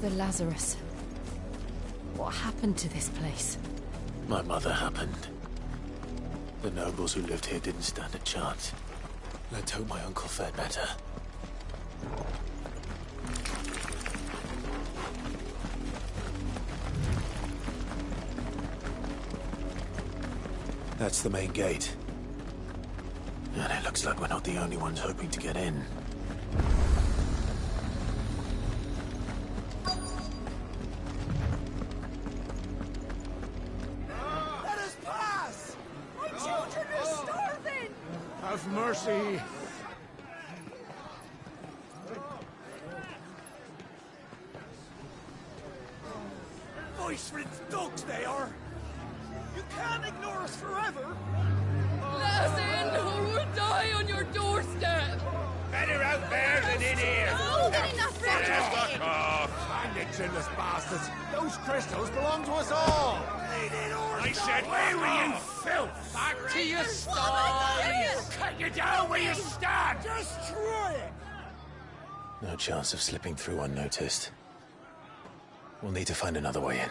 The Lazarus. What happened to this place? My mother happened. The nobles who lived here didn't stand a chance. Let's hope my uncle fared better. That's the main gate. And it looks like we're not the only ones hoping to get in. Let us pass! My children are starving! Have mercy! Voice-ridden dogs they are! You can't ignore us forever! Let us in, or we'll die on your doorstep! Better out there than in here! Oh, good enough for Fuck off! Chinless bastards! Those crystals belong to us all! I said, where were you, filth? Back to your sties! Cut you down where you stand! Destroy it! No chance of slipping through unnoticed. We'll need to find another way in.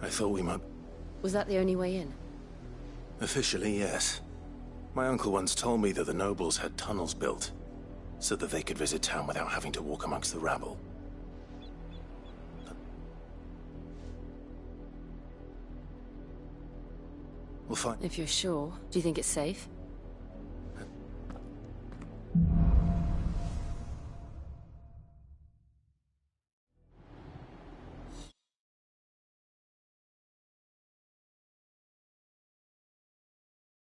I thought we might... Was that the only way in? Officially, yes. My uncle once told me that the nobles had tunnels built, so that they could visit town without having to walk amongst the rabble. We'll find... If you're sure, do you think it's safe?